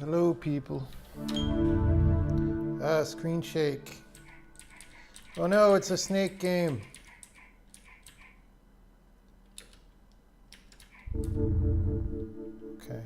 Hello, people. Screen shake. Oh no, it's a snake game. Okay.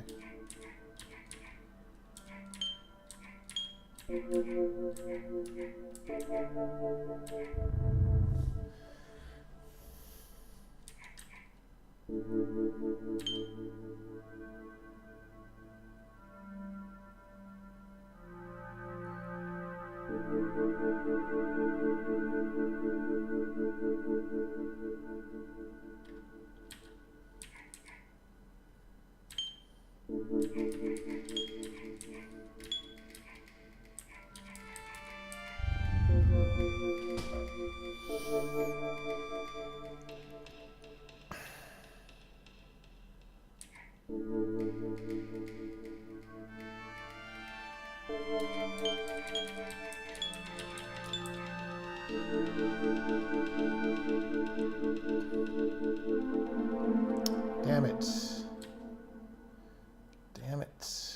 Damn it. Damn it.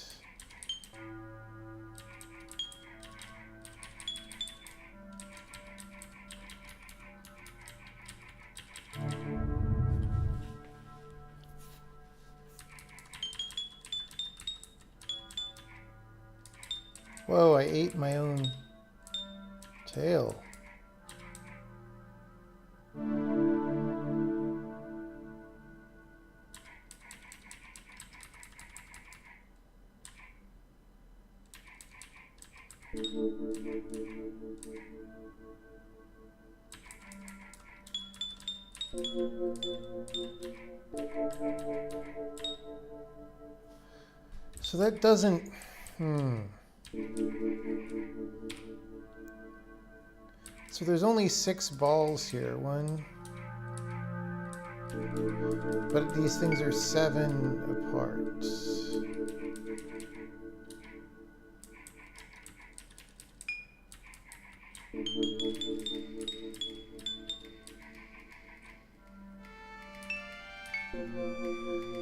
Whoa, I ate my own tail. So that doesn't, It's So there's only 6 balls here. 1. But these things are 7 apart.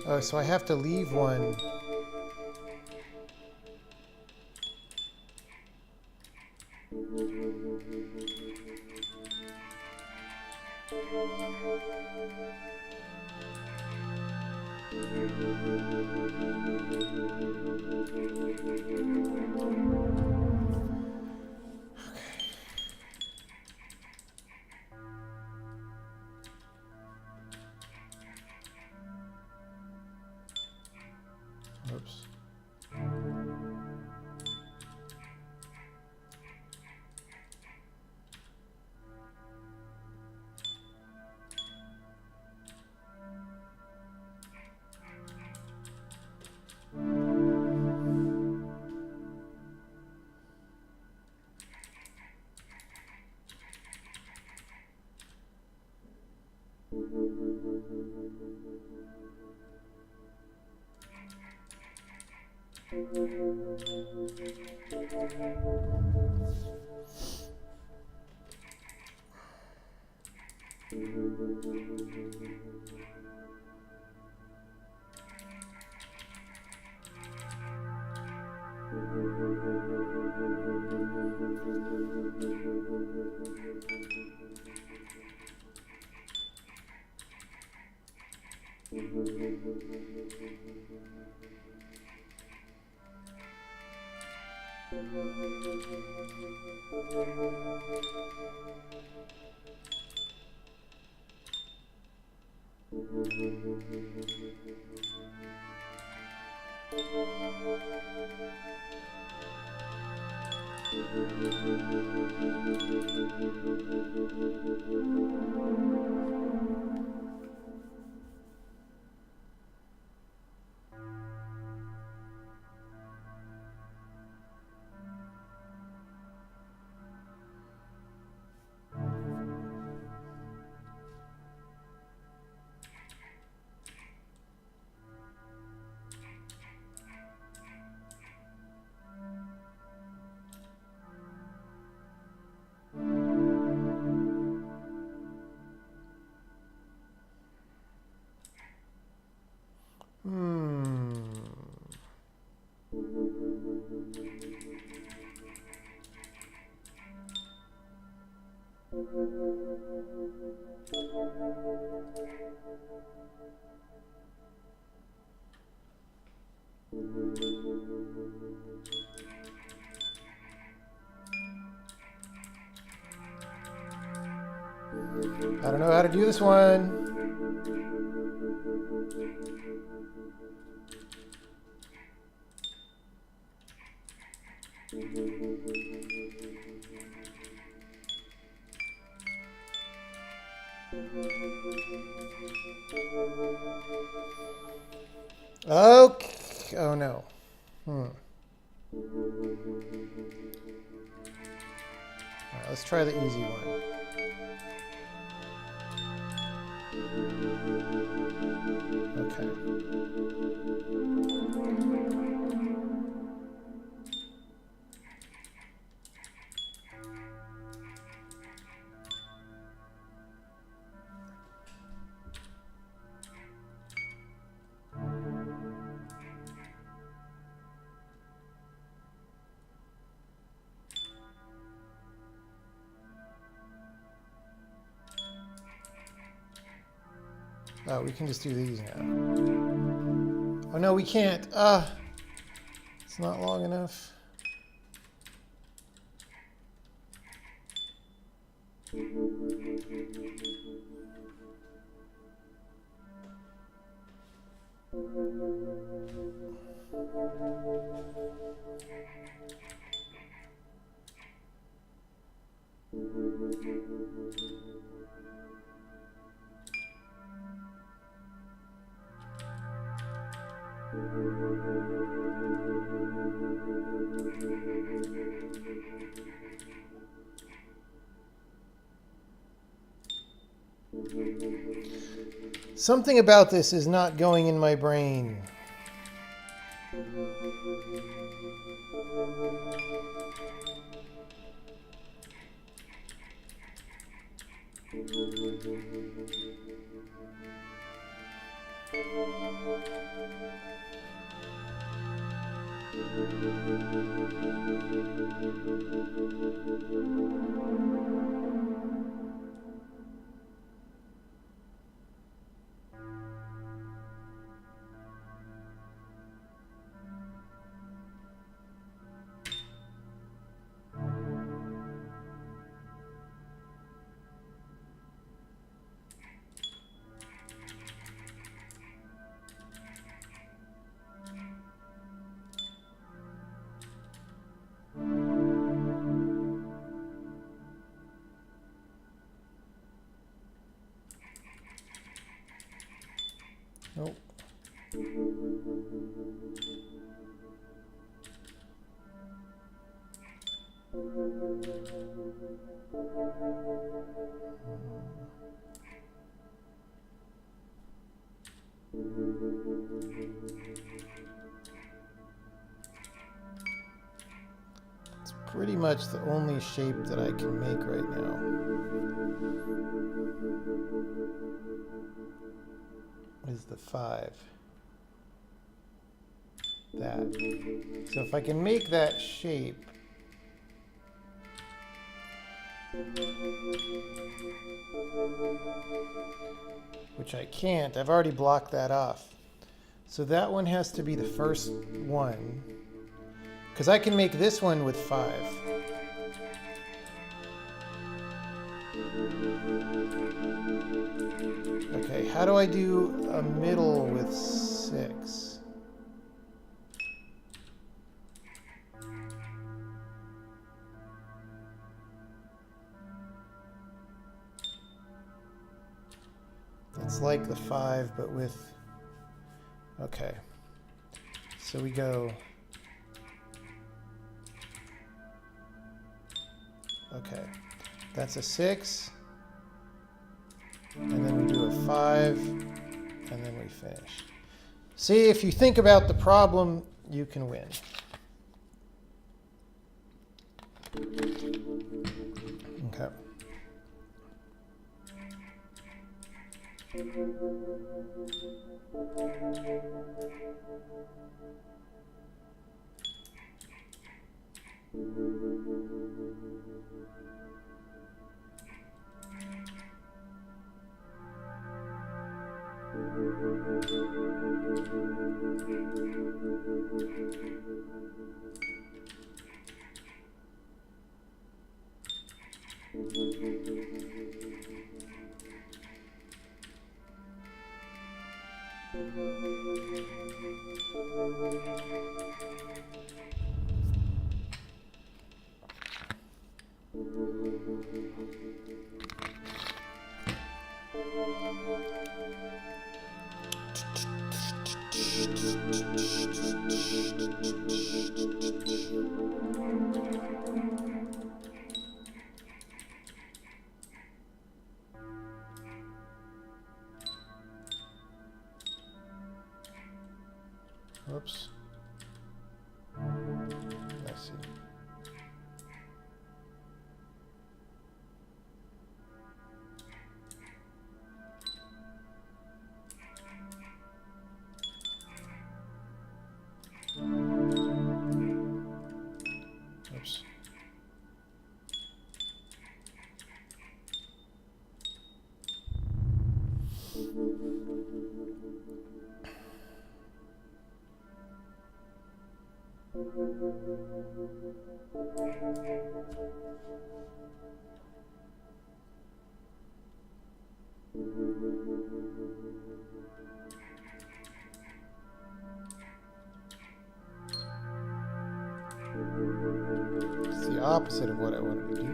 Oh, so I have to leave one. Oops. I don't know how to do this one. Okay. Oh no. All right, let's try the easy one. Okay. Oh, we can just do these now. Oh no, we can't. It's not long enough. Something about this is not going in my brain. Nope. It's pretty much the only shape that I can make right now. Is the 5. That. So if I can make that shape, which I can't, I've already blocked that off. So that one has to be the first one, because I can make this one with 5. Okay, how do I do a middle with 6? It's like the 5, but with... Okay. So we go... Okay. That's a 6. And then we do a 5. And then we finish. See, if you think about the problem, you can win. Okay. Whoops. Let's see. Oops. It's the opposite of what I wanted to do.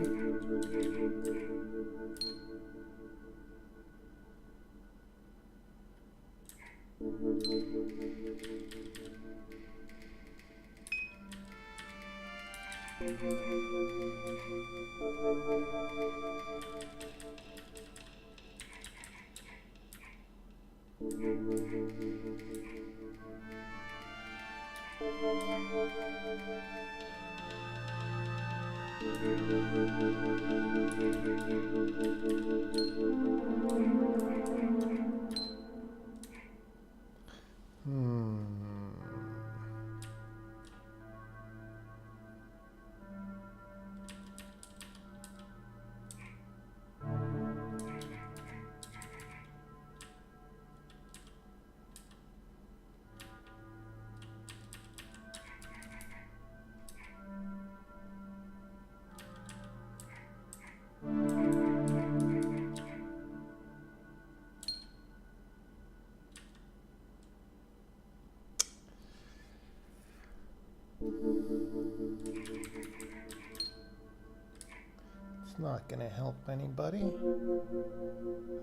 not going to help anybody.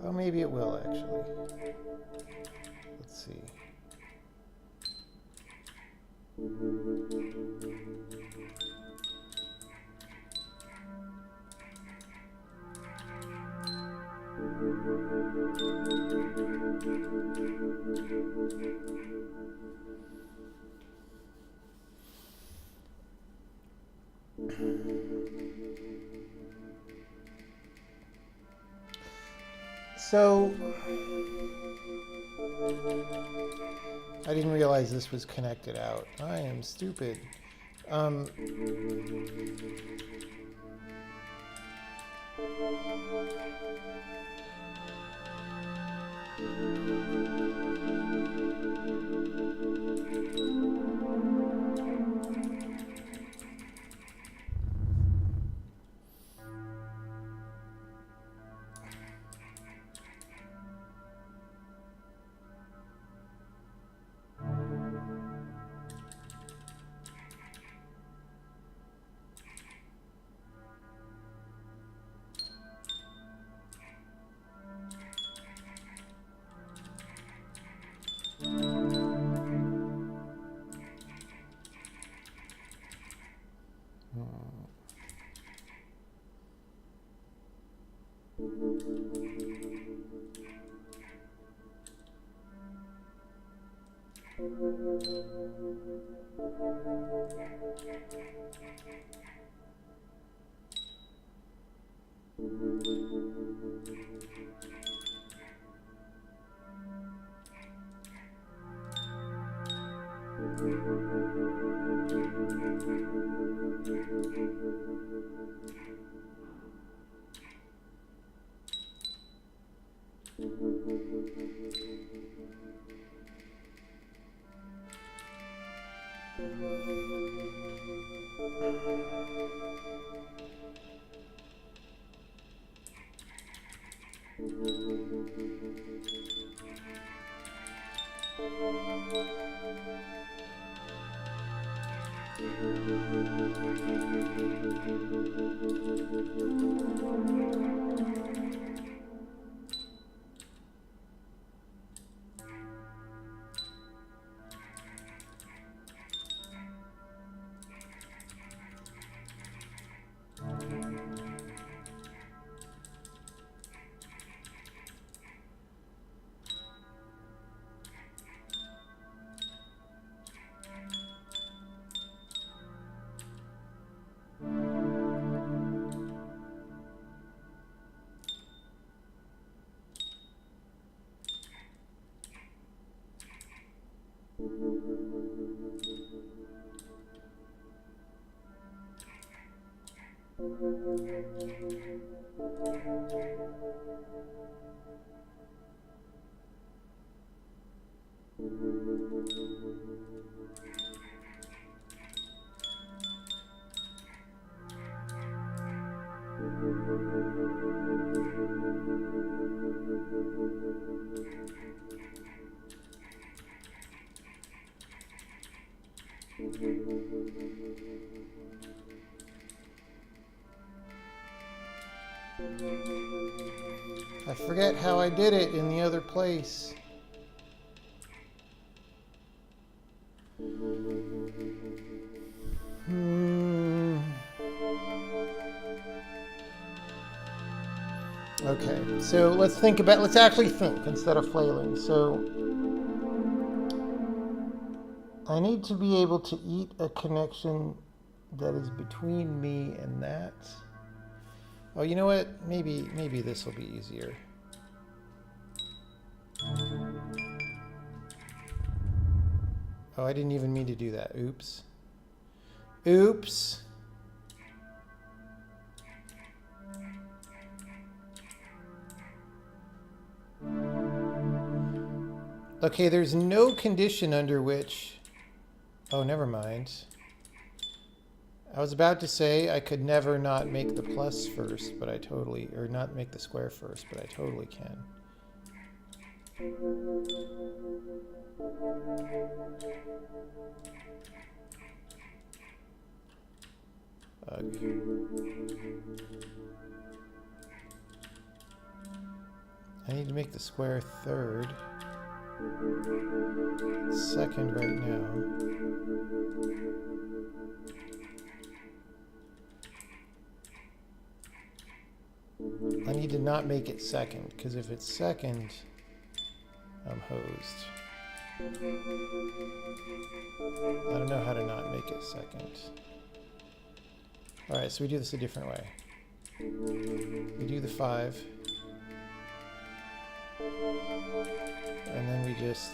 Oh, maybe it will, actually. Let's see. So, I didn't realize this was connected out. I am stupid. I forget how I did it in the other place. Okay, so let's actually think instead of flailing. So I need to be able to eat a connection that is between me and that. Oh, you know what? Maybe this will be easier. Oh, I didn't even mean to do that. Oops. Oops. Okay, there's no condition under which... Oh, never mind. I was about to say I could never not make the plus first, but I totally... Or not make the square first, but I totally can. Ugh. I need to make the square third. Second right now. I need to not make it second, because if it's second, I'm hosed. I don't know how to not make it second. Alright, so we do this a different way. We do the 5. And then we just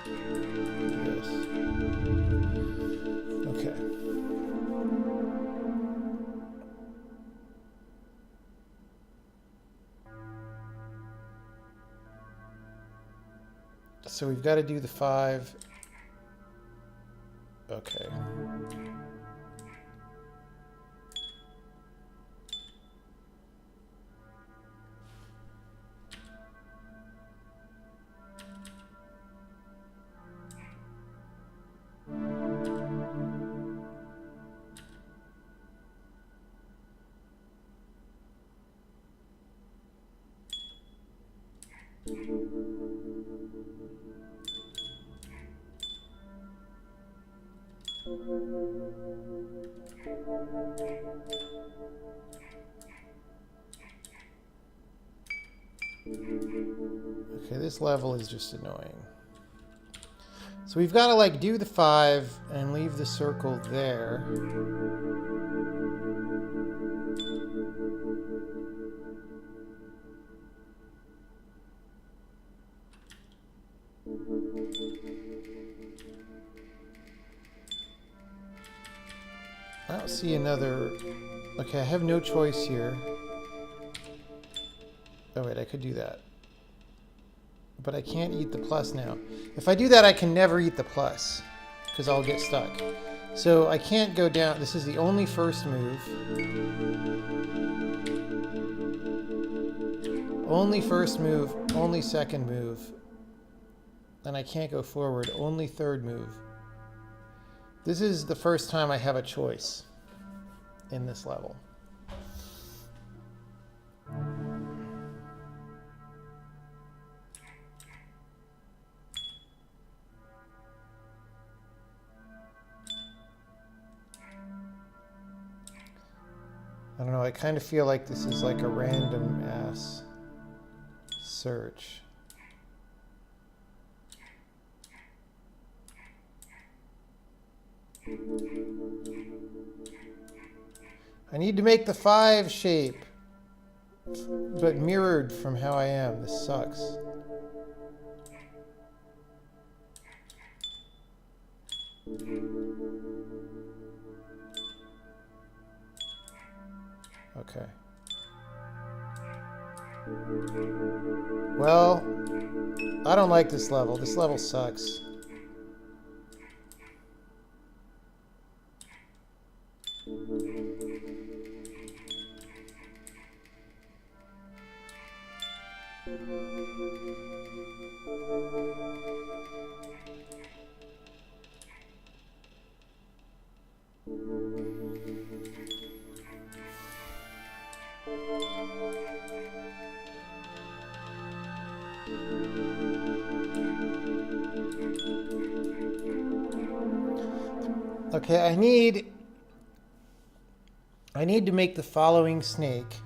do this. Okay. So we've got to do the 5. Okay. Okay, this level is just annoying. So we've got to like do the 5 and leave the circle there. I don't see another... Okay, I have no choice here. Oh wait, I could do that. But I can't eat the plus now. If I do that, I can never eat the plus, because I'll get stuck. So I can't go down. This is the only first move. Only first move, only second move. And I can't go forward, only third move. This is the first time I have a choice in this level. I don't know, I kind of feel like this is like a random ass search. I need to make the 5 shape, but mirrored from how I am. This sucks. Okay. Well, I don't like this level. This level sucks. Okay, I need to make the following snake.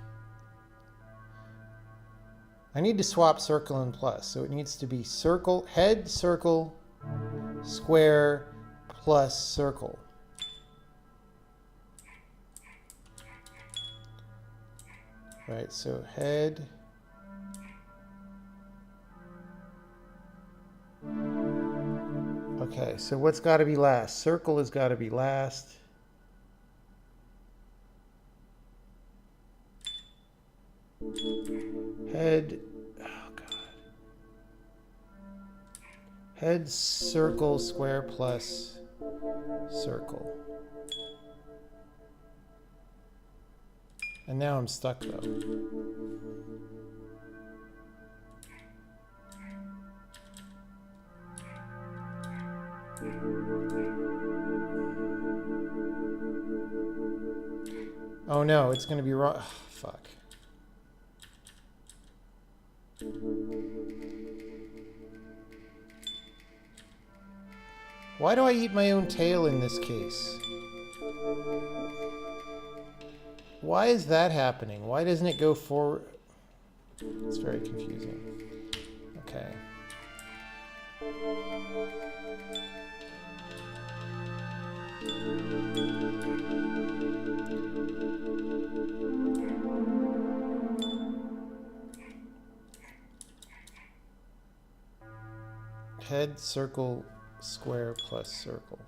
I need to swap circle and plus, so it needs to be circle, head, circle, square, plus circle. Right, so head. Okay, so what's got to be last? Circle has got to be last. Head, oh God. Head, circle, square, plus circle. And now I'm stuck though. Oh no, it's going to be wrong. Oh, fuck. Why do I eat my own tail in this case? Why is that happening? Why doesn't it go forward? It's very confusing. Okay. Head, circle, square plus circle.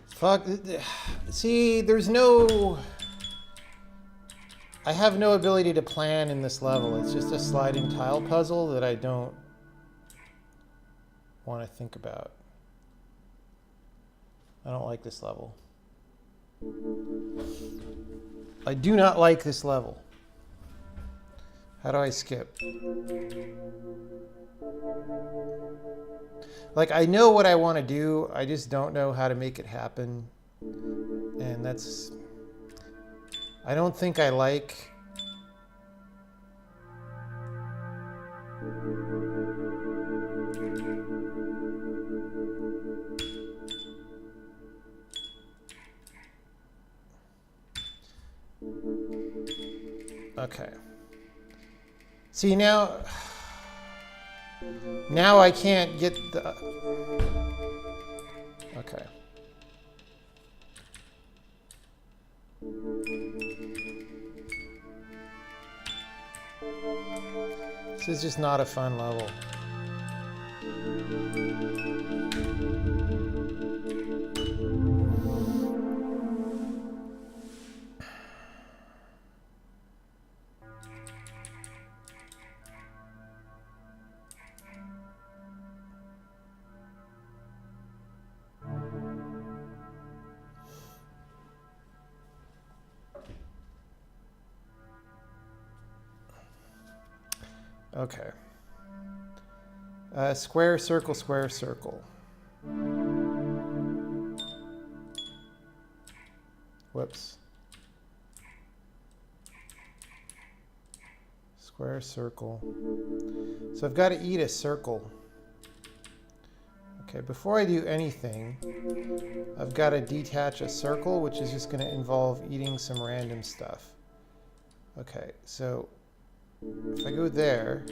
Fuck. See, there's no... I have no ability to plan in this level. It's just a sliding tile puzzle that I don't want to think about. I don't like this level. I do not like this level. How do I skip? Like, I know what I want to do. I just don't know how to make it happen. And that's... I don't think I like... Okay. See, now I can't get the... Okay. This is just not a fun level. Okay. Square, circle, square, circle. Whoops. Square, circle. So I've got to eat a circle. Okay, before I do anything, I've got to detach a circle, which is just going to involve eating some random stuff. Okay, so if I go there,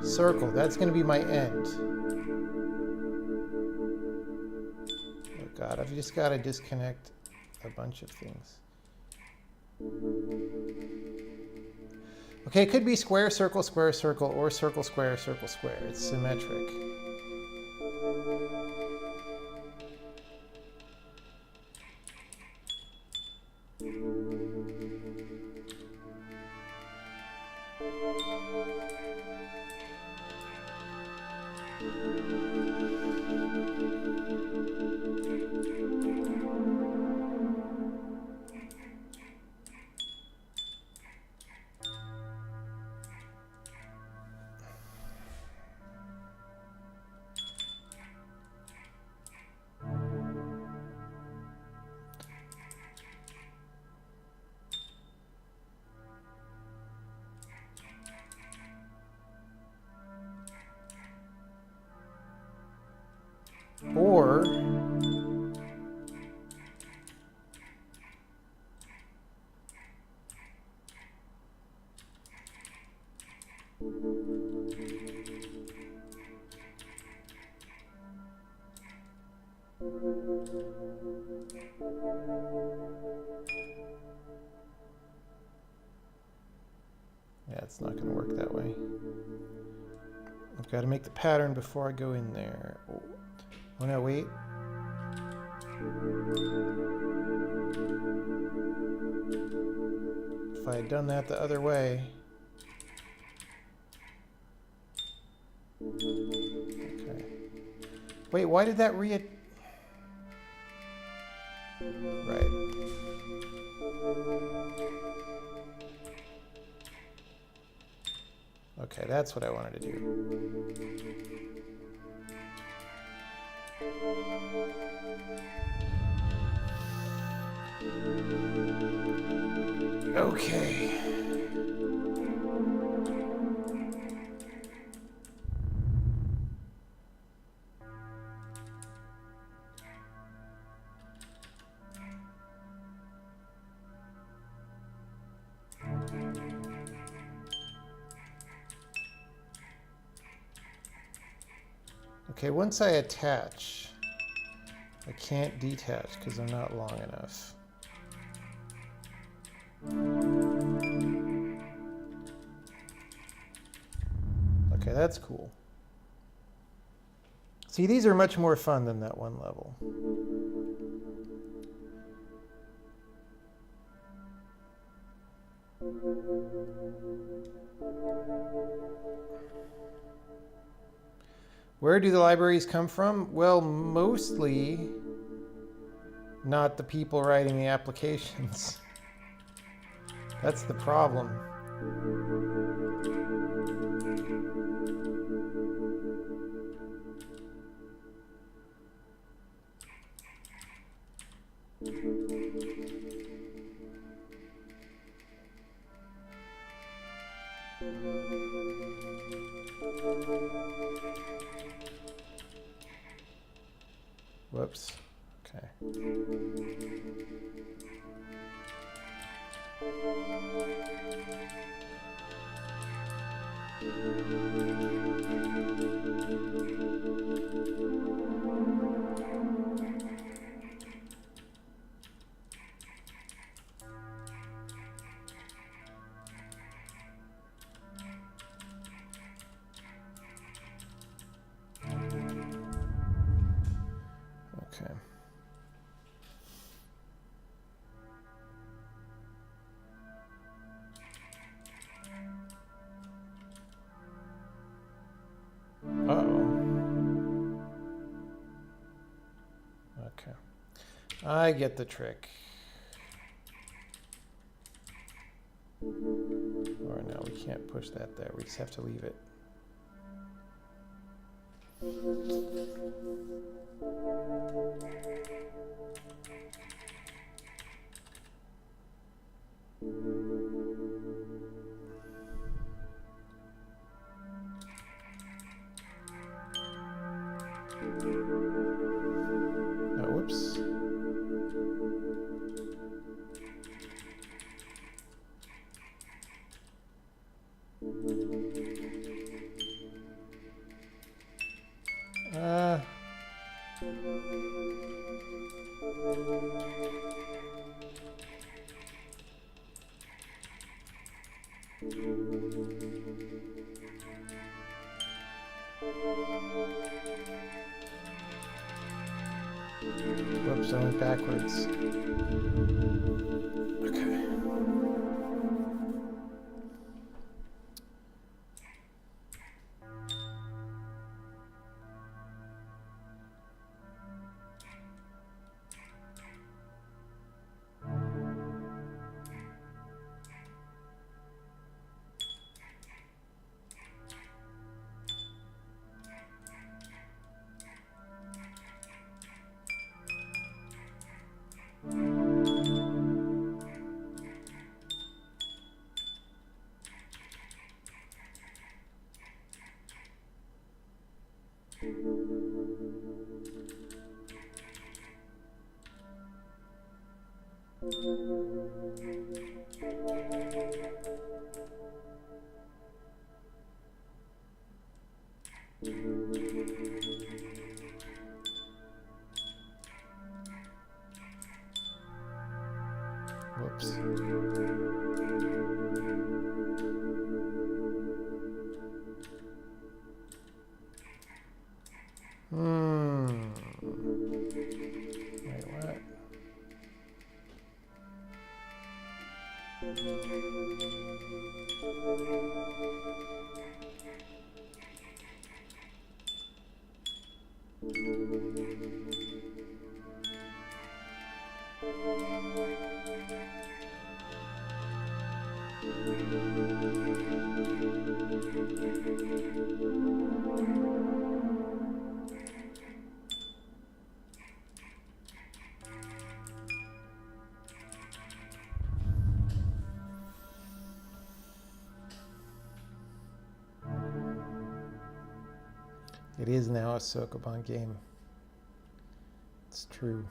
circle, that's going to be my end. Oh God, I've just got to disconnect a bunch of things. Okay, it could be square, circle, or circle, square, circle, square. It's symmetric. Or yeah, it's not going to work that way. I've got to make the pattern before I go in there. Oh no, wait. If I had done that the other way. Okay. Wait, why did that Right. Okay, that's what I wanted to do. Okay. Okay, once I attach, I can't detach because I'm not long enough. Okay, that's cool. See, these are much more fun than that one level. Where do the libraries come from? Well, mostly not the people writing the applications. That's the problem. Whoops. Okay. Okay. Uh-oh. Okay. I get the trick. Or no, we can't push that there. We just have to leave it. Oh, whoops. Whoops, I went backwards. Okay. Whoops. Wait, what? It is now a Sokoban game. It's true.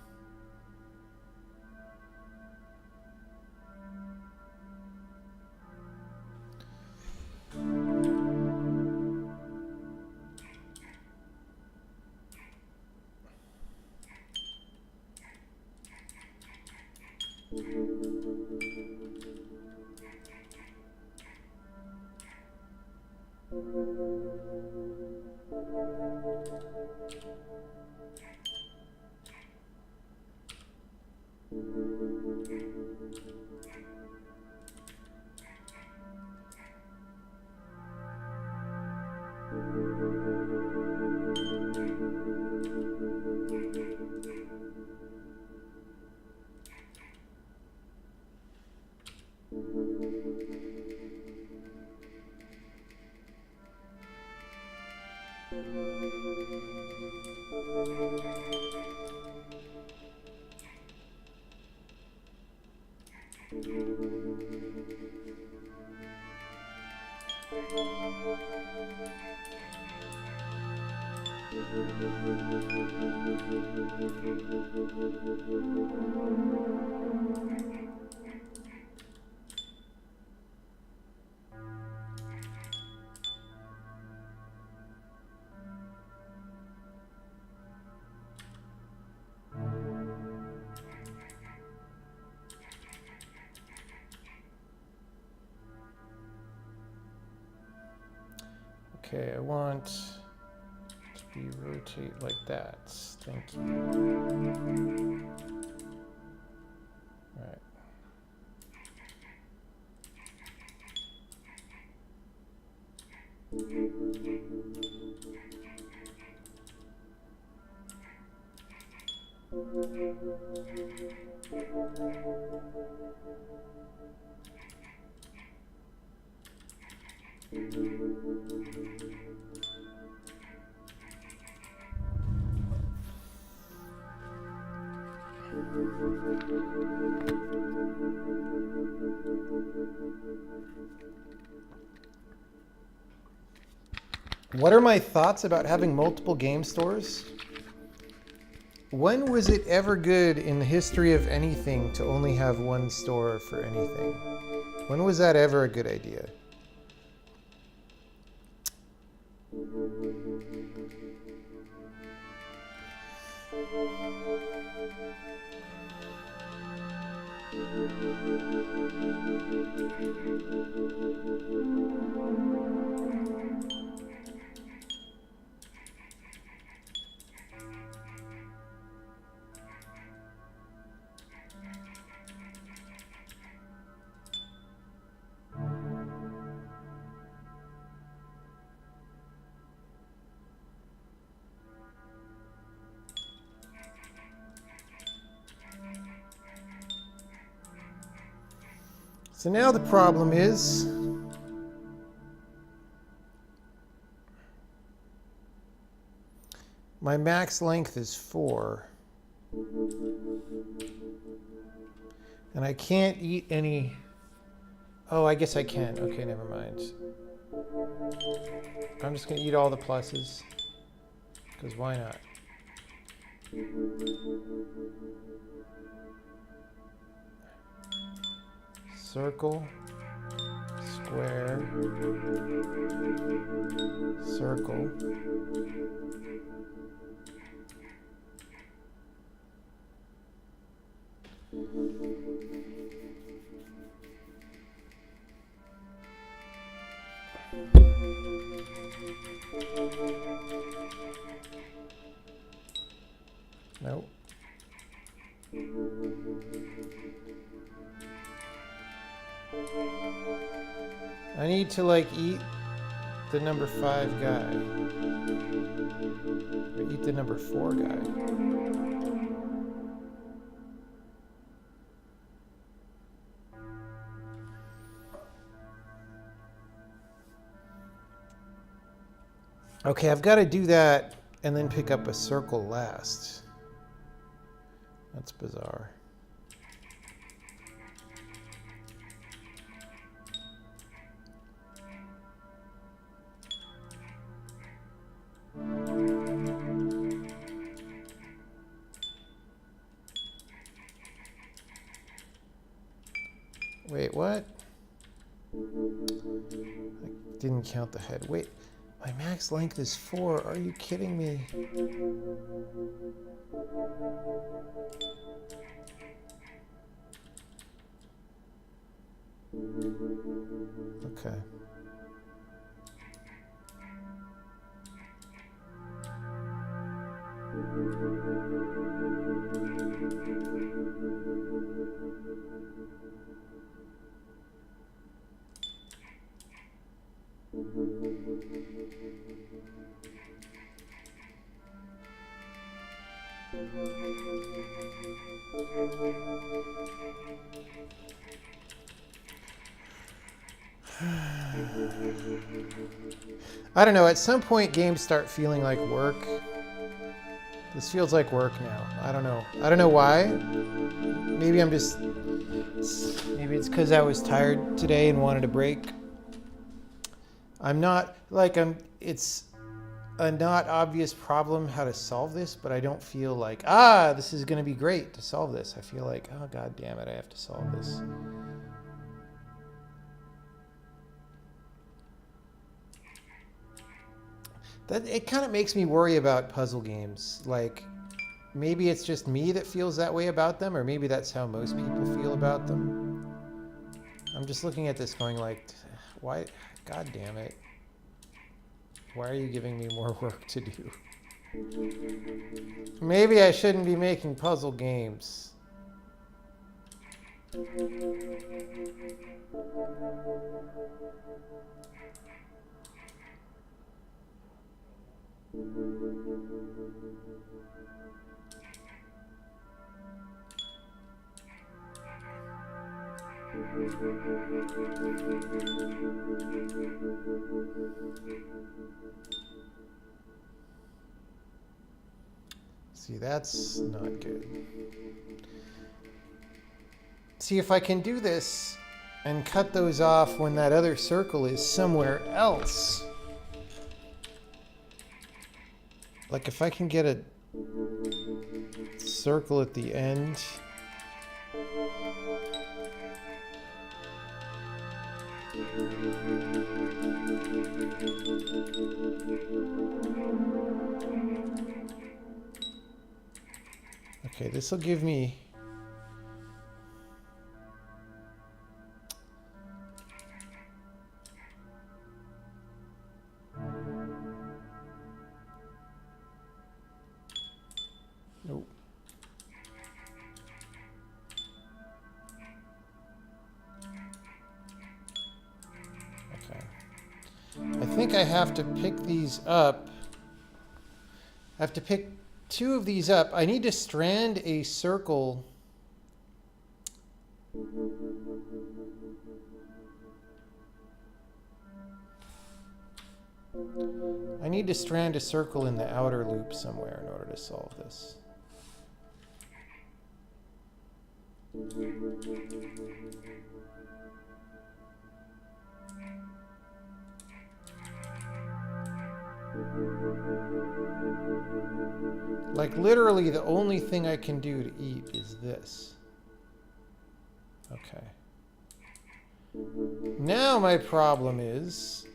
Okay, I want to be rotate like that. Thank you. All right. What are my thoughts about having multiple game stores? When was it ever good in the history of anything to only have one store for anything? When was that ever a good idea? So now the problem is my max length is 4. And I can't eat any... Oh, I guess I can. Okay, never mind. I'm just going to eat all the pluses. Because why not? Circle, square, circle, nope. I need to like eat the number 5 guy. Or eat the number 4 guy. Okay, I've got to do that and then pick up a circle last. That's bizarre. Wait, what? I didn't count the head. Wait, my max length is 4. Are you kidding me? Okay. I don't know, at some point games start feeling like work. This feels like work now. I don't know. I don't know why. Maybe it's because I was tired today and wanted a break. It's a not obvious problem how to solve this, but I don't feel like, this is going to be great to solve this. I feel like, oh, God damn it, I have to solve this. It kind of makes me worry about puzzle games. Like, maybe it's just me that feels that way about them, or maybe that's how most people feel about them. I'm just looking at this going like, why? God damn it. Why are you giving me more work to do? Maybe I shouldn't be making puzzle games. See, that's not good. See, if I can do this and cut those off when that other circle is somewhere else. Like if I can get a circle at the end. Okay, this will give me nope. Okay. I think I have to pick these up. I have to pick 2 of these up. I need to strand a circle. I need to strand a circle in the outer loop somewhere in order to solve this. Like literally the only thing I can do to eat is this. Okay. Now my problem is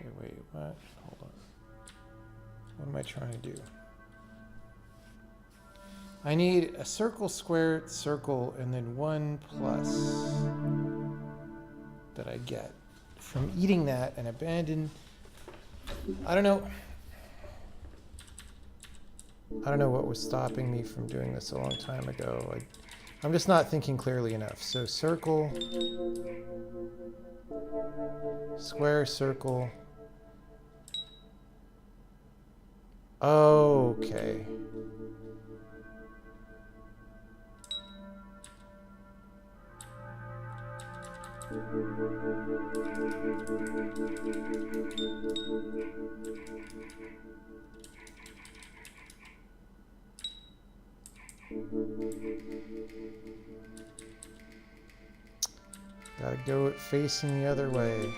okay, wait, what? Hold on. What am I trying to do? I need a circle, square, circle, and then 1 plus that I get from eating that and abandon. I don't know what was stopping me from doing this a long time ago. I'm just not thinking clearly enough. So circle, square, circle, Okay. Gotta go it facing the other way.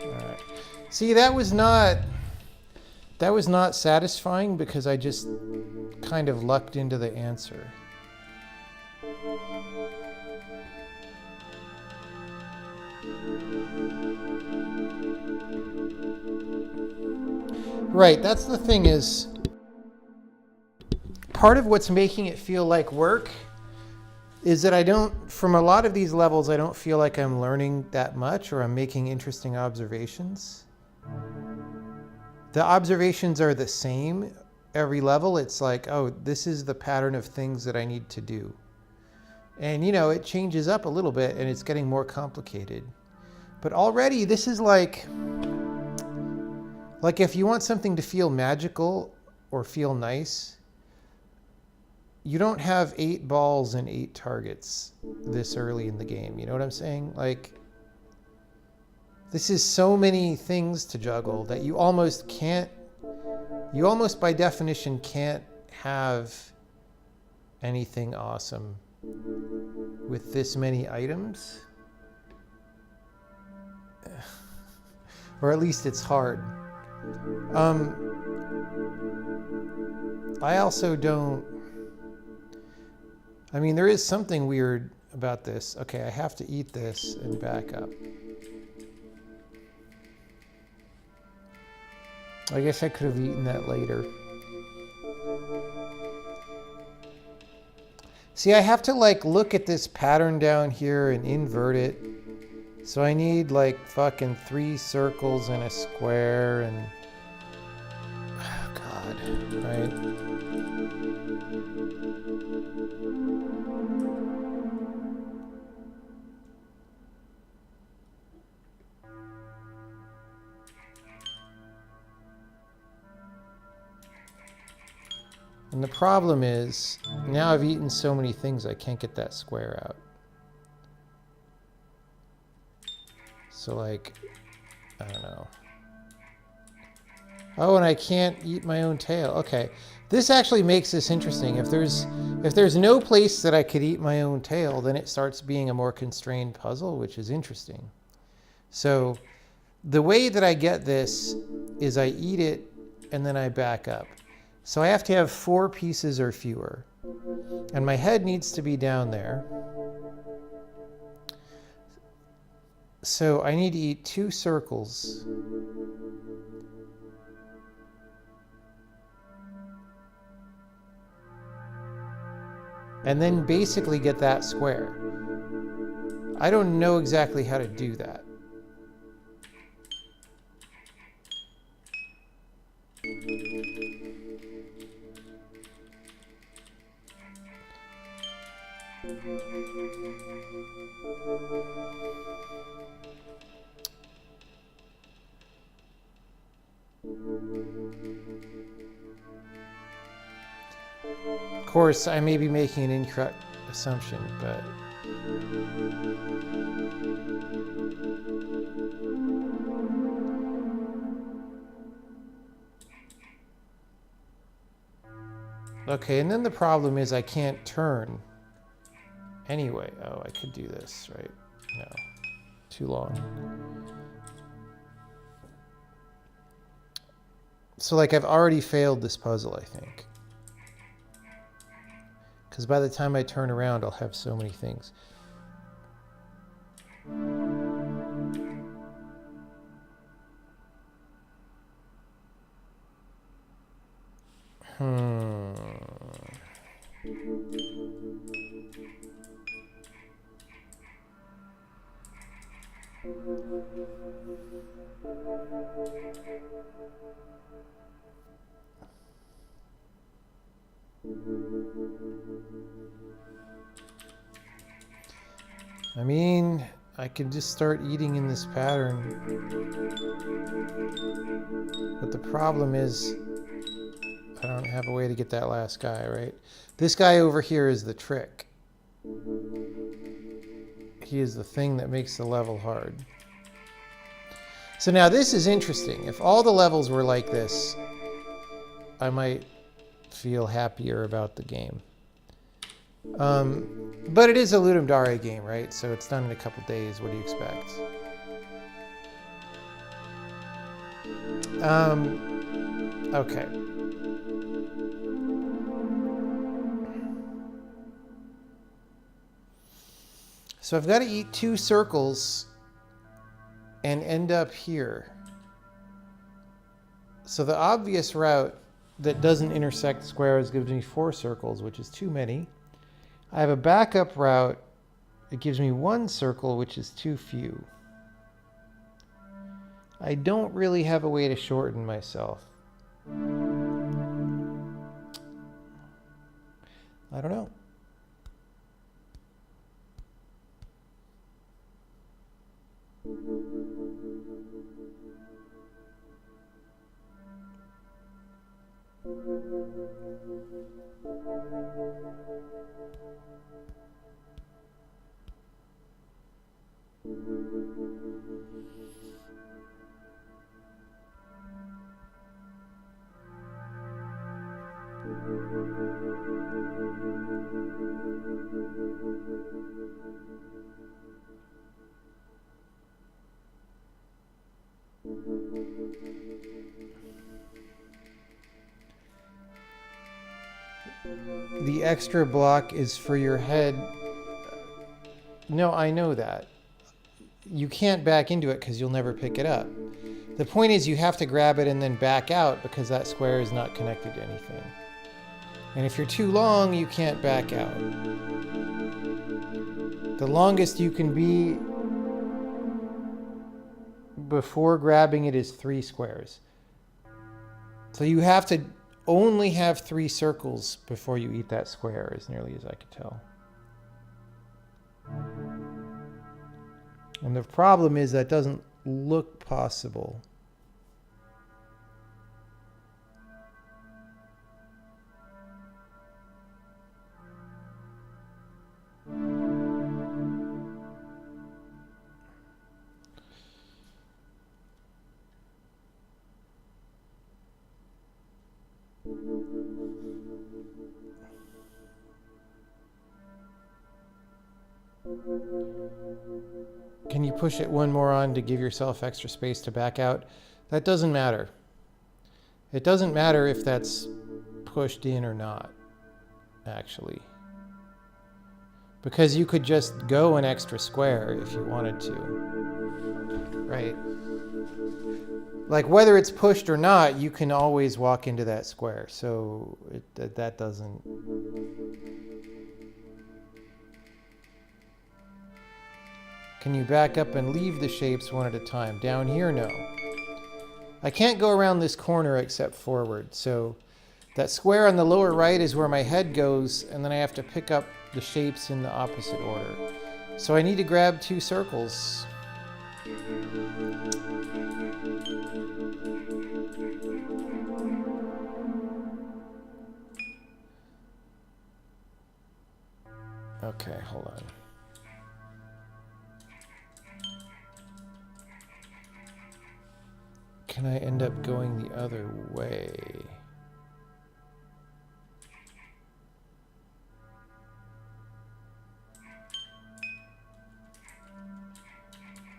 Alright. See, that was not satisfying because I just kind of lucked into the answer. Right, that's the thing is, part of what's making it feel like work is that I don't, from a lot of these levels, I don't feel like I'm learning that much or I'm making interesting observations. The observations are the same every level. It's like, oh, this is the pattern of things that I need to do. And, you know, it changes up a little bit and it's getting more complicated. But already this is like if you want something to feel magical or feel nice, you don't have 8 balls and 8 targets this early in the game. You know what I'm saying? Like, this is so many things to juggle that you almost by definition can't have anything awesome with this many items. Or at least it's hard. I also don't... I mean, there is something weird about this. Okay, I have to eat this and back up. I guess I could have eaten that later. See, I have to like look at this pattern down here and invert it. So I need like fucking 3 circles and a square and... Oh, God, right? And the problem is, now I've eaten so many things, I can't get that square out. So like, I don't know. Oh, and I can't eat my own tail. Okay, this actually makes this interesting. If there's no place that I could eat my own tail, then it starts being a more constrained puzzle, which is interesting. So the way that I get this is I eat it and then I back up. So I have to have 4 pieces or fewer. And my head needs to be down there. So I need to eat 2 circles. And then basically get that square. I don't know exactly how to do that. Of course, I may be making an incorrect assumption, but... Okay, and then the problem is I can't turn. Anyway, oh, I could do this, right? No, too long. So, like, I've already failed this puzzle, I think. Because by the time I turn around, I'll have so many things. I mean, I can just start eating in this pattern. But the problem is, I don't have a way to get that last guy, right? This guy over here is the trick. He is the thing that makes the level hard. So now this is interesting. If all the levels were like this, I might feel happier about the game. But it is a Ludum Dare game, right? So it's done in a couple days. What do you expect? Okay. So I've got to eat 2 circles and end up here. So the obvious route that doesn't intersect squares gives me 4 circles, which is too many. I have a backup route. It gives me 1 circle, which is too few. I don't really have a way to shorten myself. I don't know. The extra block is for your head. No, I know that. You can't back into it because you'll never pick it up. The point is you have to grab it and then back out because that square is not connected to anything. And if you're too long, you can't back out. The longest you can be before grabbing it is 3 squares. So you have to only have 3 circles before you eat that square, as nearly as I could tell. And the problem is that doesn't look possible. Can you push it 1 more on to give yourself extra space to back out? That doesn't matter. It doesn't matter if that's pushed in or not, actually. Because you could just go an extra square if you wanted to. Right? Like whether it's pushed or not, you can always walk into that square. So that doesn't... Can you back up and leave the shapes one at a time? Down here, no. I can't go around this corner except forward. So that square on the lower right is where my head goes, and then I have to pick up the shapes in the opposite order. So I need to grab 2 circles. Okay, hold on. Can I end up going the other way?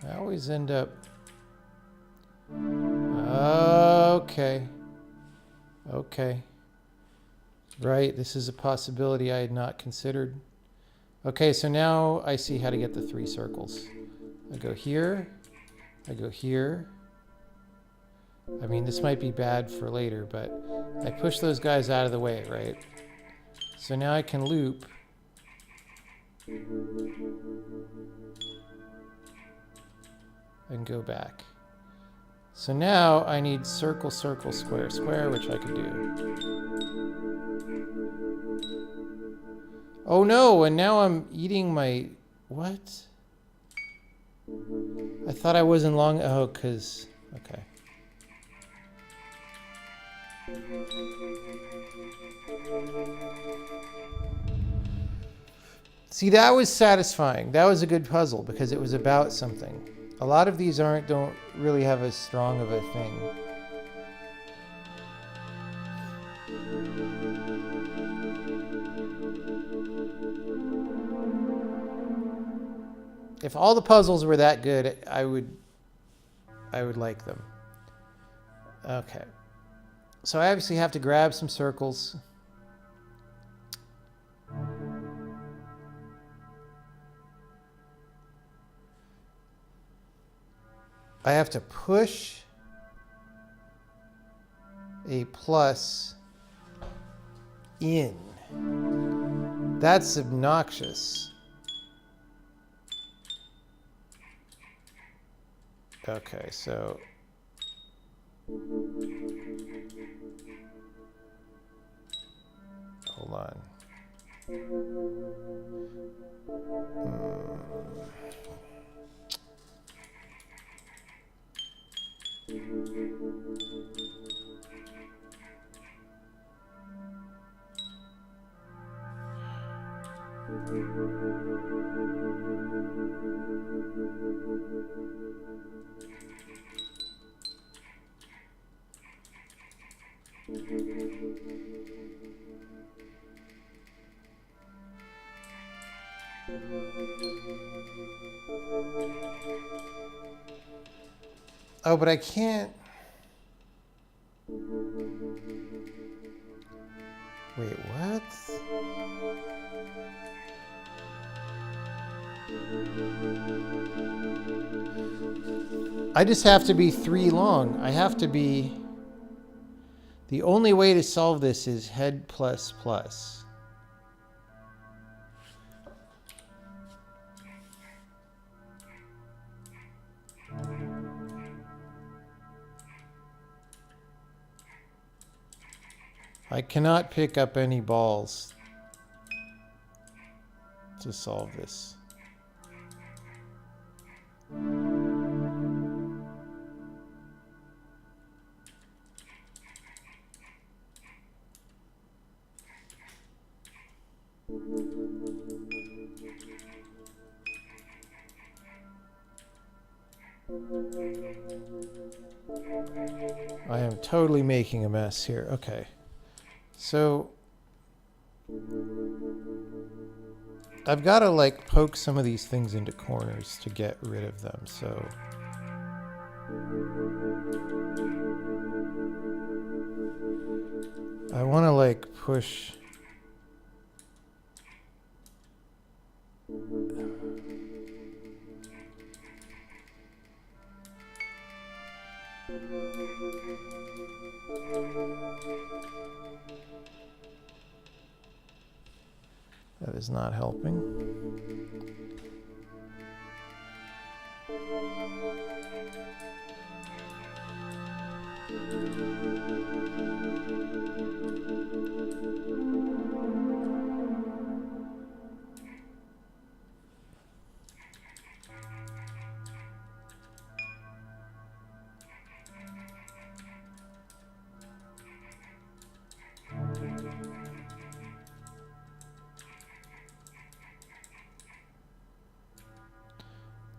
I always end up... Okay. Okay. Right, this is a possibility I had not considered. Okay, so now I see how to get the 3 circles. I go here. I go here. I mean, this might be bad for later, but I push those guys out of the way, right? So now I can loop. And go back. So now I need circle, circle, square, square, which I can do. Oh no, and now I'm eating my... What? I thought I wasn't long. Oh, because. Okay. See, that was satisfying. That was a good puzzle because it was about something. A lot of these don't really have as strong of a thing. If all the puzzles were that good, I would like them. Okay. So I obviously have to grab some circles. I have to push a plus in. That's obnoxious. Okay, so hold on. Oh, but I can't. Wait, what? I just have to be 3 long. I have to be... The only way to solve this is head plus plus. I cannot pick up any balls to solve this. I am totally making a mess here. Okay. So I've got to like poke some of these things into corners to get rid of them. So I want to like push. That is not helping.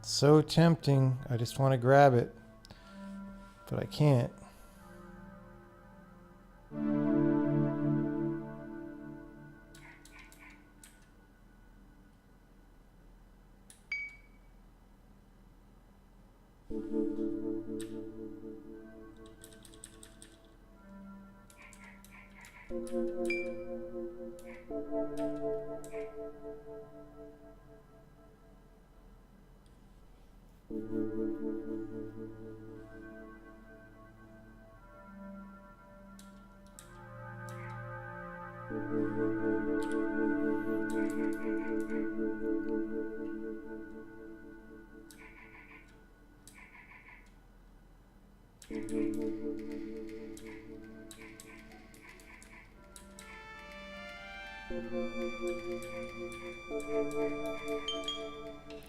So tempting. I just want to grab it, but I can't.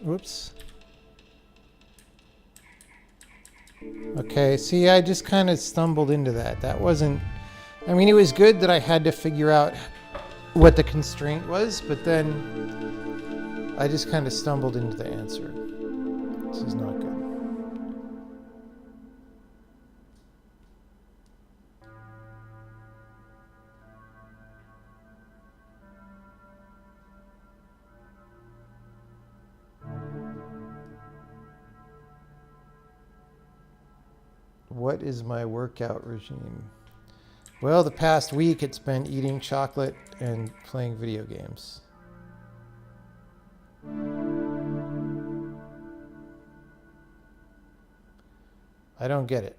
Whoops. Okay, see, I just kind of stumbled into that. That wasn't... I mean, it was good that I had to figure out what the constraint was, but then I just kind of stumbled into the answer. This is not good. What is my workout regime? Well, the past week it's been eating chocolate and playing video games. I don't get it.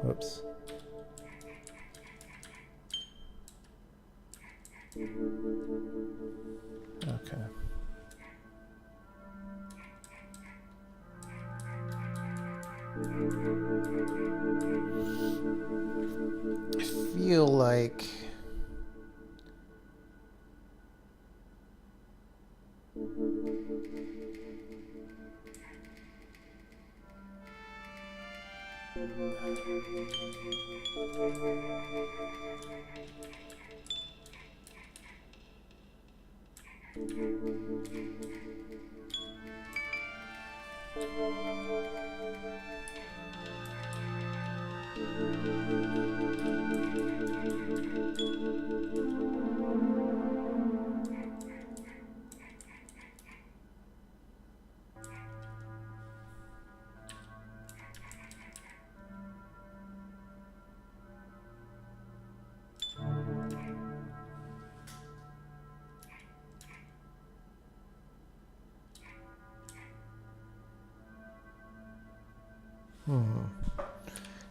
Whoops. Okay. I feel like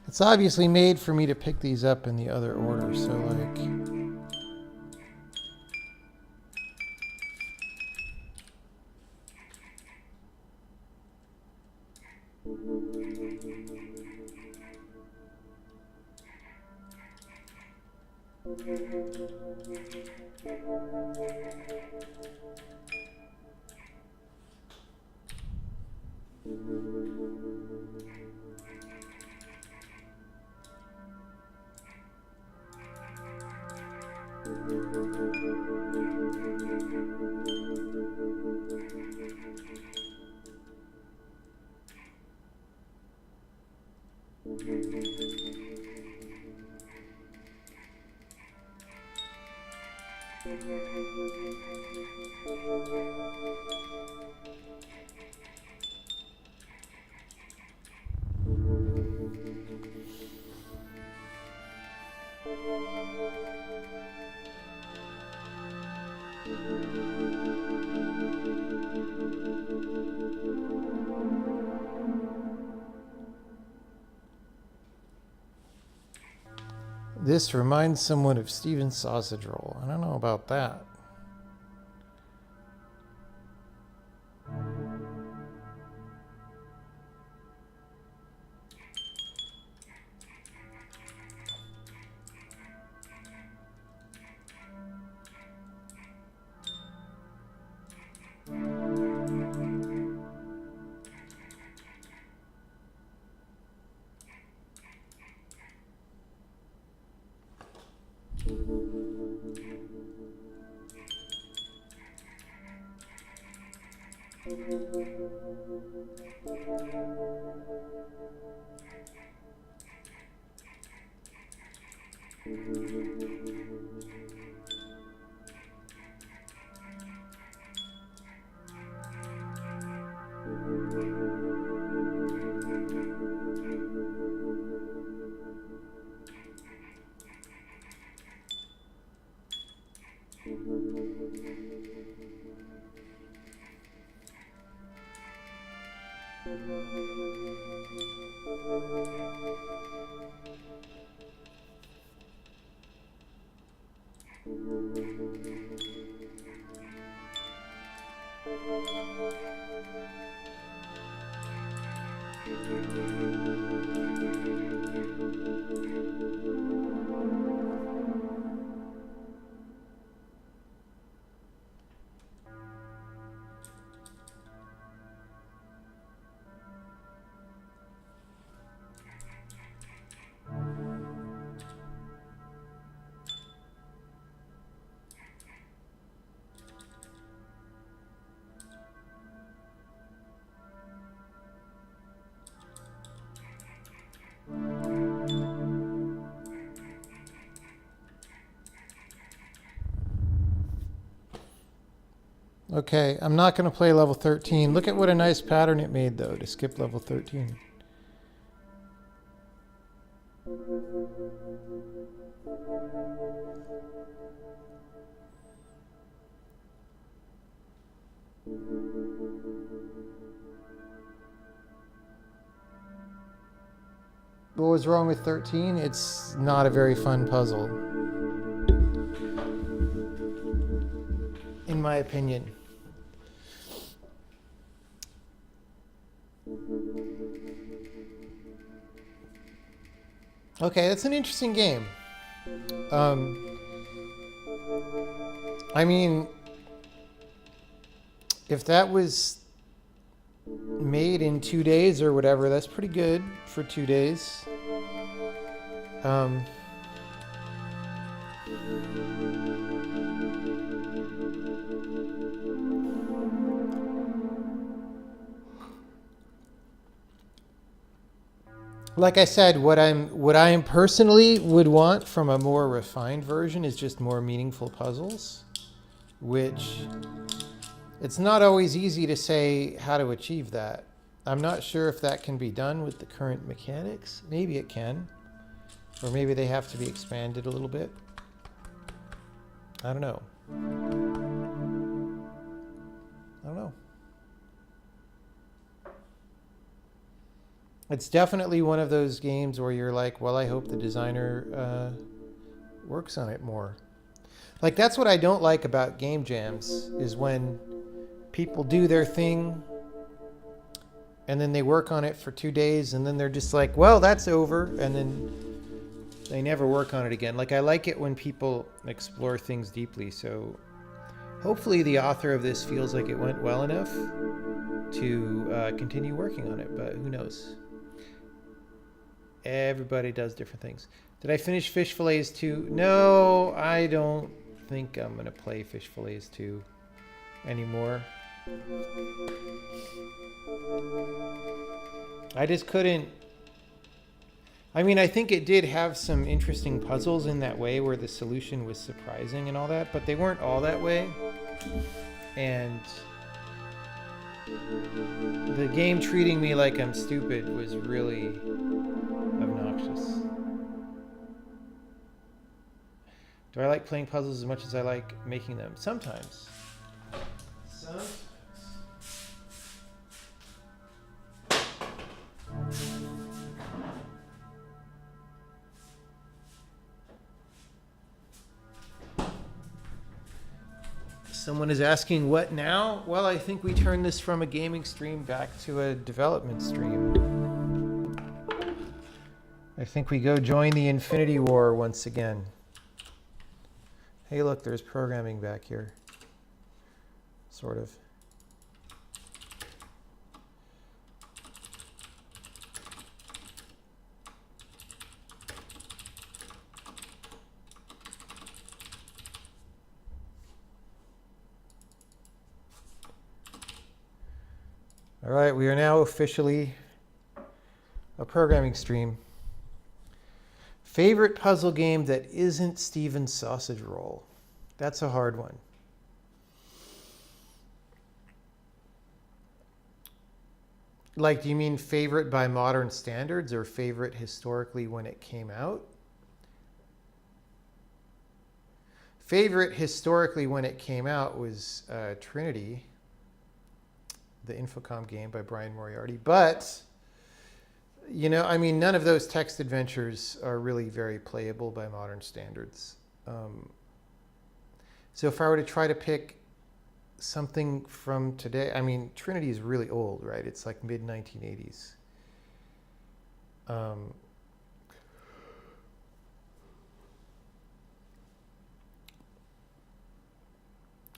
it's obviously made for me to pick these up in the other order, so like... This reminds someone of Steven's sausage roll. I don't know about that. Okay, I'm not going to play level 13. Look at what a nice pattern it made, though, to skip level 13. What was wrong with 13? It's not a very fun puzzle, in my opinion. Okay, that's an interesting game. I mean, if that was made in 2 days or whatever, that's pretty good for 2 days. Like I said, what I personally would want from a more refined version is just more meaningful puzzles, which it's not always easy to say how to achieve that. I'm not sure if that can be done with the current mechanics. Maybe it can, or maybe they have to be expanded a little bit. I don't know. It's definitely one of those games where you're like, well, I hope the designer works on it more. Like, that's what I don't like about game jams, is when people do their thing and then they work on it for 2 days and then they're just like, well, that's over, and then they never work on it again. Like, I like it when people explore things deeply, so hopefully the author of this feels like it went well enough to continue working on it, but who knows? Everybody does different things. Did I finish Fish Fillets 2? No, I don't think I'm going to play Fish Fillets 2 anymore. I just couldn't. I mean, I think it did have some interesting puzzles in that way where the solution was surprising and all that, but they weren't all that way. And the game treating me like I'm stupid was really obnoxious. Do I like playing puzzles as much as I like making them? Sometimes. Someone is asking, what now? Well, I think we turn this from a gaming stream back to a development stream. I think we go join the Infinity War once again. Hey, look, there's programming back here. Sort of. All right, we are now officially a programming stream. Favorite puzzle game that isn't Steven's Sausage Roll? That's a hard one. Like, do you mean favorite by modern standards or favorite historically when it came out? Favorite historically when it came out was Trinity, the Infocom game by Brian Moriarty. But, you know, I mean, none of those text adventures are really very playable by modern standards. So if I were to try to pick something from today, I mean, Trinity is really old, right? It's like mid-1980s.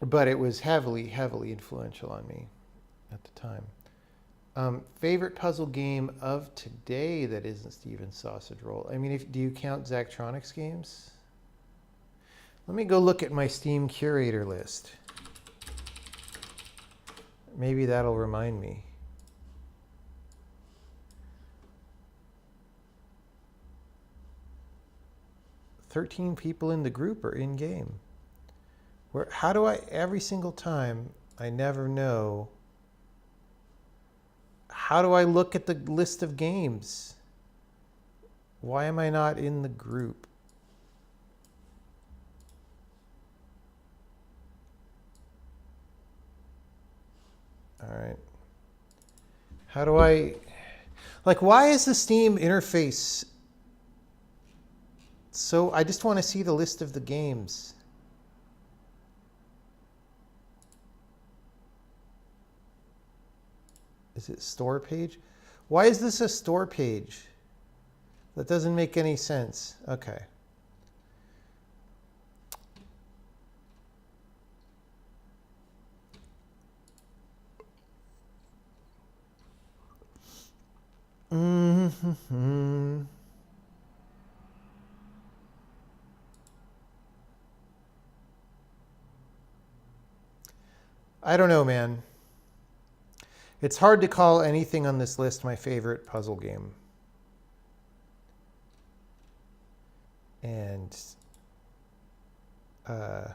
But it was heavily, heavily influential on me at the time. Favorite puzzle game of today that isn't Steven's Sausage Roll? I mean, do you count Zachtronics games? Let me go look at my Steam curator list. Maybe that'll remind me. "13 people in the group are in game." How do I, every single time, I never know. How do I look at the list of games? Why am I not in the group? All right. How do I... Like, why is the Steam interface so... I just want to see the list of the games. Is it store page? Why is this a store page? That doesn't make any sense. Okay. Mm-hmm. I don't know, man. It's hard to call anything on this list my favorite puzzle game. And I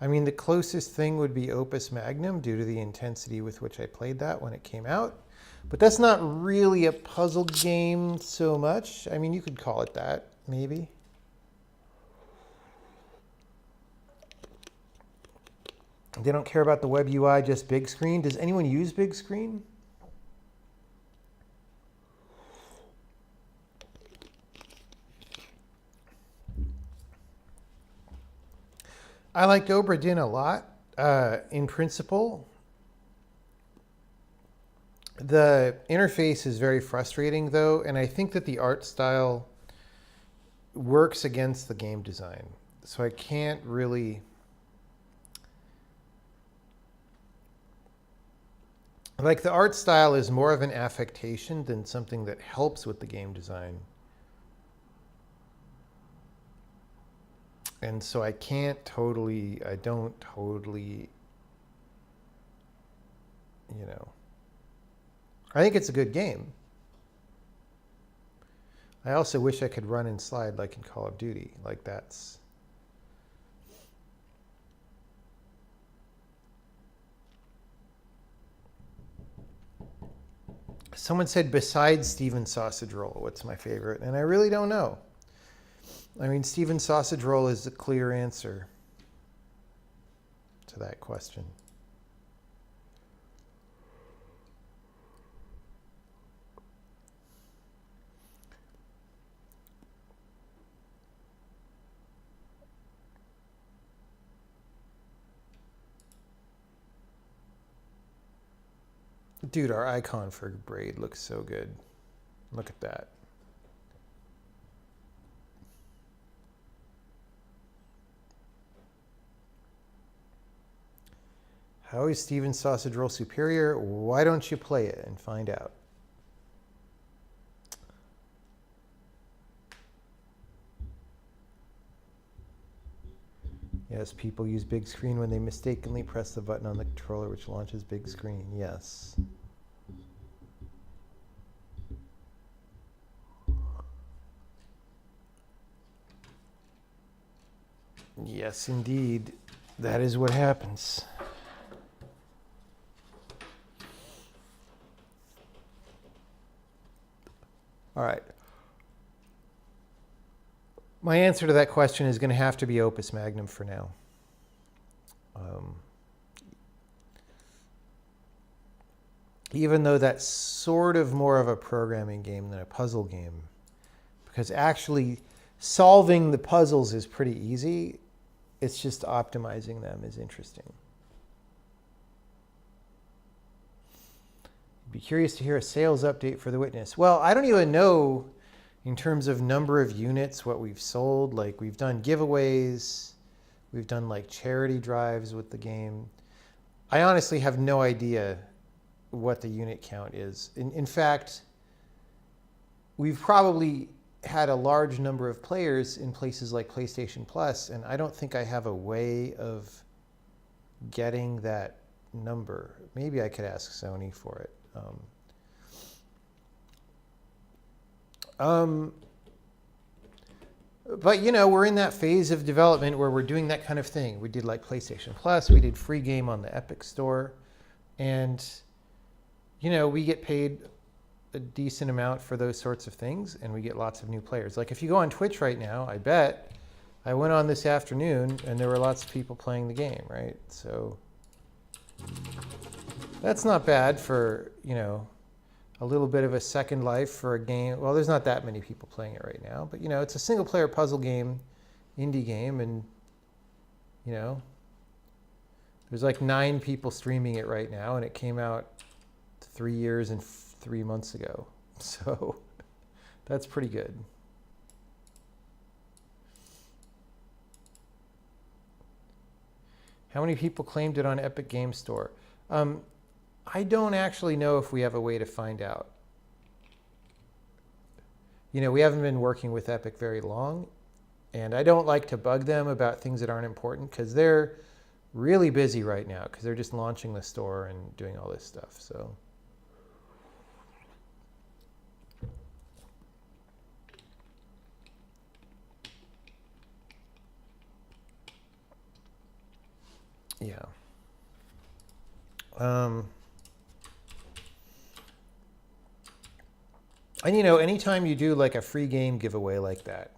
mean, the closest thing would be Opus Magnum due to the intensity with which I played that when it came out. But that's not really a puzzle game so much. I mean, you could call it that, maybe. They don't care about the web UI, just big screen. Does anyone use big screen? I like Obra Dinn a lot, in principle. The interface is very frustrating, though, and I think that the art style works against the game design. So I can't really... Like, the art style is more of an affectation than something that helps with the game design. And so I don't totally, you know. I think it's a good game. I also wish I could run and slide like in Call of Duty. Like, that's... Someone said, besides Steven Sausage Roll, what's my favorite? And I really don't know. I mean, Steven Sausage Roll is a clear answer to that question. Dude, our icon for Braid looks so good. Look at that. How is Steven Sausage Roll superior? Why don't you play it and find out? Yes, people use big screen when they mistakenly press the button on the controller which launches big screen. Yes. Yes, indeed. That is what happens. All right. My answer to that question is going to have to be Opus Magnum for now. Even though that's sort of more of a programming game than a puzzle game, because actually solving the puzzles is pretty easy. It's just optimizing them is interesting. Be curious to hear a sales update for The Witness. Well, I don't even know in terms of number of units what we've sold. Like, we've done giveaways, we've done like charity drives with the game. I honestly have no idea what the unit count is. In fact, we've probably had a large number of players in places like PlayStation Plus, and I don't think I have a way of getting that number. Maybe I could ask Sony for it. But you know, we're in that phase of development where we're doing that kind of thing. We did like PlayStation Plus, we did free game on the Epic Store, and you know, we get paid a decent amount for those sorts of things, and we get lots of new players. Like if you go on Twitch right now, I bet I went on this afternoon and there were lots of people playing the game, right? So that's not bad for, you know, a little bit of a second life for a game. Well, there's not that many people playing it right now, but you know, it's a single player puzzle game, indie game, and you know, there's like 9 people streaming it right now, and it came out 3 years and 3 months ago. So that's pretty good. How many people claimed it on Epic Game Store? I don't actually know if we have a way to find out. You know, we haven't been working with Epic very long, and I don't like to bug them about things that aren't important because they're really busy right now because they're just launching the store and doing all this stuff. So yeah. And you know, anytime you do like a free game giveaway like that,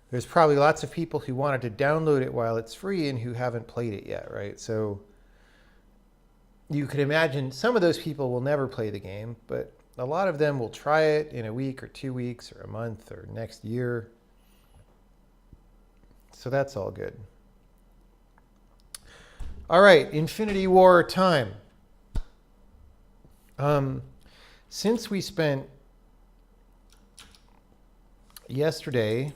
there's probably lots of people who wanted to download it while it's free and who haven't played it yet, right? So you could imagine some of those people will never play the game, but a lot of them will try it in a week or 2 weeks or a month or next year. So that's all good. All right, Infinity War time. Since we spent yesterday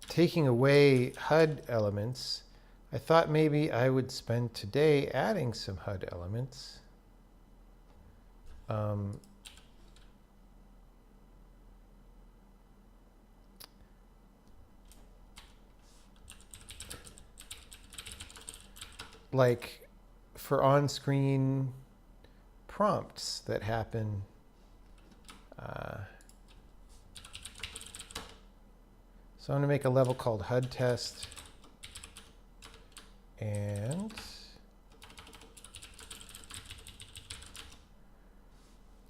taking away HUD elements, I thought maybe I would spend today adding some HUD elements. Like for on-screen prompts that happen. So I'm going to make a level called HUD test, and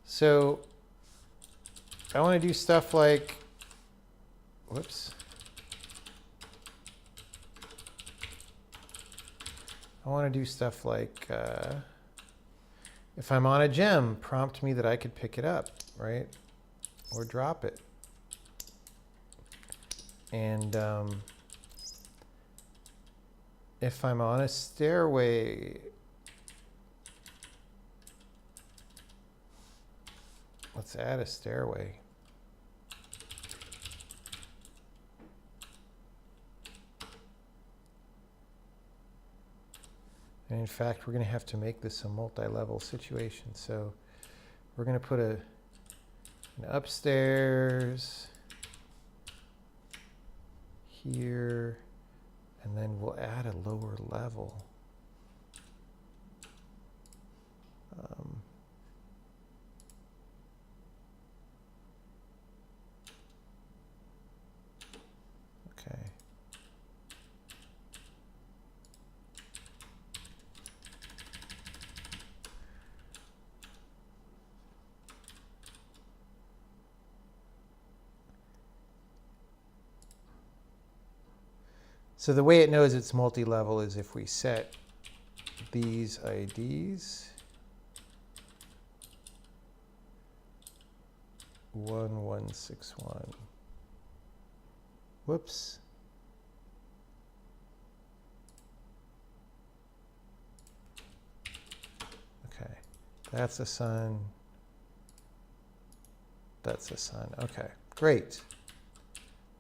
so I want to do stuff like, whoops. I want to do stuff like, if I'm on a gem, prompt me that I could pick it up, right? Or drop it. And if I'm on a stairway, let's add a stairway. And in fact, we're going to have to make this a multi-level situation. So we're going to put an upstairs here, and then we'll add a lower level. Okay. So the way it knows it's multi-level is if we set these IDs 1161. Whoops. Okay, that's the sun. That's the sun. Okay, great.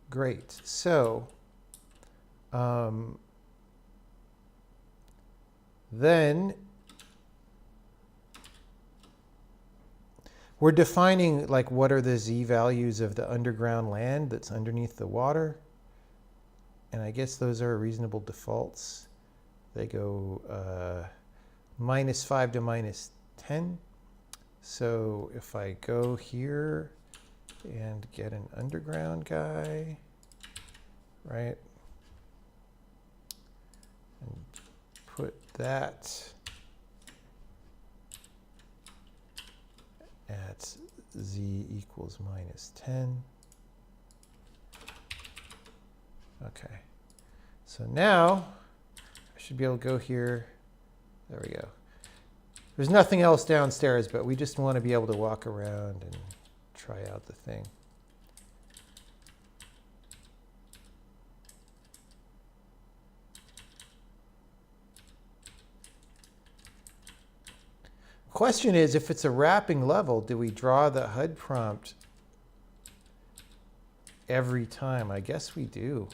Great. So then we're defining like what are the z values of the underground land that's underneath the water, and I guess those are reasonable defaults. They go -5 to -10. So if I go here and get an underground guy, right? And put that at z equals -10. Okay. So now I should be able to go here. There we go. There's nothing else downstairs, but we just want to be able to walk around and try out the thing. Question is, if it's a wrapping level, do we draw the HUD prompt every time? I guess we do.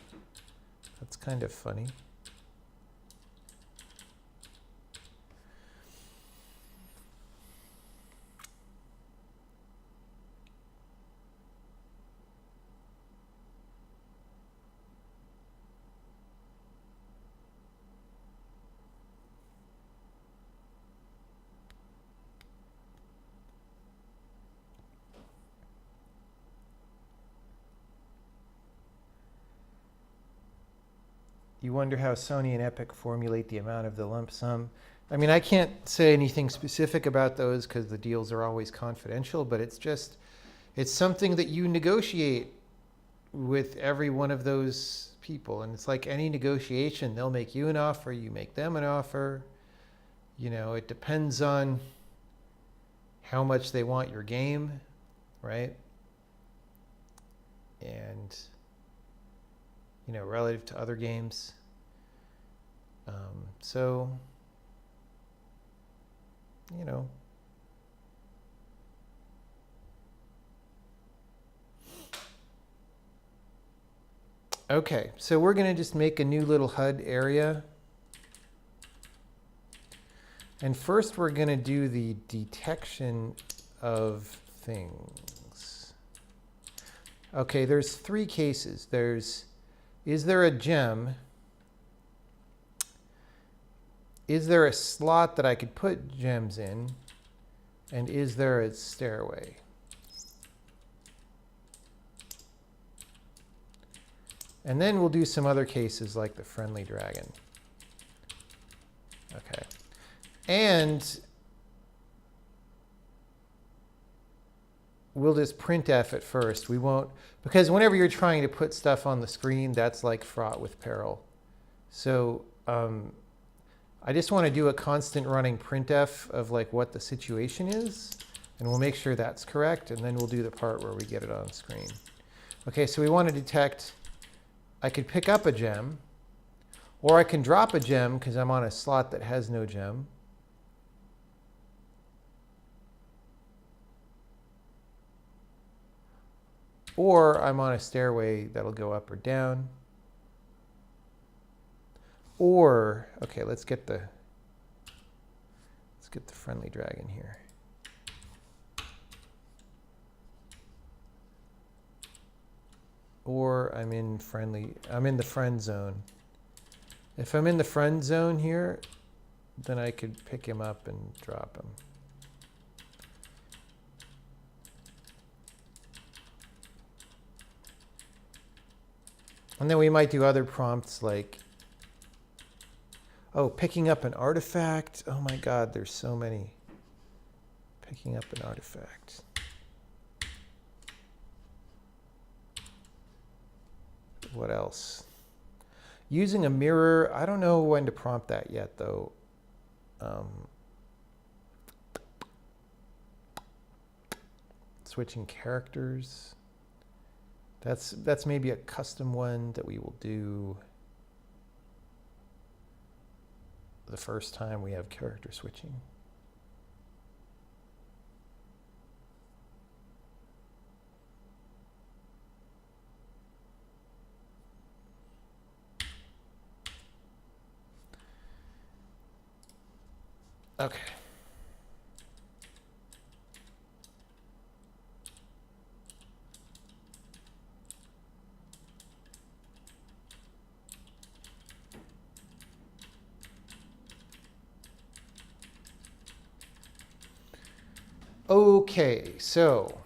That's kind of funny. You wonder how Sony and Epic formulate the amount of the lump sum. I mean, I can't say anything specific about those because the deals are always confidential, but it's something that you negotiate with every one of those people. And it's like any negotiation, they'll make you an offer, you make them an offer. You know, it depends on how much they want your game, right? And you know, relative to other games. So, you know. Okay, so we're going to just make a new little HUD area. And first we're going to do the detection of things. Okay, there's three cases. Is there a gem? Is there a slot that I could put gems in? And is there a stairway? And then we'll do some other cases like the friendly dragon. Okay. And we'll just printf at first. We won't, because whenever you're trying to put stuff on the screen, that's like fraught with peril. So I just want to do a constant running printf of like what the situation is, and we'll make sure that's correct, and then we'll do the part where we get it on screen. Okay, so we want to detect, I could pick up a gem, or I can drop a gem because I'm on a slot that has no gem. Or I'm on a stairway that'll go up or down. Or, okay, let's get the friendly dragon here. Or I'm in the friend zone. If I'm in the friend zone here, then I could pick him up and drop him. And then we might do other prompts like, oh, picking up an artifact. Oh my God, there's so many. Picking up an artifact. What else? Using a mirror. I don't know when to prompt that yet, though. Switching characters. That's maybe a custom one that we will do the first time we have character switching. Okay. Okay, so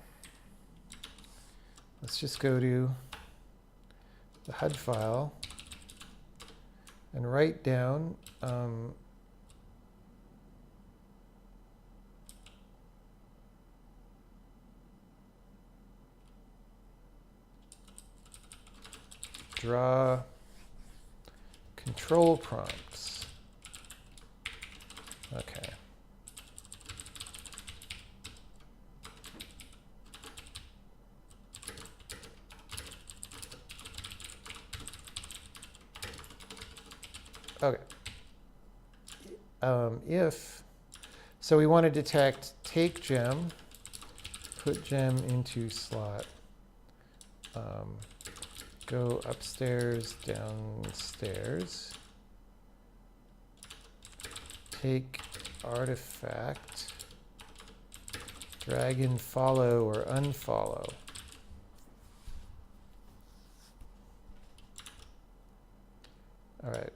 let's just go to the HUD file and write down draw control prompts. Okay. Okay. So we want to detect take gem, put gem into slot, go upstairs, downstairs, take artifact, drag in follow or unfollow. All right.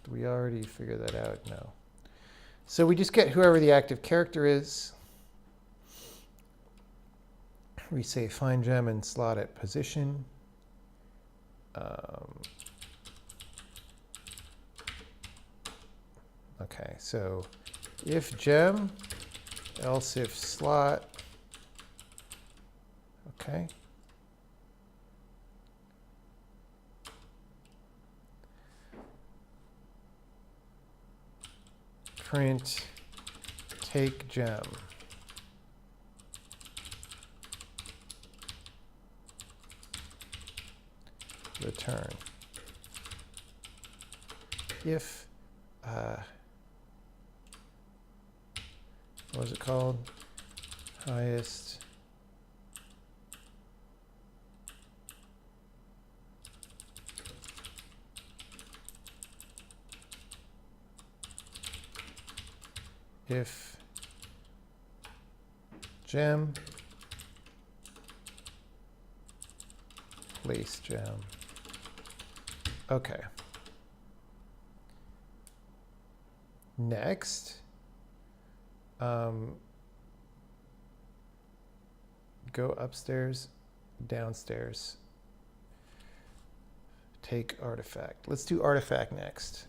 We already figured that out? No. So we just get whoever the active character is. We say find gem and slot at position. Okay, so if gem, else if slot. Okay. Print take gem. Return. If, what was it called? Highest if gem place gem. Okay. Next, go upstairs, downstairs, take artifact. Let's do artifact next.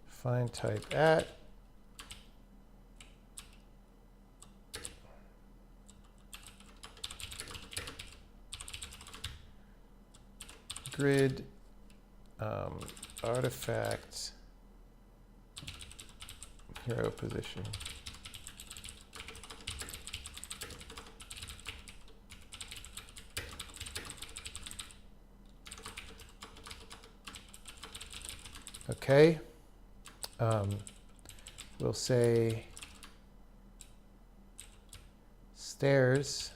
Find type at. Grid artifact hero position. Okay. We'll say stairs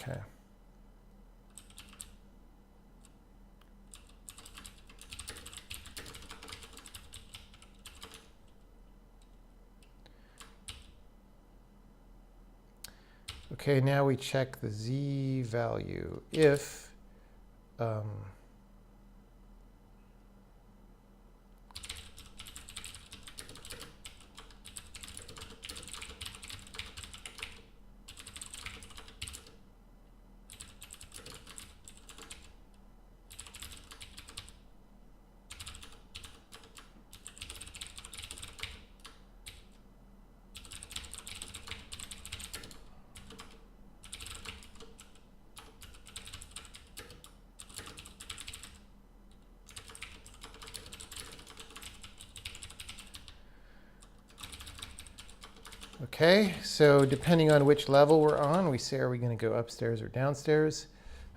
Okay. Okay, now we check the Z value. If Okay, so depending on which level we're on, we say, are we going to go upstairs or downstairs?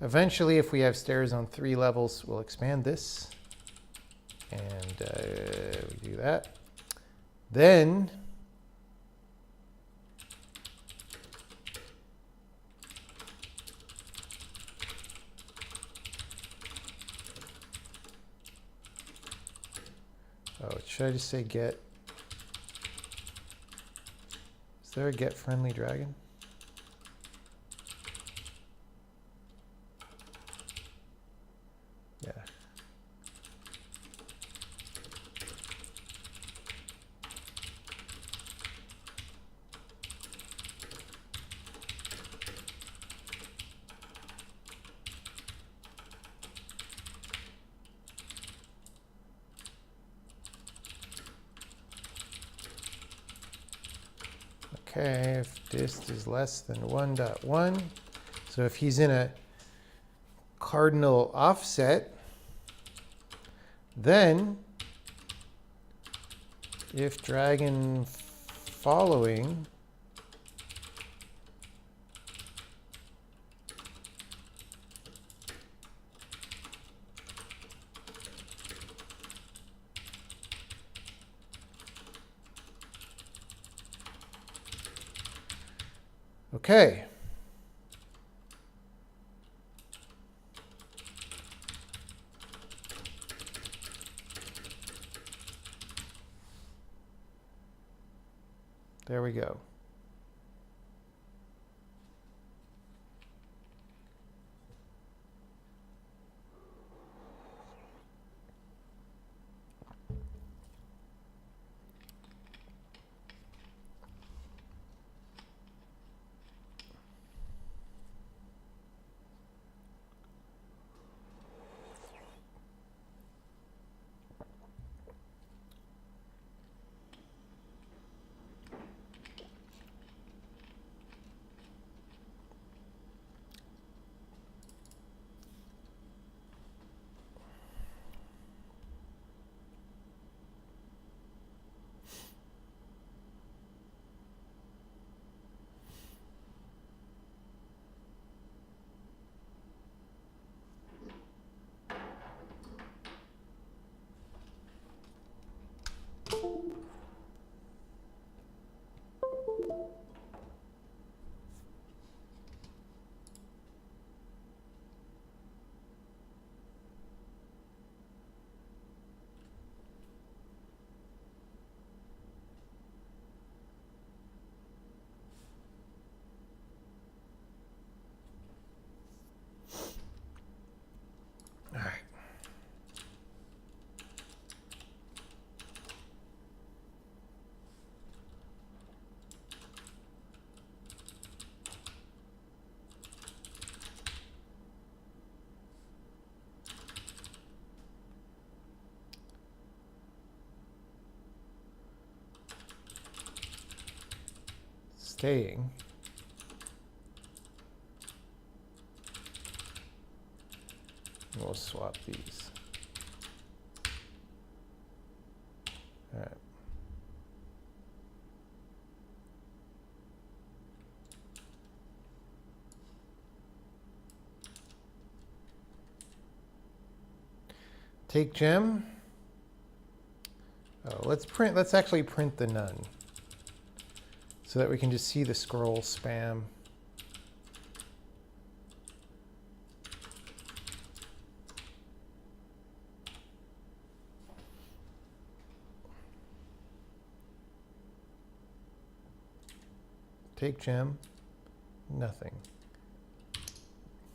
Eventually, if we have stairs on 3 levels, we'll expand this. And we do that. Then should I just say get? Is there a get friendly dragon? Yeah. Okay, if dist is less than 1.1, so if he's in a cardinal offset, then if dragon following okay. There we go. All right. Staying. We'll swap these. All right. Take gem. Oh, let's actually print the none so that we can just see the scroll spam. Take gem, nothing.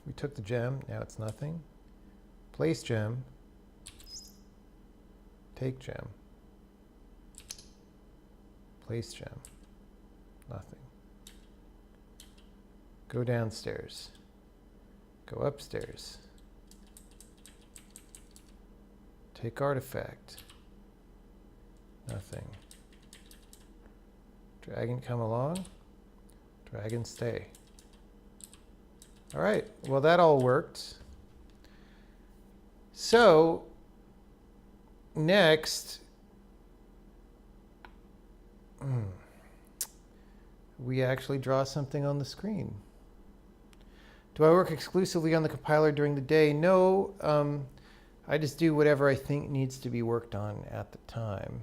We took the gem, now it's nothing. Place gem, take gem. Place gem, nothing. Go downstairs. Go upstairs. Take artifact, nothing. Dragon come along. Dragon stay. All right, well that all worked. So next, we actually draw something on the screen. Do I work exclusively on the compiler during the day? No, I just do whatever I think needs to be worked on at the time.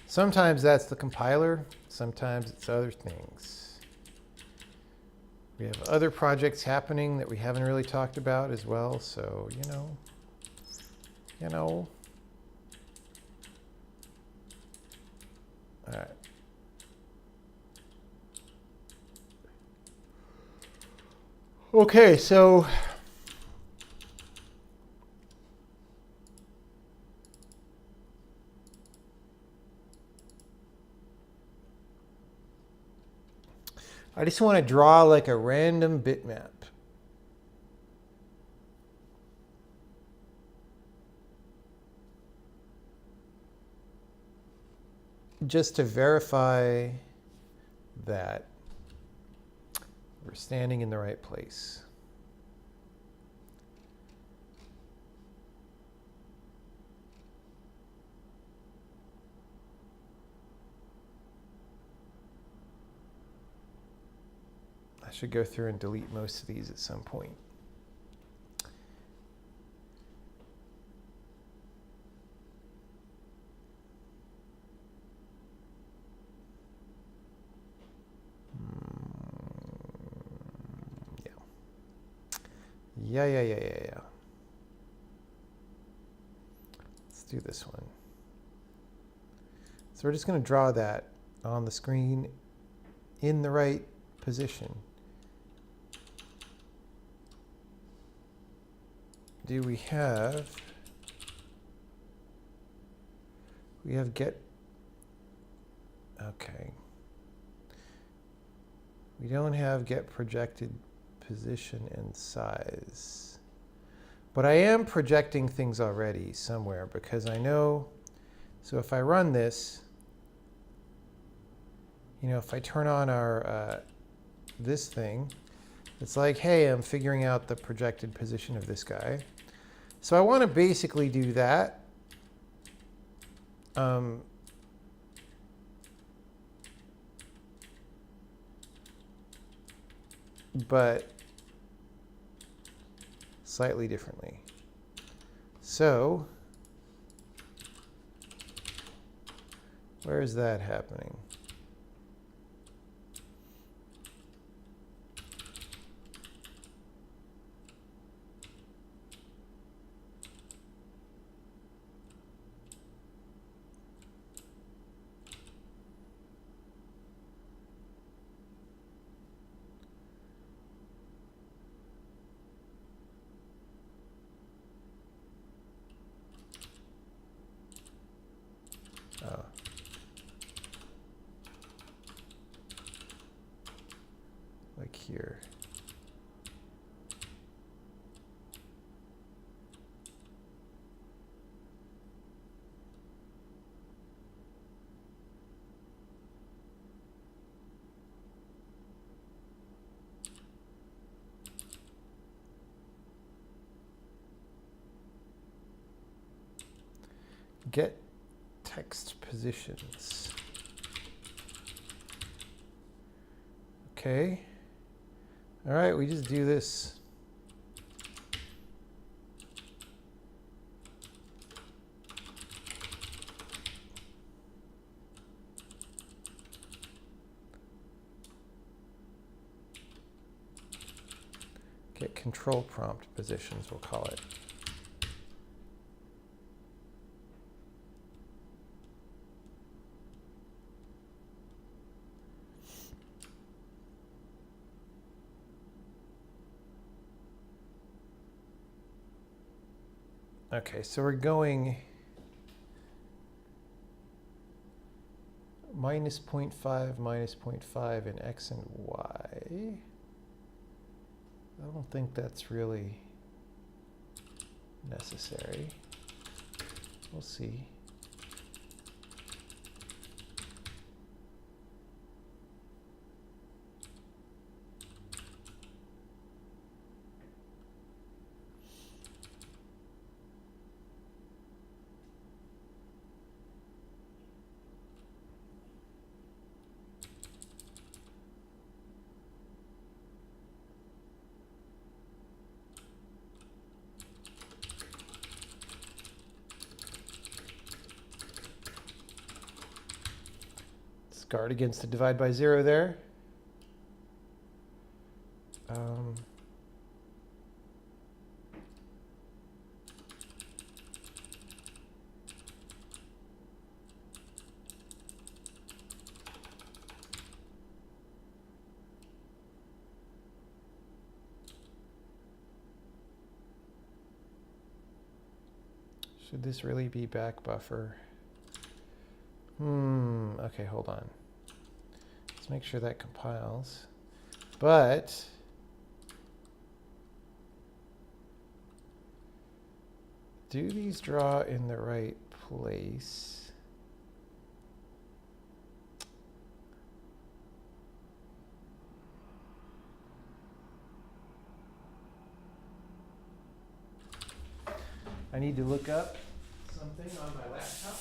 Sometimes that's the compiler, sometimes it's other things. We have other projects happening that we haven't really talked about as well, so, you know. All right. Okay, so I just want to draw like a random bitmap. Just to verify that we're standing in the right place. I should go through and delete most of these at some point. Yeah. Let's do this one. So we're just going to draw that on the screen in the right position. Do we have get, okay. We don't have get projected position and size. But I am projecting things already somewhere because I know, so if I run this, if I turn on our, this thing, it's like, hey, I'm figuring out the projected position of this guy. So I want to basically do that. But slightly differently. So where is that happening? Like here. Get text positions. Okay. All right, we just do this. Get control prompt positions, we'll call it. Okay, so we're going minus 0.5, minus 0.5 in X and Y. I don't think that's really necessary. We'll see. Guard against the divide by 0 there. Should this really be back buffer? Okay, hold on. Let's make sure that compiles. But do these draw in the right place? I need to look up something on my laptop.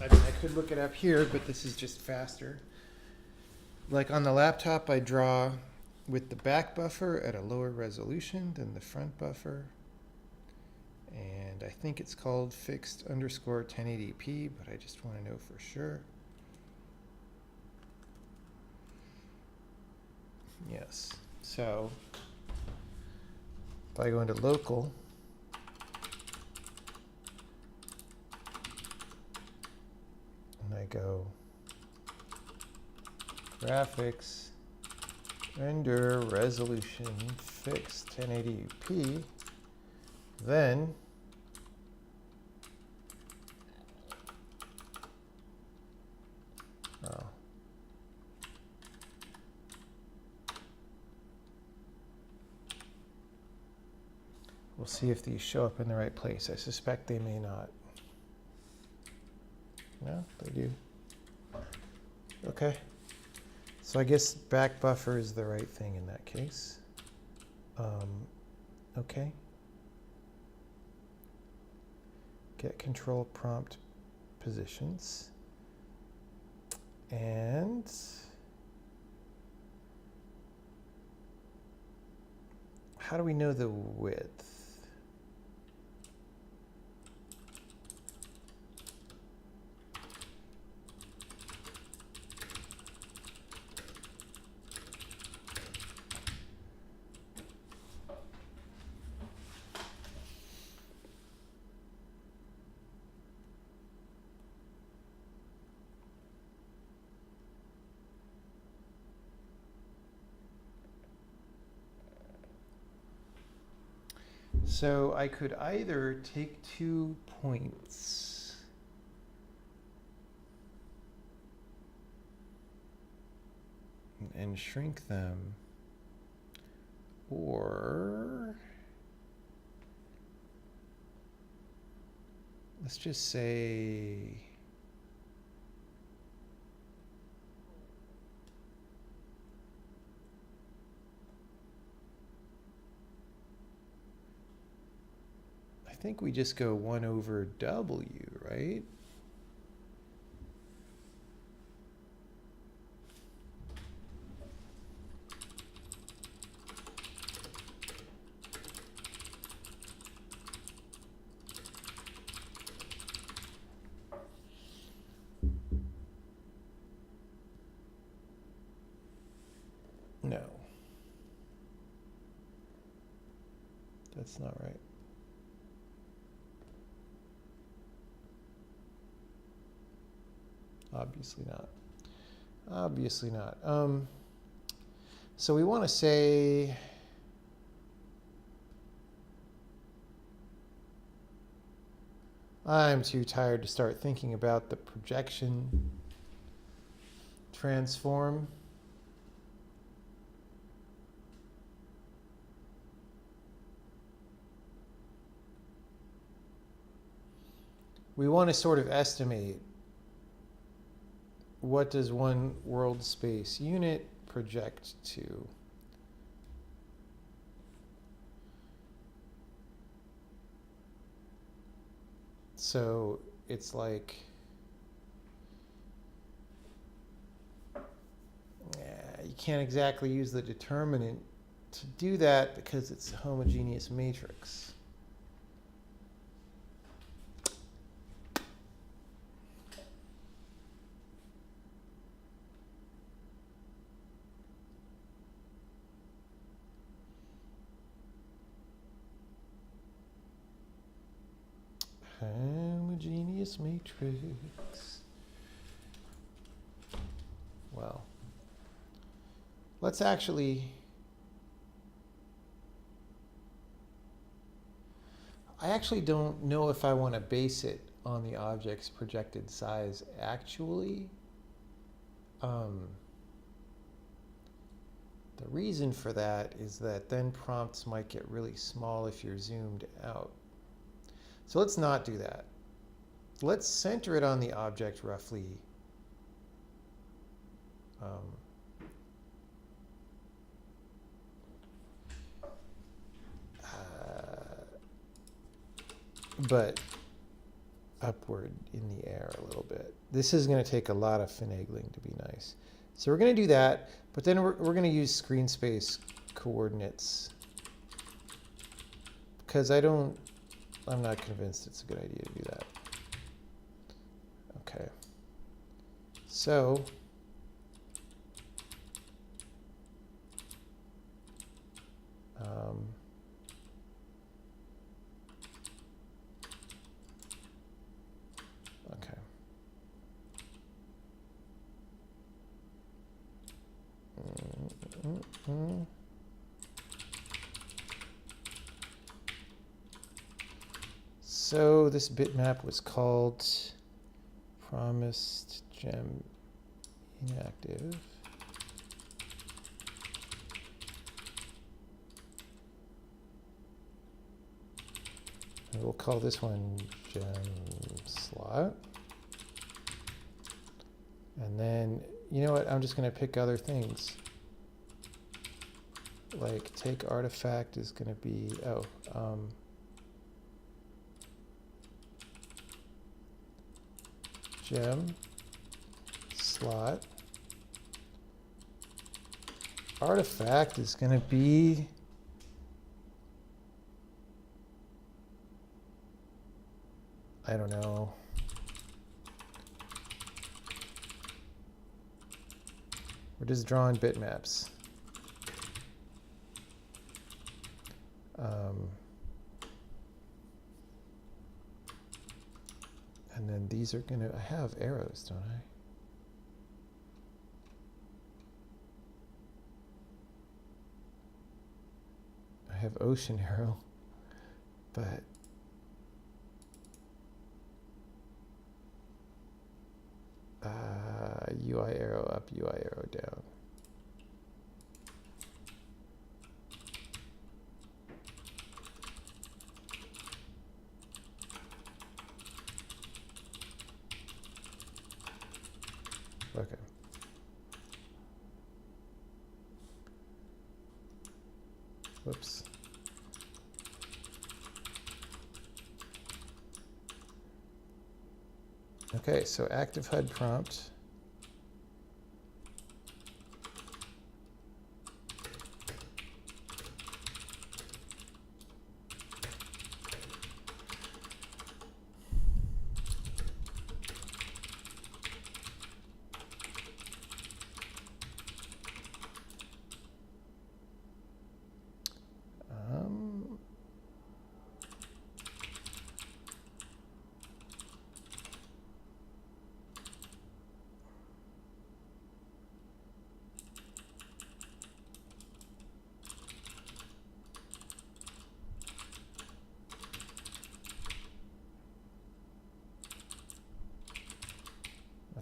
I could look it up here, but this is just faster. Like on the laptop, I draw with the back buffer at a lower resolution than the front buffer. And I think it's called fixed underscore 1080p, but I just want to know for sure. Yes. So if I go into local, and I go graphics, render resolution fixed 1080p, then we'll see if these show up in the right place. I suspect they may not. No, they do. Okay. So I guess back buffer is the right thing in that case. Okay. Get control prompt positions. And how do we know the width? So I could either take 2 points and shrink them, or let's just say I think we just go 1 over W, right? No. That's not right. Obviously not. Obviously not. So we want to say I'm too tired to start thinking about the projection transform. We want to sort of estimate what does one world space unit project to. So it's like, you can't exactly use the determinant to do that because it's a homogeneous matrix. Homogeneous matrix. Well, let's actually... I actually don't know if I want to base it on the object's projected size, actually. The reason for that is that then prompts might get really small if you're zoomed out. So let's not do that. Let's center it on the object roughly. But upward in the air a little bit. This is going to take a lot of finagling to be nice. So we're going to do that, but then we're going to use screen space coordinates because I'm not convinced it's a good idea to do that. Okay. So okay. So this bitmap was called promised gem inactive. And we'll call this one gem slot. And then, you know what, I'm just going to pick other things. Like take artifact is going to be, gem slot. Artifact is going to be I don't know. We're just drawing bitmaps. And then these are going to, I have arrows, don't I? I have ocean arrow, but UI arrow up, UI arrow down. Okay. Whoops. Okay, so active HUD prompt.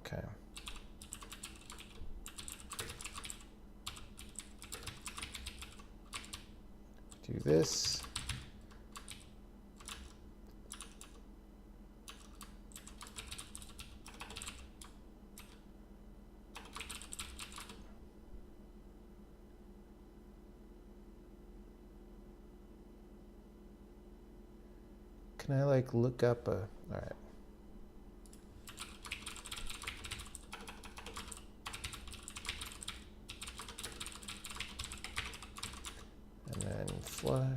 Okay. Do this. Can I like look up a, all right. And then flush,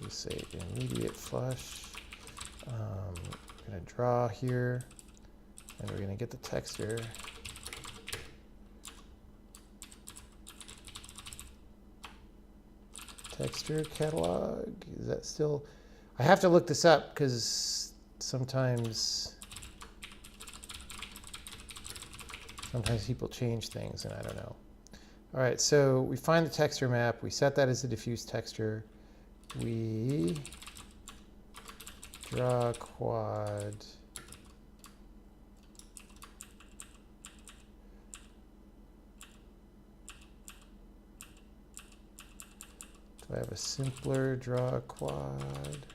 we say immediate flush. We're gonna draw here, and we're gonna get the texture. Texture catalog, is that still? I have to look this up because sometimes people change things and I don't know. All right, so we find the texture map. We set that as a diffuse texture. We draw a quad. Do I have a simpler draw a quad?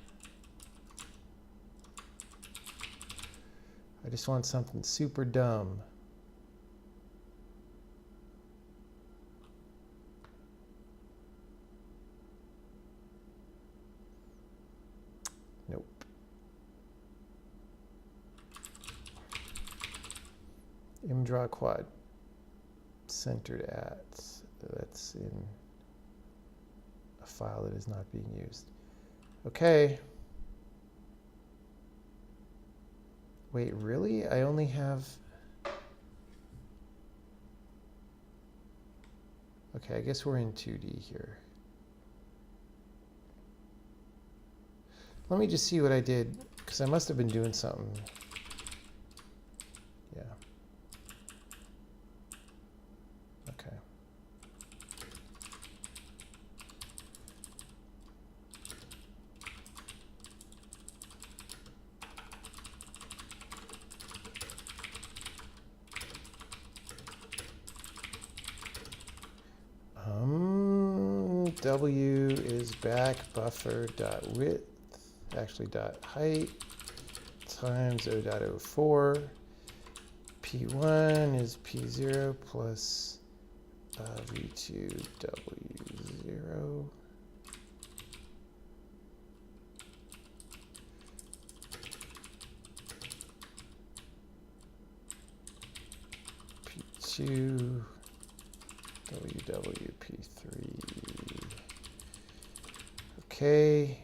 I just want something super dumb. Nope. Draw quad centered at. That's in a file that is not being used. Okay. Wait, really? I only have... Okay, I guess we're in 2D here. Let me just see what I did, because I must have been doing something. Yeah. Okay. W is back buffer dot width, actually dot height times O.04. P1 is P0 plus V2 W0. P2 WW P3. Okay.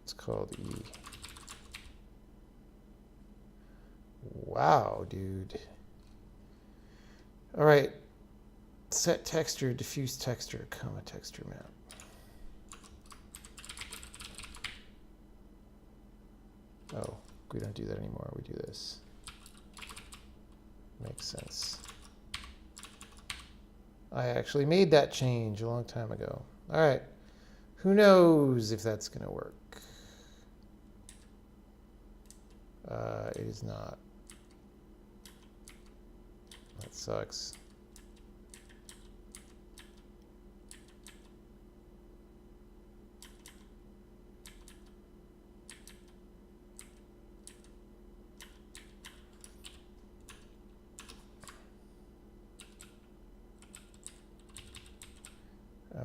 It's called E. Wow, dude. All right. Set texture, diffuse texture, comma texture map. Oh, we don't do that anymore. We do this. Makes sense. I actually made that change a long time ago. All right. Who knows if that's going to work? It is not. That sucks.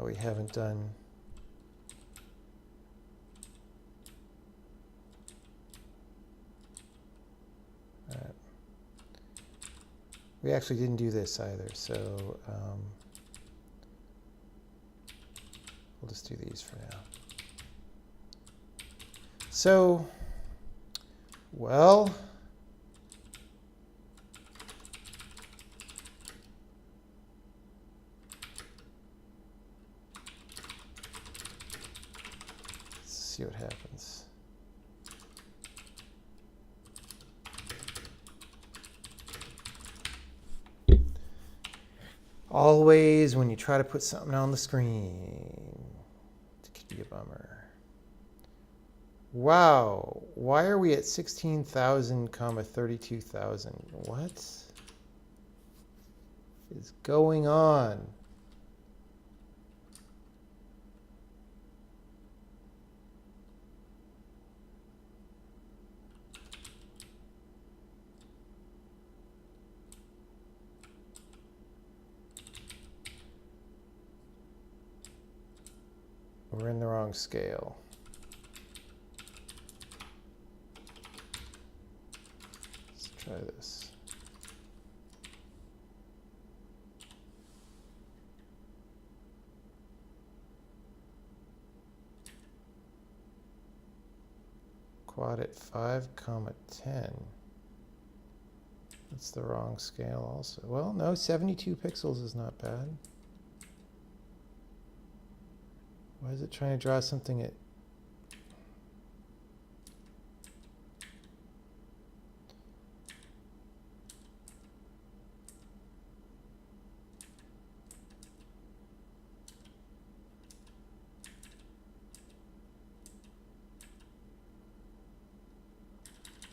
We haven't done. All right. We actually didn't do this either, so we'll just do these for now. So, well, let's see what happens. Always, when you try to put something on the screen, it could be a bummer. Wow, why are we at 16,000, 32,000? What is going on? We're in the wrong scale. Let's try this. quad at 5, comma 10. That's the wrong scale also. Well, no, 72 pixels is not bad. Why is it trying to draw something at...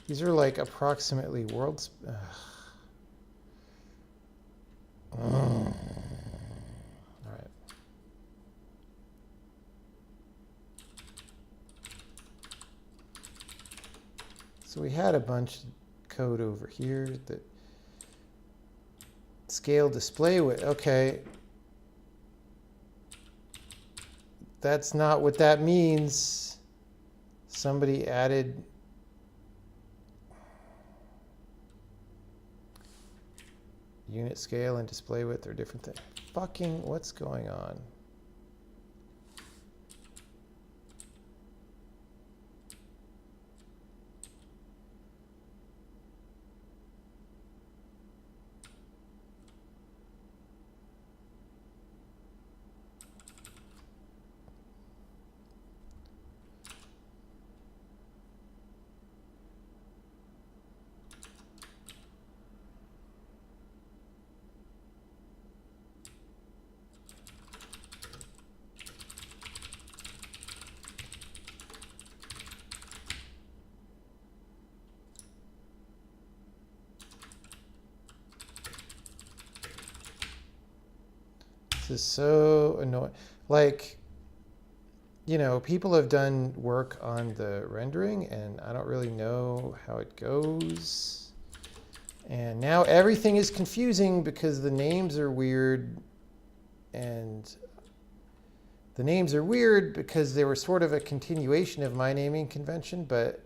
These are like approximately worlds. All right. So we had a bunch of code over here that scale display width. Okay. That's not what that means. Somebody added unit scale and display width are different things. Fucking what's going on? This is so annoying. Like, you know, people have done work on the rendering, and I don't really know how it goes. And now everything is confusing because the names are weird. And the names are weird because they were sort of a continuation of my naming convention, but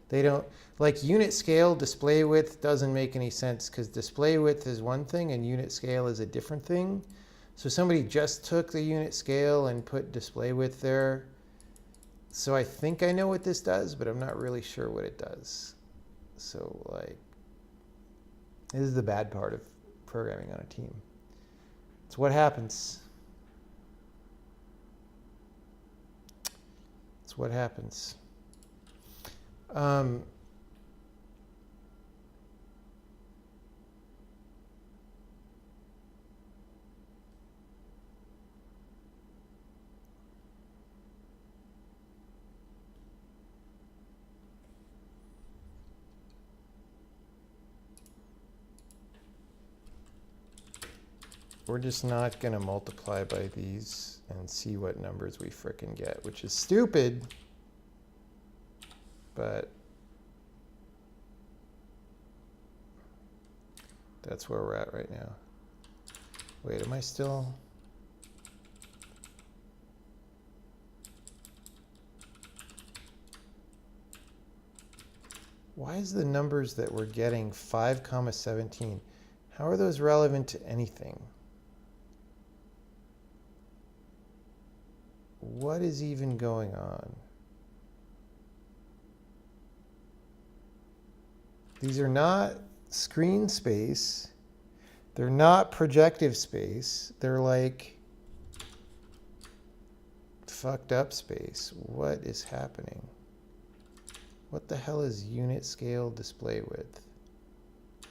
they don't, like unit scale, display width doesn't make any sense because display width is one thing and unit scale is a different thing. So somebody just took the unit scale and put display width there. So I think I know what this does, but I'm not really sure what it does. So like, this is the bad part of programming on a team. It's what happens. It's what happens. We're just not going to multiply by these and see what numbers we frickin' get, which is stupid, but that's where we're at right now. Wait, am I still? Why is the numbers that we're getting 5, 17? How are those relevant to anything? What is even going on? These are not screen space. They're not projective space. They're like fucked up space. What is happening? What the hell is unit scale display width?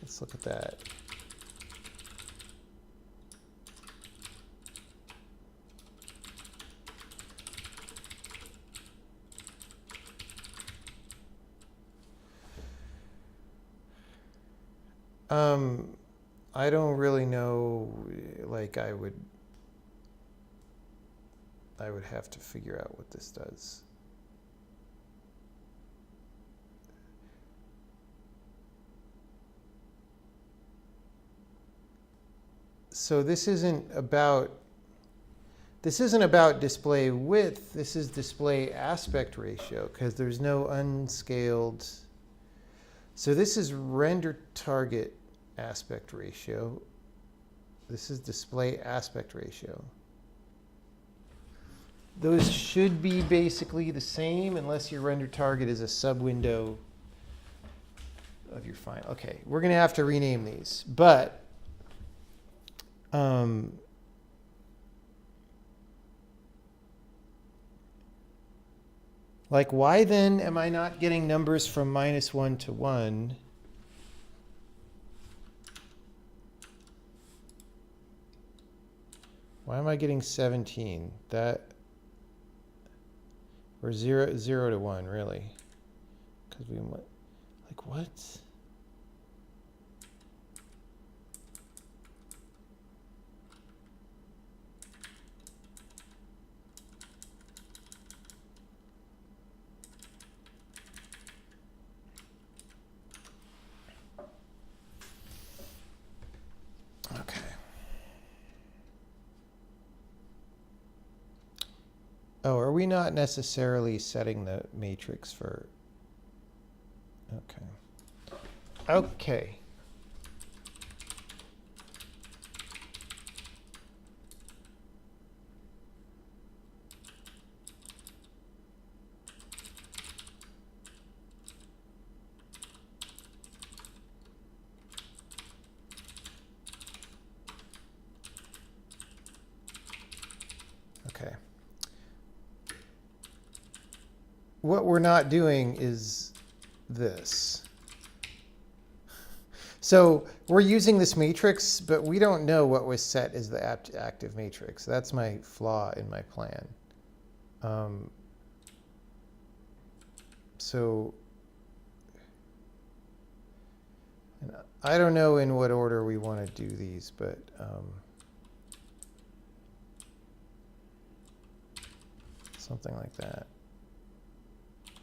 Let's look at that. I don't really know, like I would have to figure out what this does. So this isn't about display width, this is display aspect ratio because there's no unscaled. So this is render target aspect ratio. This is display aspect ratio. Those should be basically the same unless your render target is a sub-window of your final. Okay, we're going to have to rename these. But like, why then am I not getting numbers from -1 to 1? Why am I getting 17? That, or 0 to 1, really? Because we went, like, what? Okay. Oh, are we not necessarily setting the matrix for? Okay. Okay. Okay. What we're not doing is this. So we're using this matrix, but we don't know what was set as the active matrix. That's my flaw in my plan. So and I don't know in what order we want to do these, but something like that.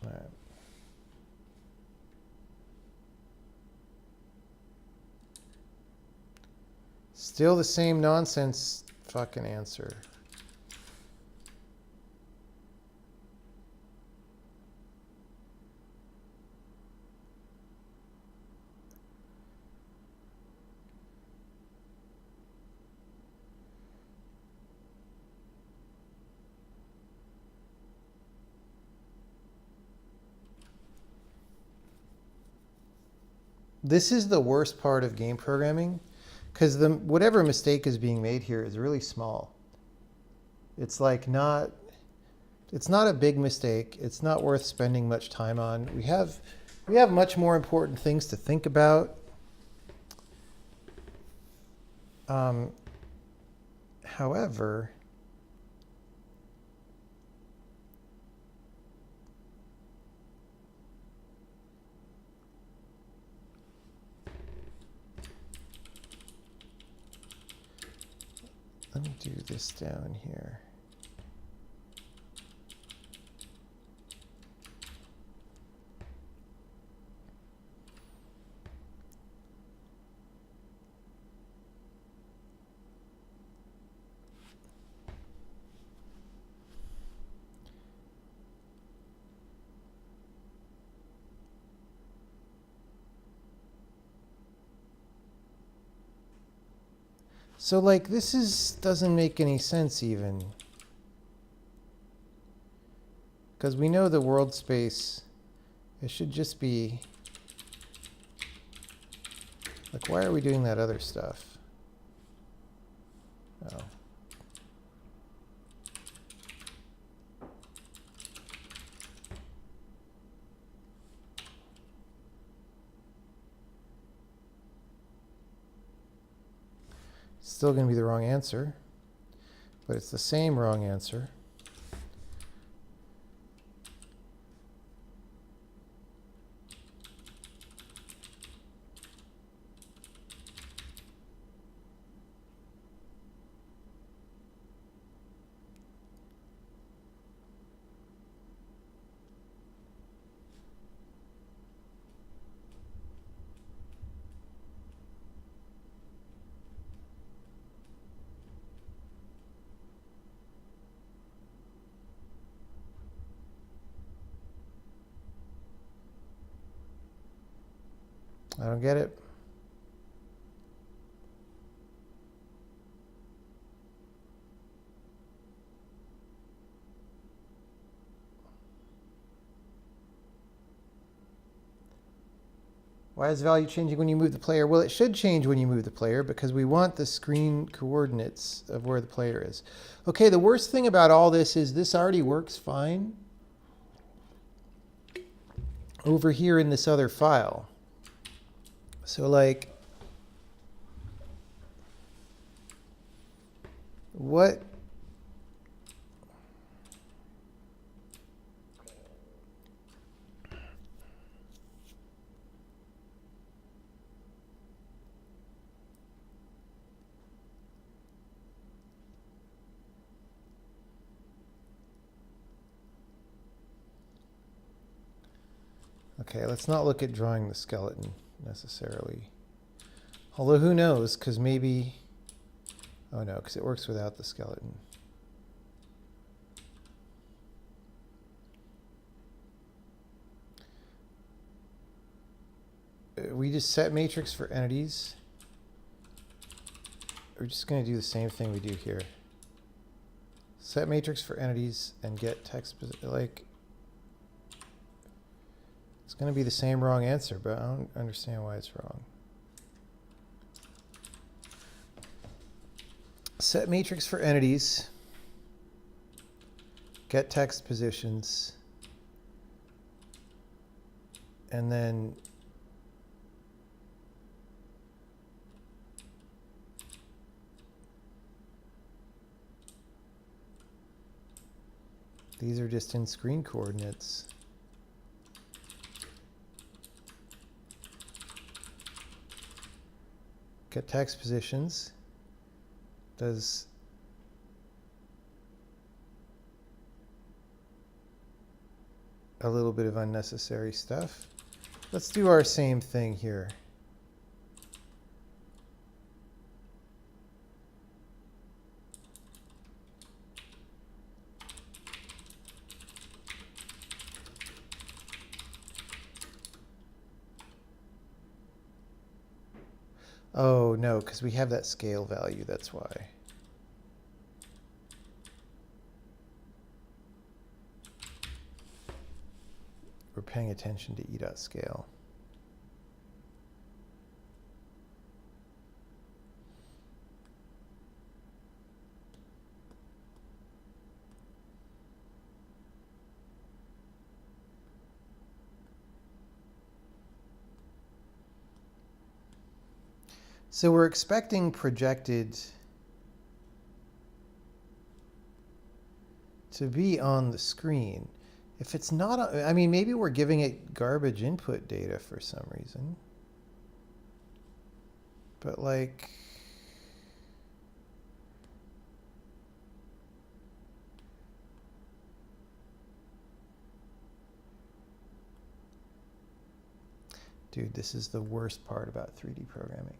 All right. Still the same nonsense fucking answer. This is the worst part of game programming, because the whatever mistake is being made here is really small. It's like not, it's not a big mistake. It's not worth spending much time on. We have much more important things to think about. However, let me do this down here. So like this doesn't make any sense even. Because we know the world space, it should just be, like, why are we doing that other stuff? Oh. Still going to be the wrong answer, but it's the same wrong answer. I don't get it. Why is value changing when you move the player? Well, it should change when you move the player because we want the screen coordinates of where the player is. Okay, the worst thing about all this is this already works fine over here in this other file. So like, what? Okay, let's not look at drawing the skeleton necessarily. Although who knows, because maybe... Oh no, because it works without the skeleton. We just set matrix for entities. We're just going to do the same thing we do here. Set matrix for entities and get text, like... It's going to be the same wrong answer, but I don't understand why it's wrong. Set matrix for entities. Get text positions. And then these are just in screen coordinates. Get text positions does a little bit of unnecessary stuff. Let's do our same thing here. Oh, no, because we have that scale value, that's why. We're paying attention to e.scale. So we're expecting projected to be on the screen. If it's not, I mean, maybe we're giving it garbage input data for some reason. But like, dude, this is the worst part about 3D programming.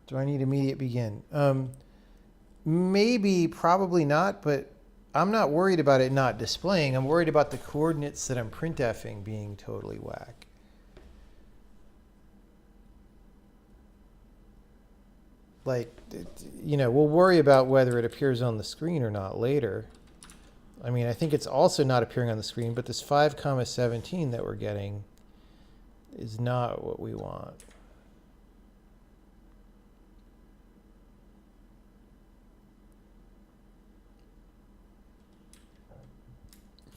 Do I need immediate begin? Maybe, probably not, but I'm not worried about it not displaying. I'm worried about the coordinates that I'm printfing being totally whack. Like, you know, we'll worry about whether it appears on the screen or not later. I mean, I think it's also not appearing on the screen, but this 5,17 that we're getting is not what we want.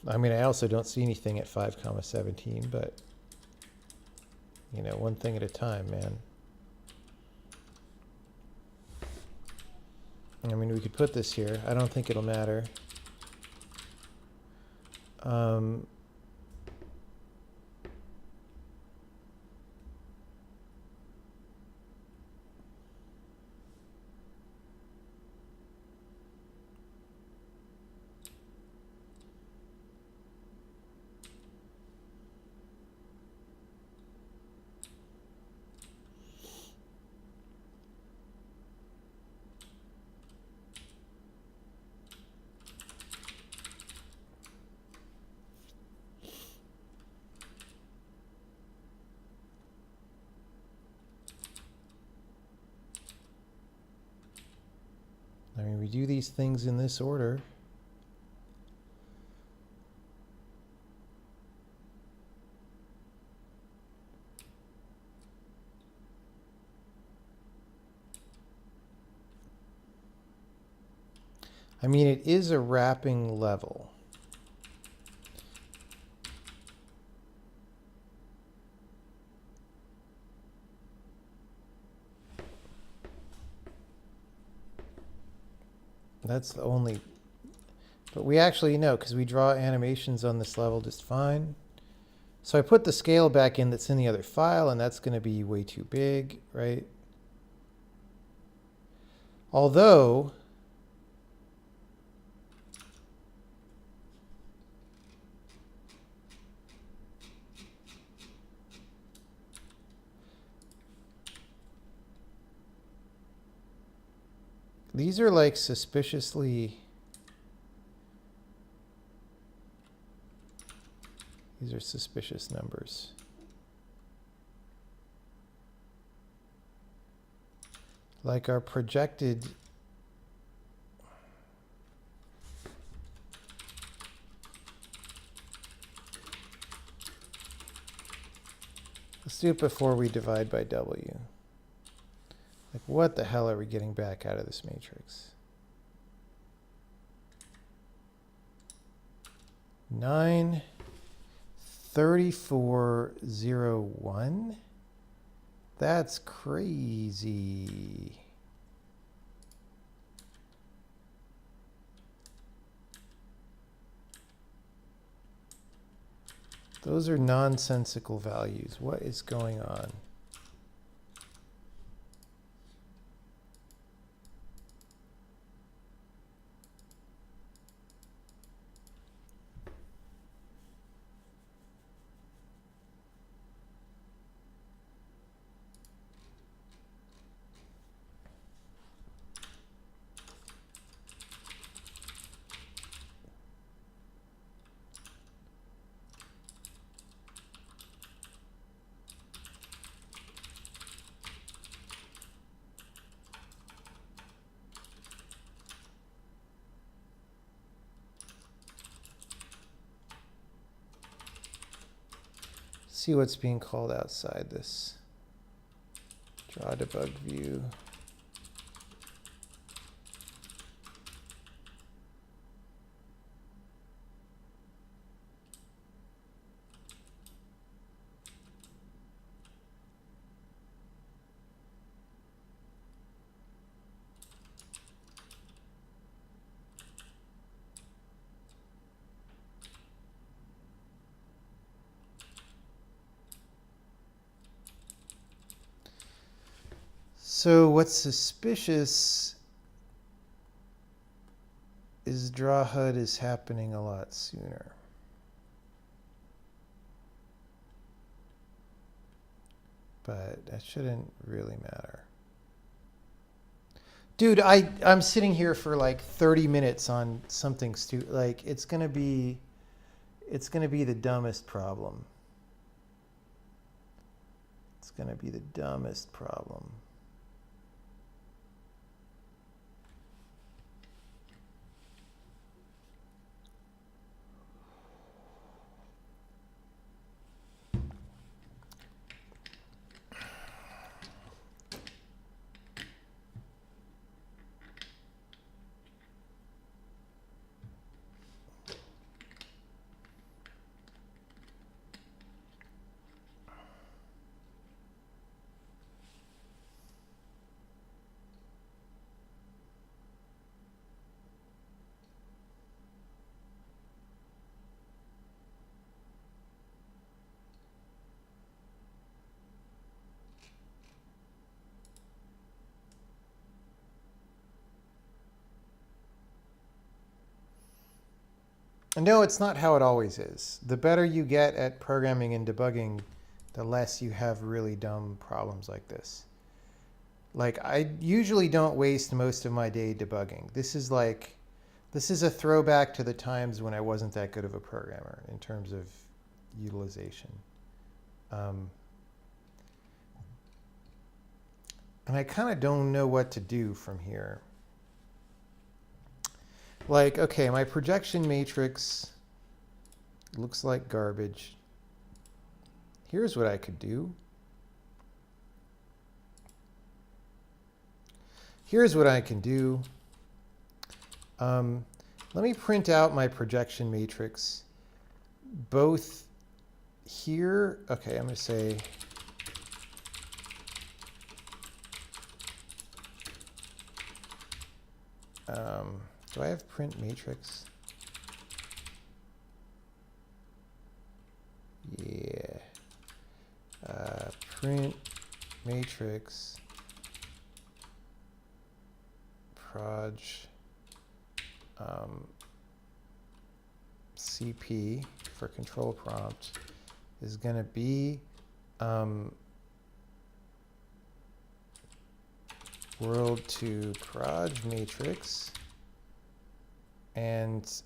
I mean, I also don't see anything at 5,17, but, you know, one thing at a time, man. I mean, we could put this here. I don't think it'll matter. I mean, we do these things in this order. I mean, it is a wrapping level. That's the only... But we actually know, because we draw animations on this level just fine. So I put the scale back in that's in the other file, and that's going to be way too big, right? Although... these are like suspiciously... These are suspicious numbers. Like our projected... Let's do it before we divide by W. Like, what the hell are we getting back out of this matrix? 93401? That's crazy. Those are nonsensical values. What is going on? See what's being called outside this. Draw debug view. So what's suspicious is draw HUD is happening a lot sooner. But that shouldn't really matter. Dude, I'm sitting here for like 30 minutes on something stupid. Like, it's gonna be the dumbest problem. It's gonna be the dumbest problem. No, it's not how it always is. The better you get at programming and debugging, the less you have really dumb problems like this. Like, I usually don't waste most of my day debugging. This is a throwback to the times when I wasn't that good of a programmer in terms of utilization. And I kind of don't know what to do from here. Like, okay, my projection matrix looks like garbage. Here's what I could do. Here's what I can do. Let me print out my projection matrix both here. Okay, I'm going to say do I have print matrix? Yeah. Print matrix proj CP for control prompt is going to be world to proj matrix, and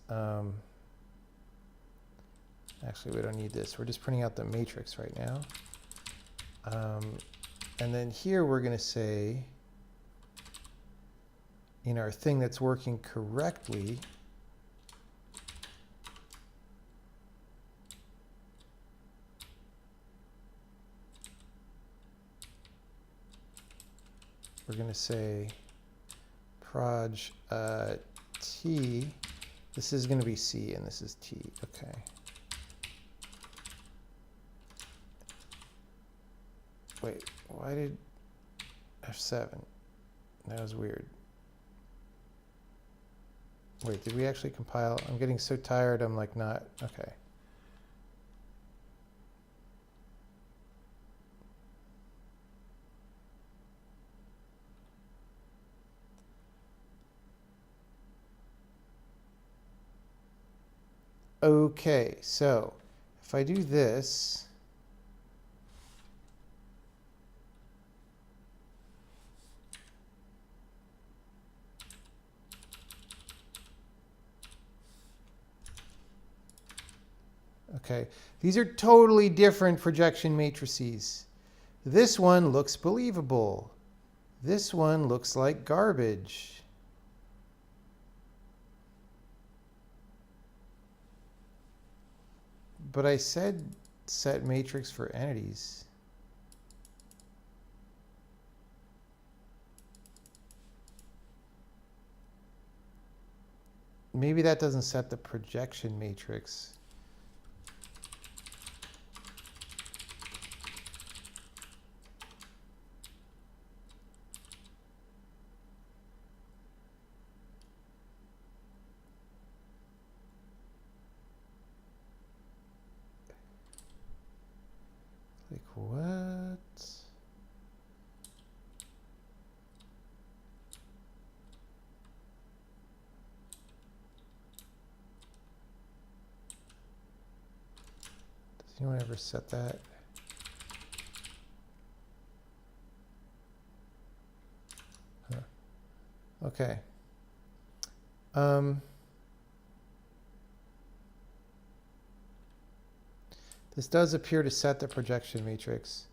actually we don't need this. We're just printing out the matrix right now. And then here we're going to say, in our thing that's working correctly, we're going to say proj T. This is going to be C and this is T. Okay. Wait, why did F7? That was weird. Wait, did we actually compile? I'm getting so tired, I'm like not, okay. Okay, so if I do this, okay, these are totally different projection matrices. This one looks believable. This one looks like garbage. But I said set matrix for entities. Maybe that doesn't set the projection matrix. Like what? Does anyone ever set that? Huh. Okay. This does appear to set the projection matrix.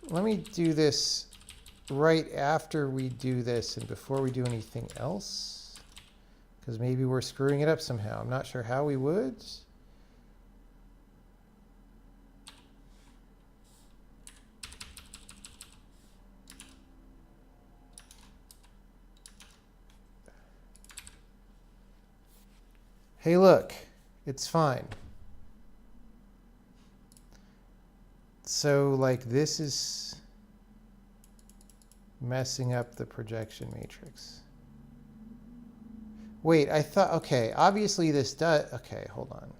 Let me do this right after we do this and before we do anything else, because maybe we're screwing it up somehow. I'm not sure how we would. Hey, look, it's fine. So, like, this is messing up the projection matrix. Wait, I thought, okay, obviously this does, okay, hold on.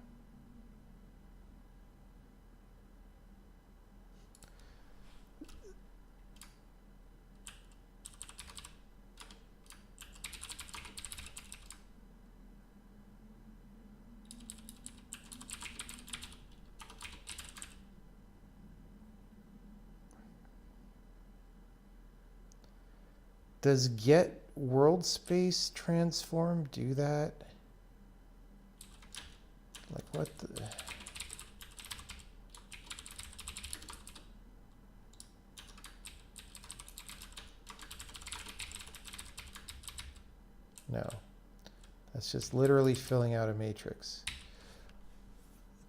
Does get world space transform do that? Like what the... No. That's just literally filling out a matrix.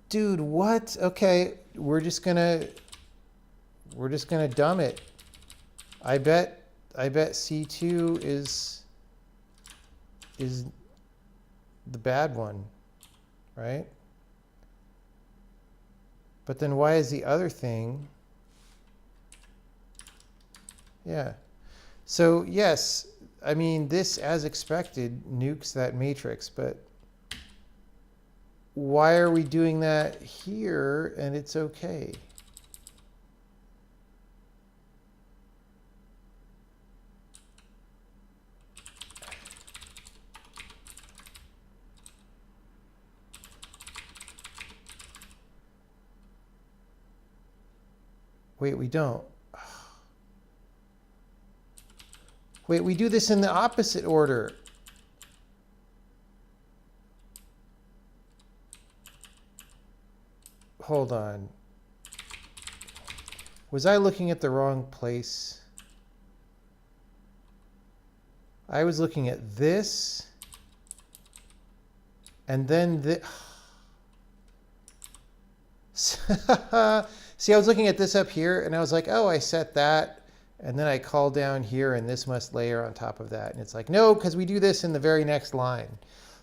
Dude, what? Okay, we're just gonna dumb it. I bet C2 is the bad one, right? But then why is the other thing? Yeah. So yes, I mean, this, as expected, nukes that matrix, but why are we doing that here and it's okay? Wait, we don't. Wait, we do this in the opposite order. Hold on. Was I looking at the wrong place? I was looking at this. And then this. See, I was looking at this up here, and I was like, oh, I set that. And then I call down here, and this must layer on top of that. And it's like, no, because we do this in the very next line.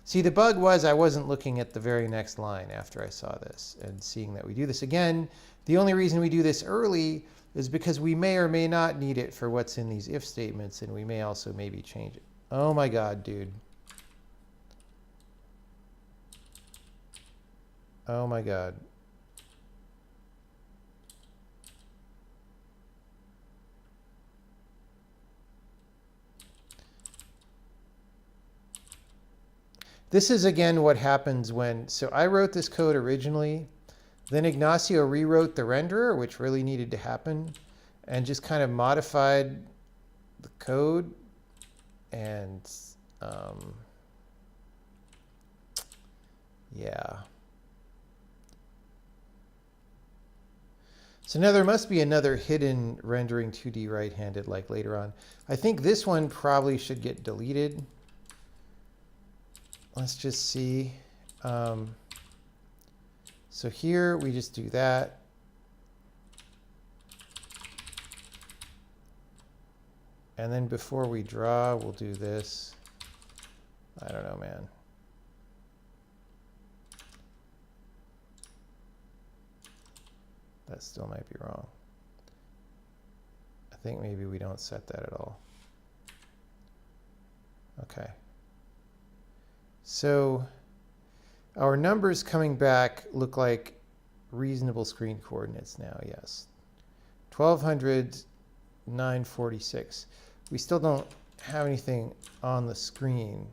See, the bug was I wasn't looking at the very next line after I saw this and seeing that we do this again. The only reason we do this early is because we may or may not need it for what's in these if statements, and we may also maybe change it. Oh my God, dude. Oh my God. This is, again, what happens when... So I wrote this code originally. Then Ignacio rewrote the renderer, which really needed to happen, and just kind of modified the code. And, yeah. So now there must be another hidden rendering 2D right-handed, like later on. I think this one probably should get deleted. Let's just see. So here we just do that. And then before we draw, we'll do this. I don't know, man. That still might be wrong. I think maybe we don't set that at all. Okay. So our numbers coming back look like reasonable screen coordinates now, yes. 1200, 946. We still don't have anything on the screen.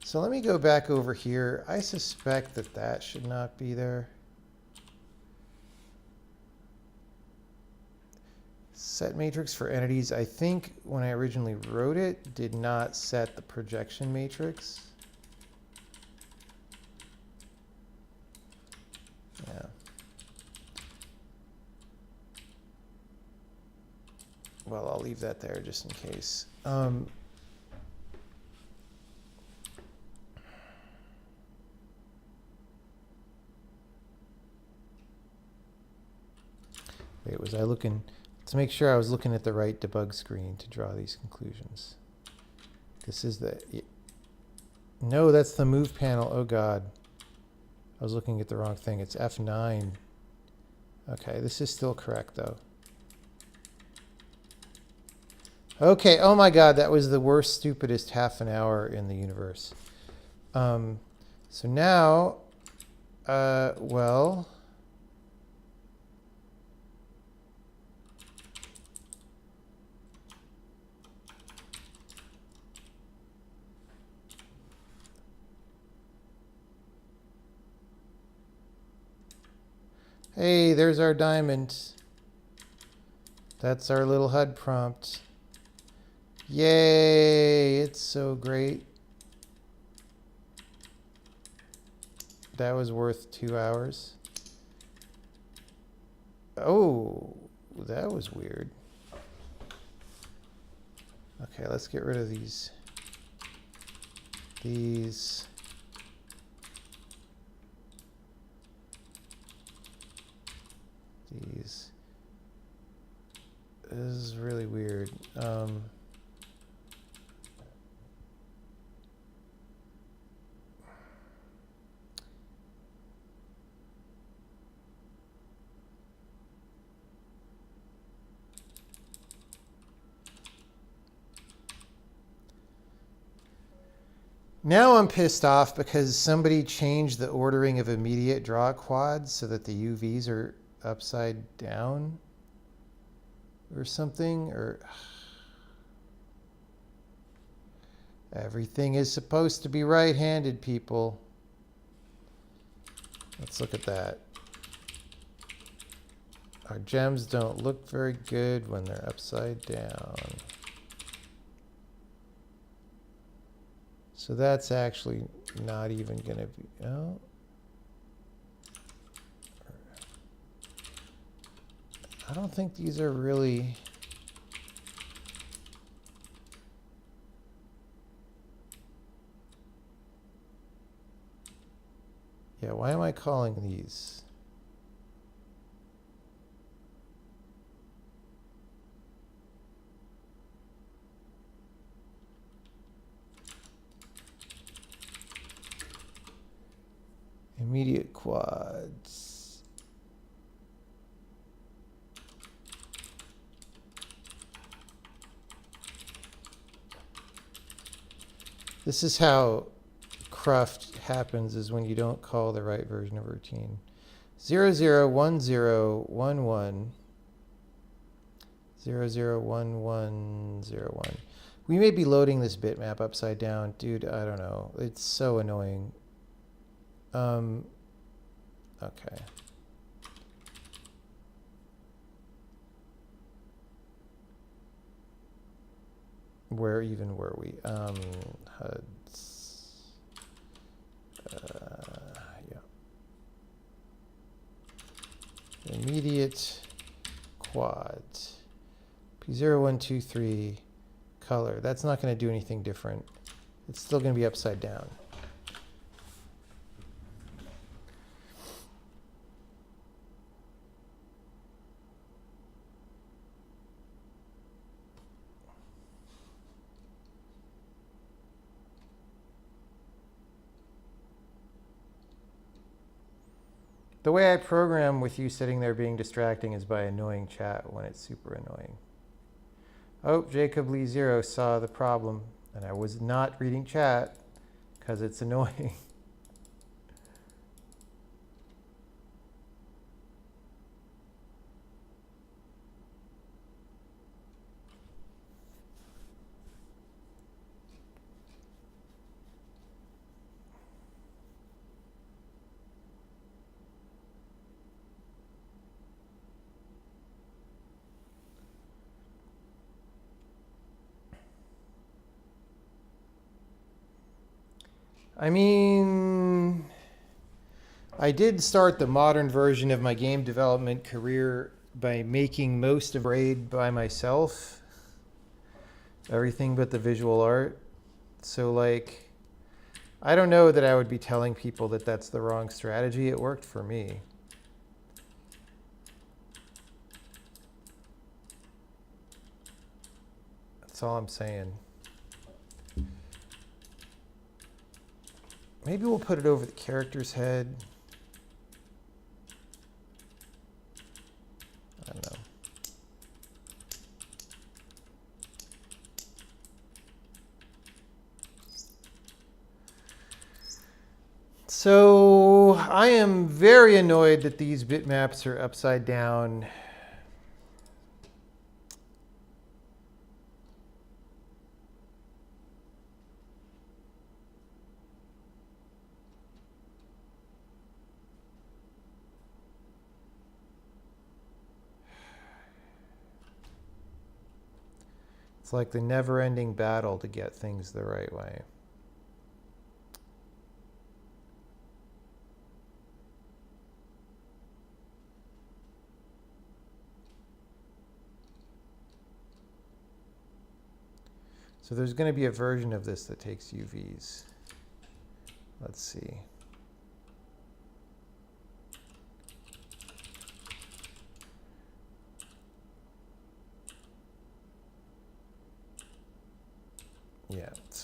So let me go back over here. I suspect that that should not be there. Set matrix for entities. I think when I originally wrote it, did not set the projection matrix. Yeah. Well, I'll leave that there just in case. Wait, was I looking to make sure I was looking at the right debug screen to draw these conclusions? This is the... No, that's the move panel. Oh, God. I was looking at the wrong thing. It's F9. Okay, this is still correct, though. Okay, oh my God, that was the worst, stupidest half an hour in the universe. So now, well... Hey, there's our diamond. That's our little HUD prompt. Yay, it's so great. That was worth 2 hours. Oh, that was weird. Okay, let's get rid of these. is really weird. Now I'm pissed off because somebody changed the ordering of immediate draw quads so that the UVs are upside down or something, or everything is supposed to be right-handed, people. Let's look at that. Our gems don't look very good when they're upside down. So that's actually not even going to be, oh. I don't think these are really. Yeah, why am I calling these? Immediate quads. This is how cruft happens, is when you don't call the right version of routine. 001011 001101. We may be loading this bitmap upside down. Dude, I don't know. It's so annoying. Okay. Where even were we? HUDs. Yeah. Immediate quad. P0123 color. That's not going to do anything different. It's still going to be upside down. The way I program with you sitting there being distracting is by annoying chat when it's super annoying. Oh, Jacob Lee Zero saw the problem, and I was not reading chat because it's annoying. I mean, I did start the modern version of my game development career by making most of Raid by myself. Everything but the visual art. So, like, I don't know that I would be telling people that that's the wrong strategy. It worked for me. That's all I'm saying. Maybe we'll put it over the character's head. I don't know. So I am very annoyed that these bitmaps are upside down. It's like the never-ending battle to get things the right way. So there's going to be a version of this that takes UVs. Let's see.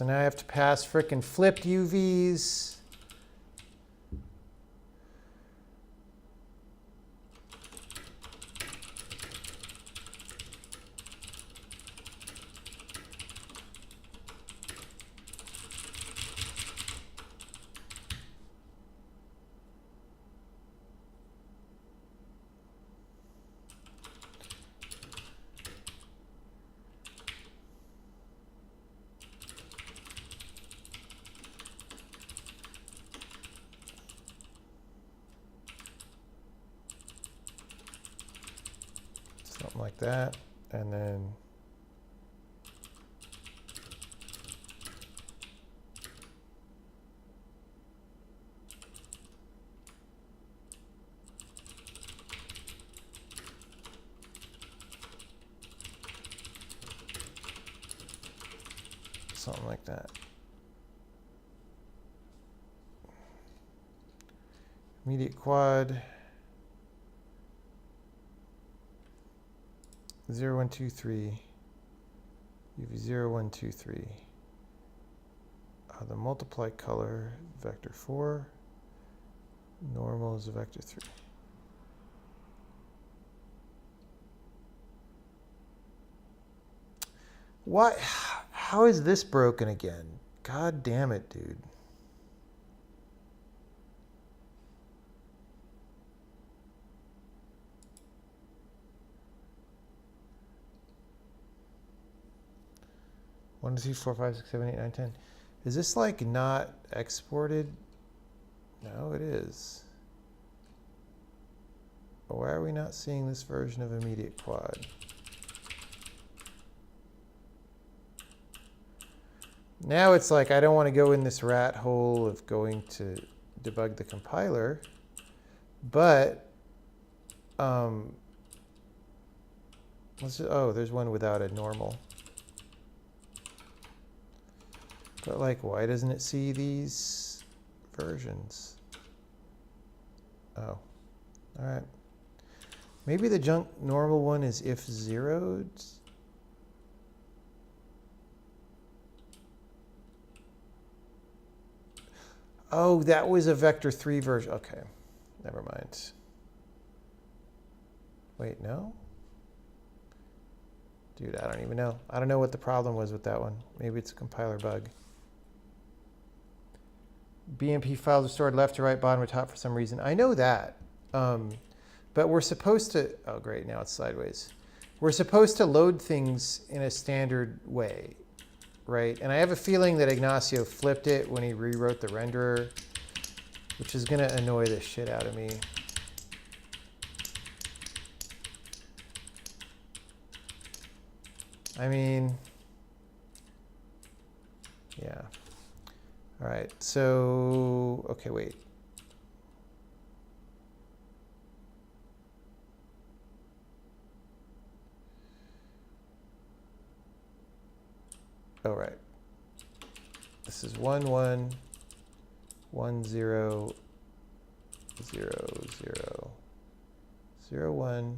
So now I have to pass frickin' flipped UVs. Something like that, and then something like that. Immediate quad. 0, 1, 2, 3. UV 0, 1, 2, 3. The multiply color, vector 4. Normal is a vector 3. What? How is this broken again? God damn it, dude. One, two, 4, 5, 6, 7, 8, 9, 10. Is this like not exported? No, it is. But why are we not seeing this version of immediate quad? Now it's like I don't want to go in this rat hole of going to debug the compiler, but oh, there's one without a normal. But like, why doesn't it see these versions? Oh, all right. Maybe the junk normal one is if zeroed. Oh, that was a vector 3 version. Okay, never mind. Wait, no? Dude, I don't even know. I don't know what the problem was with that one. Maybe it's a compiler bug. BMP files are stored left to right, bottom to top for some reason. I know that. But we're supposed to, oh great, now it's sideways. We're supposed to load things in a standard way, right? And I have a feeling that Ignacio flipped it when he rewrote the renderer, which is gonna annoy the shit out of me. I mean, yeah. All right, so, okay, wait. Oh, right. This is 1, 1, 1, 0, 0, 0, 0, 1,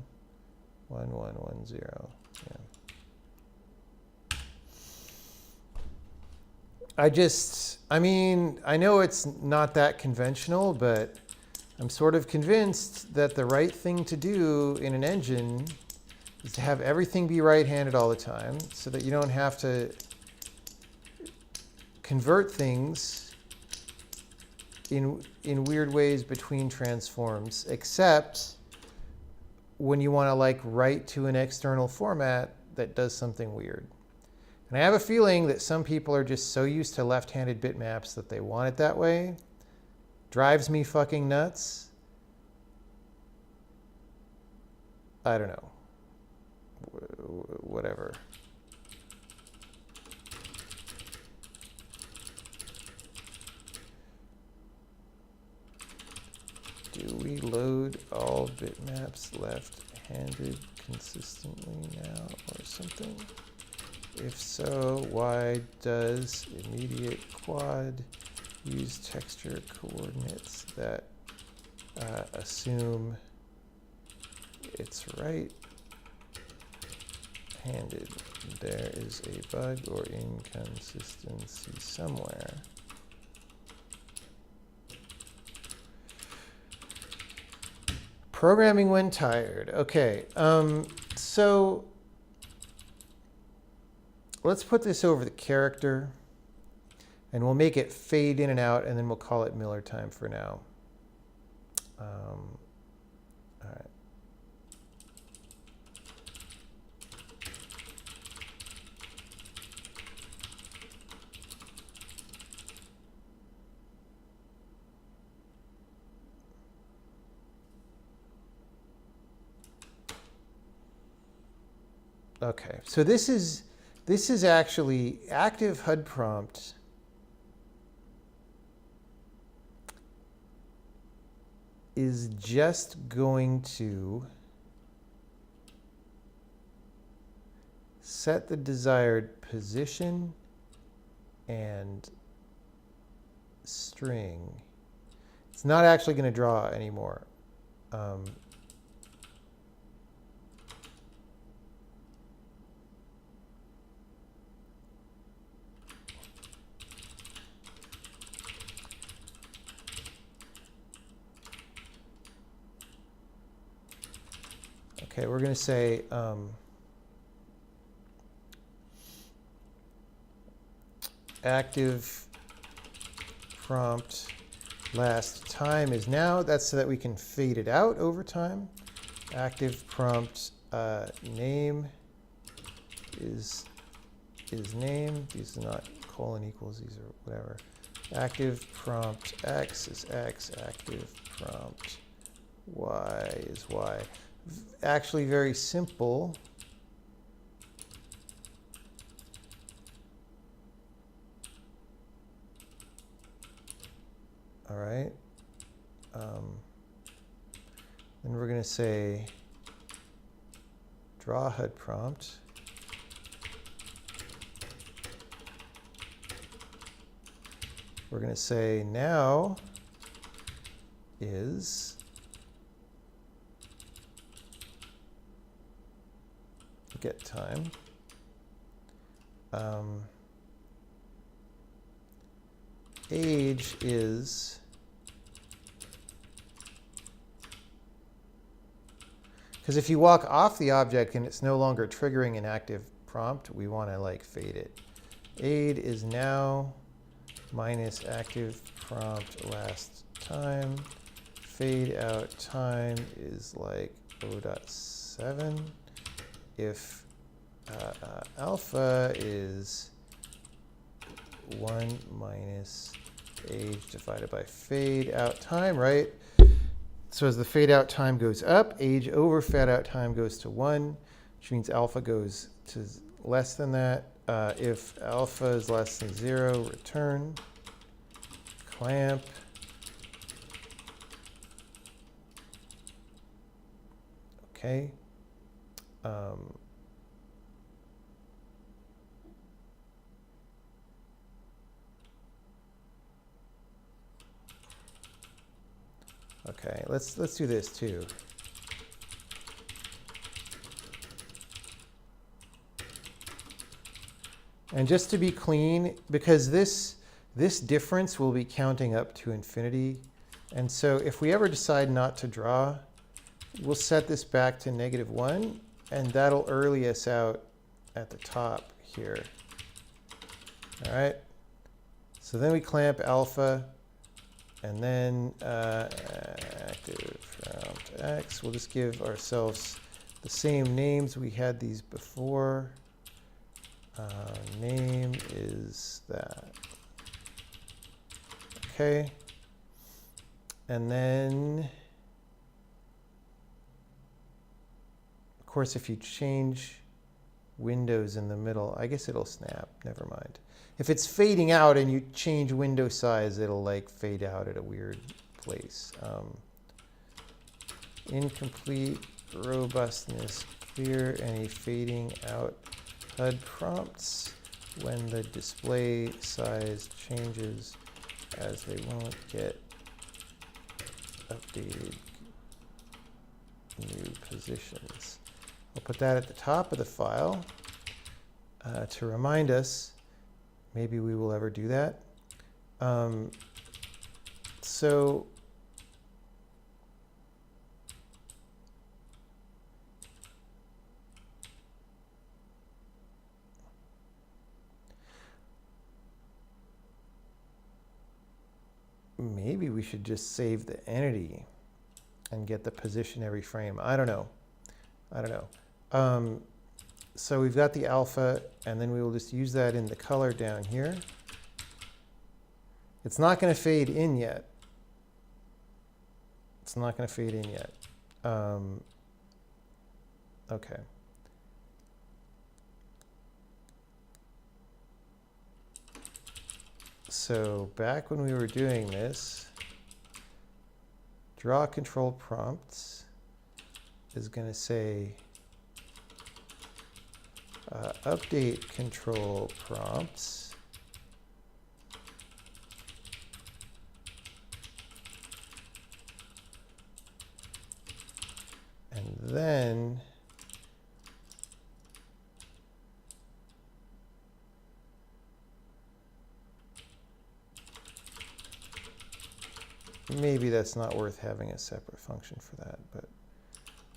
1, 1, 1, 0. Yeah. I mean, I know it's not that conventional, but I'm sort of convinced that the right thing to do in an engine is to have everything be right-handed all the time so that you don't have to convert things in weird ways between transforms, except when you want to like write to an external format that does something weird. And I have a feeling that some people are just so used to left-handed bitmaps that they want it that way. Drives me fucking nuts. I don't know. Whatever. Do we load all bitmaps left-handed consistently now or something? If so, why does immediate quad use texture coordinates that assume it's right handed. There is a bug or inconsistency somewhere. Programming when tired. Okay, so let's put this over the character, and we'll make it fade in and out, and then we'll call it Miller time for now. All right. Okay, so this is actually active HUD prompt is just going to set the desired position and string. It's not actually going to draw anymore. Okay, we're going to say active prompt last time is now. That's so that we can fade it out over time. Active prompt name is name. These are not colon equals. These are whatever. Active prompt x is x. Active prompt y is y. Actually very simple. All right. Then we're going to say draw HUD prompt. We're going to say now is get time. Age is because if you walk off the object and it's no longer triggering an active prompt, we want to like fade it. Aid is now minus active prompt last time. Fade out time is like 0.7. If alpha is 1 minus age divided by fade out time, right? So as the fade out time goes up, age over fade out time goes to 1, which means alpha goes to less than that. If alpha is less than 0, return clamp. Okay. Okay, let's do this too. And just to be clean, because this difference will be counting up to infinity, and so if we ever decide not to draw, we'll set this back to -1, and that'll early us out at the top here. All right. So then we clamp alpha, and then active prompt x. We'll just give ourselves the same names. We had these before. Name is that. Okay. And then, of course, if you change windows in the middle, I guess it'll snap. Never mind. If it's fading out and you change window size, it'll like fade out at a weird place. Incomplete, robustness, clear any fading out HUD prompts when the display size changes, as they won't get updated new positions. I'll put that at the top of the file to remind us. Maybe we will ever do that. So maybe we should just save the entity and get the position every frame. I don't know. So we've got the alpha, and then we will just use that in the color down here. It's not going to fade in yet. Okay. So back when we were doing this, draw control prompts is going to say update control prompts. And then maybe that's not worth having a separate function for that, but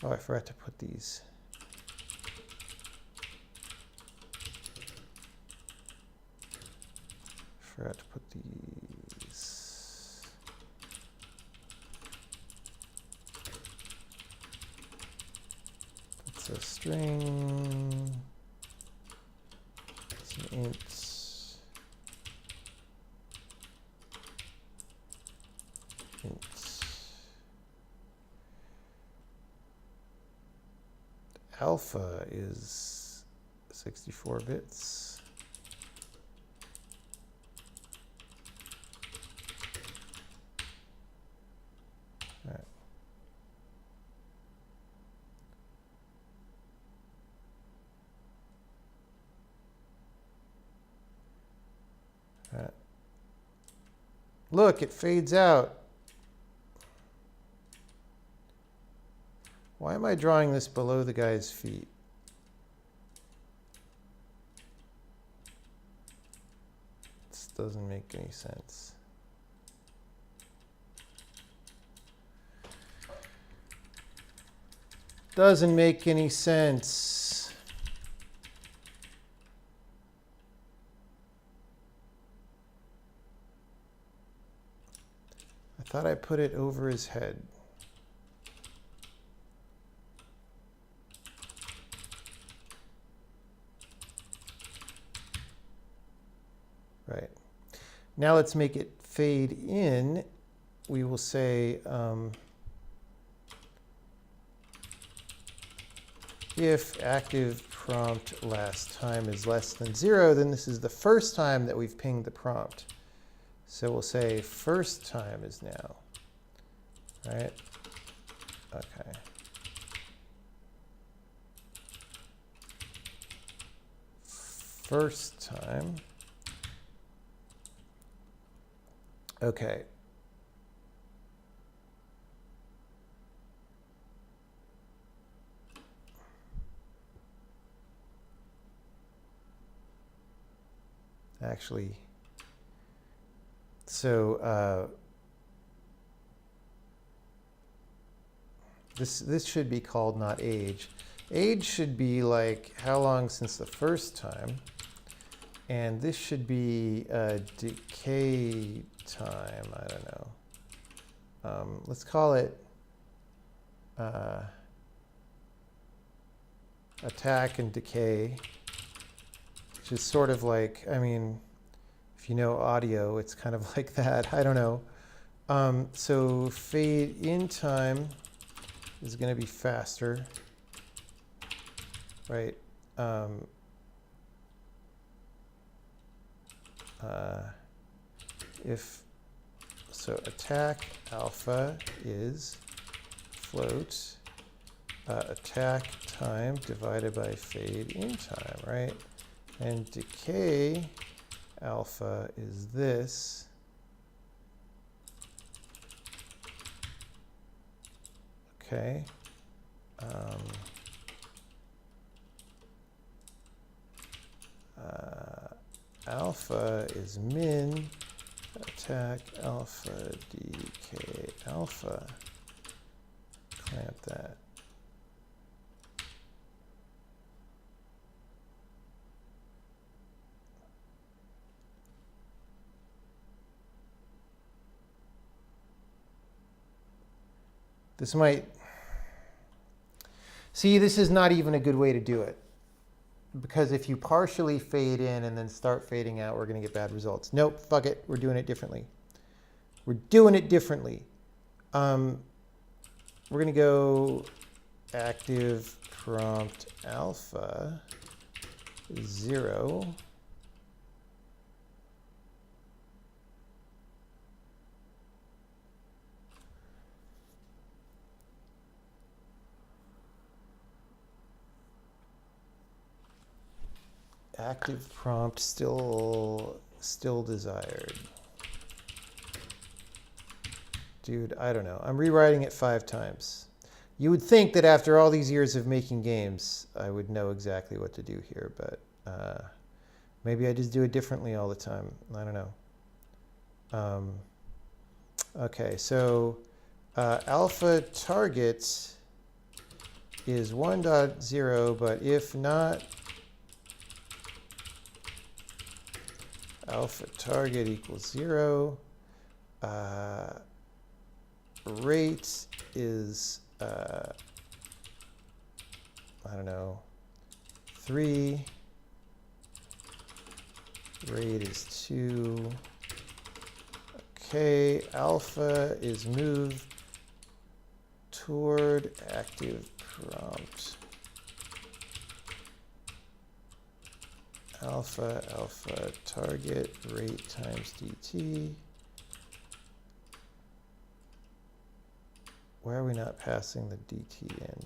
oh, I forgot to put these. It's a string. It's an int. Alpha is 64 bits. All right. All right. Look, it fades out. Why am I drawing this below the guy's feet? This doesn't make any sense. Doesn't make any sense. I thought I put it over his head. Right. Now let's make it fade in. We will say if active prompt last time is less than 0, then this is the first time that we've pinged the prompt. So we'll say first time is now. Right? Okay. First time. Okay. Actually, so this should be called not age. Age should be like how long since the first time, and this should be decay time. I don't know. Let's call it attack and decay, which is sort of like, I mean, if you know audio, it's kind of like that. I don't know. So fade in time is going to be faster, right? If so, attack alpha is float attack time divided by fade in time, right? And decay alpha is this. Okay. alpha is min, attack alpha, decay alpha. Clamp that. This might... See, this is not even a good way to do it. Because if you partially fade in and then start fading out, we're going to get bad results. Nope, fuck it. We're doing it differently. We're doing it differently. We're going to go active prompt alpha 0. Active prompt still desired. Dude, I don't know. I'm rewriting it 5 times. You would think that after all these years of making games, I would know exactly what to do here, but maybe I just do it differently all the time. I don't know. Okay, so alpha target is 1.0, but if not alpha target equals 0, rate is, I don't know, 3, rate is 2, okay, alpha is moved toward active prompt. Alpha target rate times dt. Why are we not passing the dt in?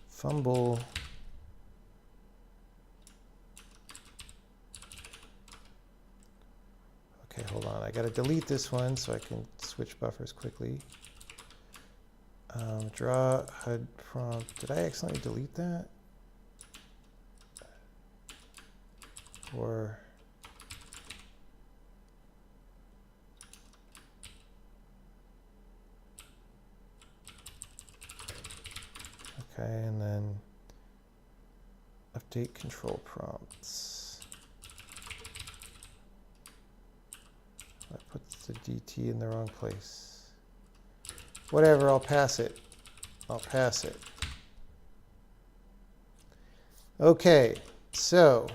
Fumble. Okay, hold on. I got to delete this one so I can switch buffers quickly. Draw HUD prompt. Did I accidentally delete that? Or... Okay, and then update control prompts. I put the DT in the wrong place. Whatever, I'll pass it. I'll pass it. Okay, so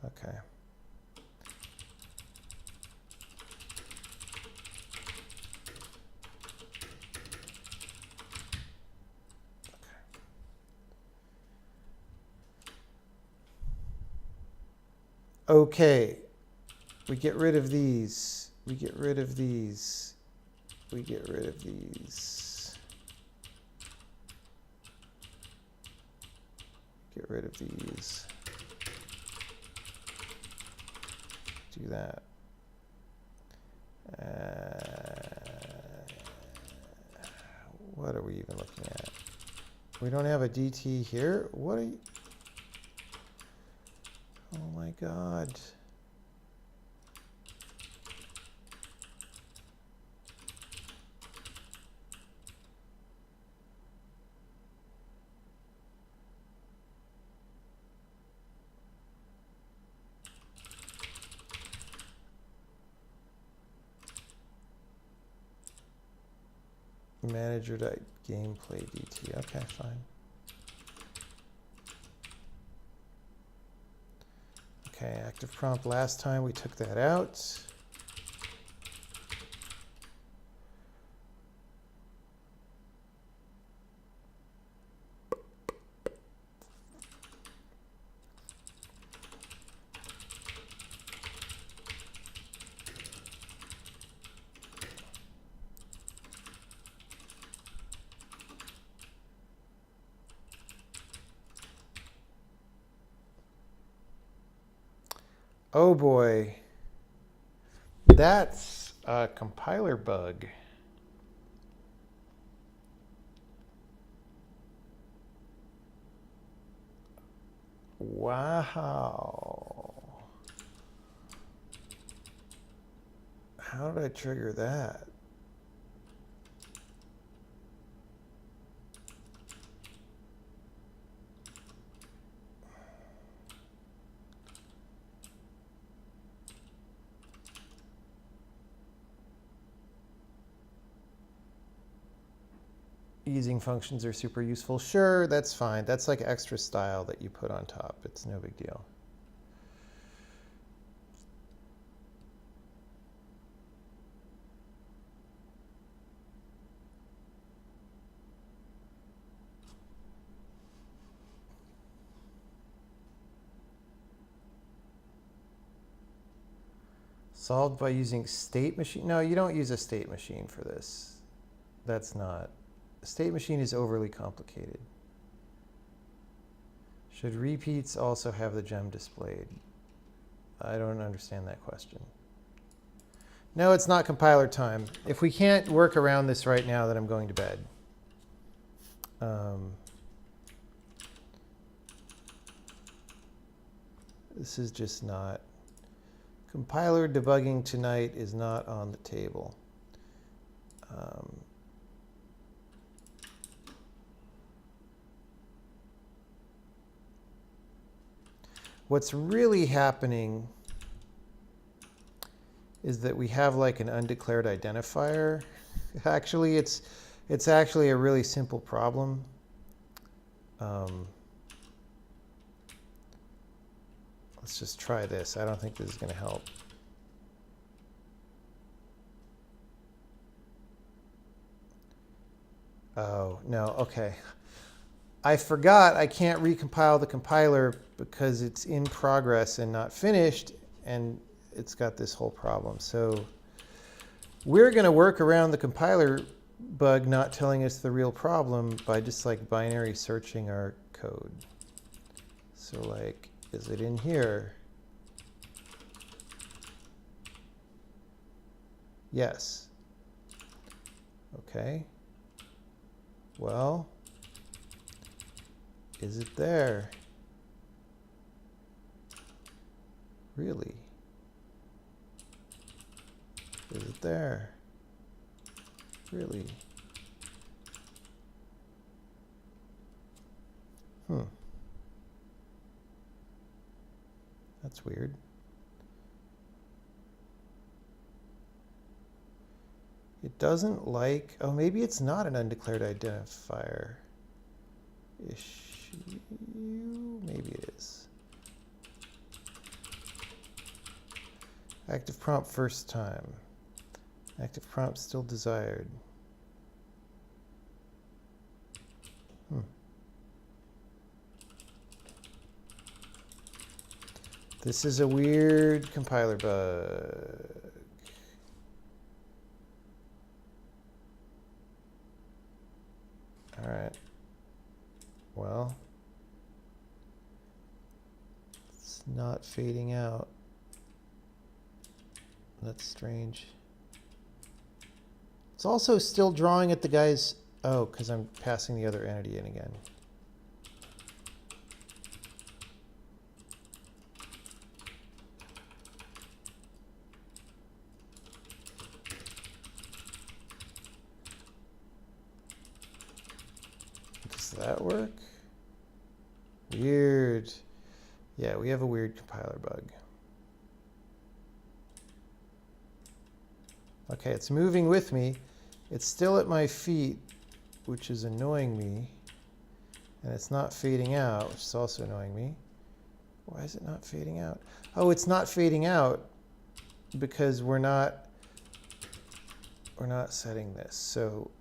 okay. Okay, we get rid of these. We get rid of these. We get rid of these. Get rid of these. Do that. What are we even looking at? We don't have a DT here? What are you? Oh my God. Manager.gameplay DT. Okay, fine. Okay, active prompt last time we took that out. Oh boy, that's a compiler bug. Wow. How did I trigger that? Easing functions are super useful. Sure, that's fine. That's like extra style that you put on top. It's no big deal. Solved by using state machine? No, you don't use a state machine for this. That's not. A state machine is overly complicated. Should repeats also have the gem displayed? I don't understand that question. No, it's not compiler time. If we can't work around this right now, then I'm going to bed. This is just not. Compiler debugging tonight is not on the table. What's really happening is that we have like an undeclared identifier. Actually, it's actually a really simple problem. Let's just try this. I don't think this is going to help. Oh, no, okay. I forgot I can't recompile the compiler because it's in progress and not finished, and it's got this whole problem. So we're going to work around the compiler bug not telling us the real problem by just like binary searching our code. So like, is it in here? Yes. Okay. Well, is it there? Really? Is it there? Really? That's weird. It doesn't like, oh, maybe it's not an undeclared identifier issue. Maybe it is. Active prompt first time. Active prompt still desired. This is a weird compiler bug. All right. Well, it's not fading out. That's strange. It's also still drawing at the guy's, oh, because I'm passing the other entity in again. Does that work? Weird. Yeah, we have a weird compiler bug. Okay, it's moving with me. It's still at my feet, which is annoying me. And it's not fading out, which is also annoying me. Why is it not fading out? Oh, it's not fading out because we're not setting this. So